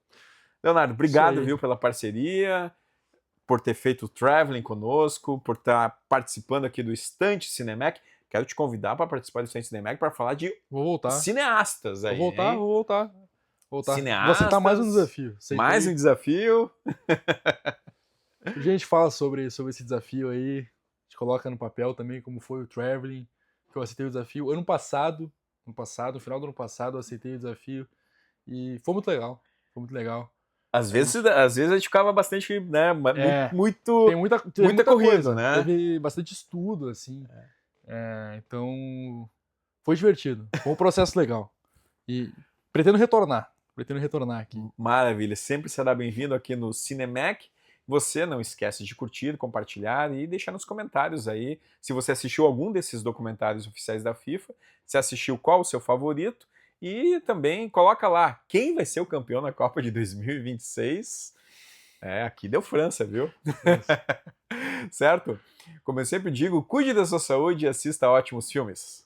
Leonardo, obrigado,
Isso aí.
viu, pela parceria, por ter feito o Traveling conosco, por estar participando aqui do Estante Cinemec. Quero te convidar para participar do Estante Cinemec para falar de
Vou voltar.
cineastas aí,
Vou voltar,
hein?
vou voltar. Vou
Cineastas.
aceitar mais um desafio. Aceitei.
Mais um desafio.
A gente fala sobre esse desafio aí. A gente coloca no papel também como foi o Traveling, que eu aceitei o desafio. No final do ano passado, eu aceitei o desafio. E foi muito legal. Foi muito legal.
Às vezes a gente ficava bastante, né, muito...
Tem muita
corrida,
coisa,
né?
Teve bastante estudo, assim. Então, foi divertido. Foi um processo legal. E pretendo retornar aqui.
Maravilha, sempre será bem-vindo aqui no Cinemec. você não esquece de curtir, compartilhar e deixar nos comentários aí se você assistiu algum desses documentários oficiais da FIFA, se assistiu, qual o seu favorito, e também coloca lá quem vai ser o campeão na Copa de 2026. Aqui deu França, viu? Certo? Como eu sempre digo, cuide da sua saúde e assista ótimos filmes.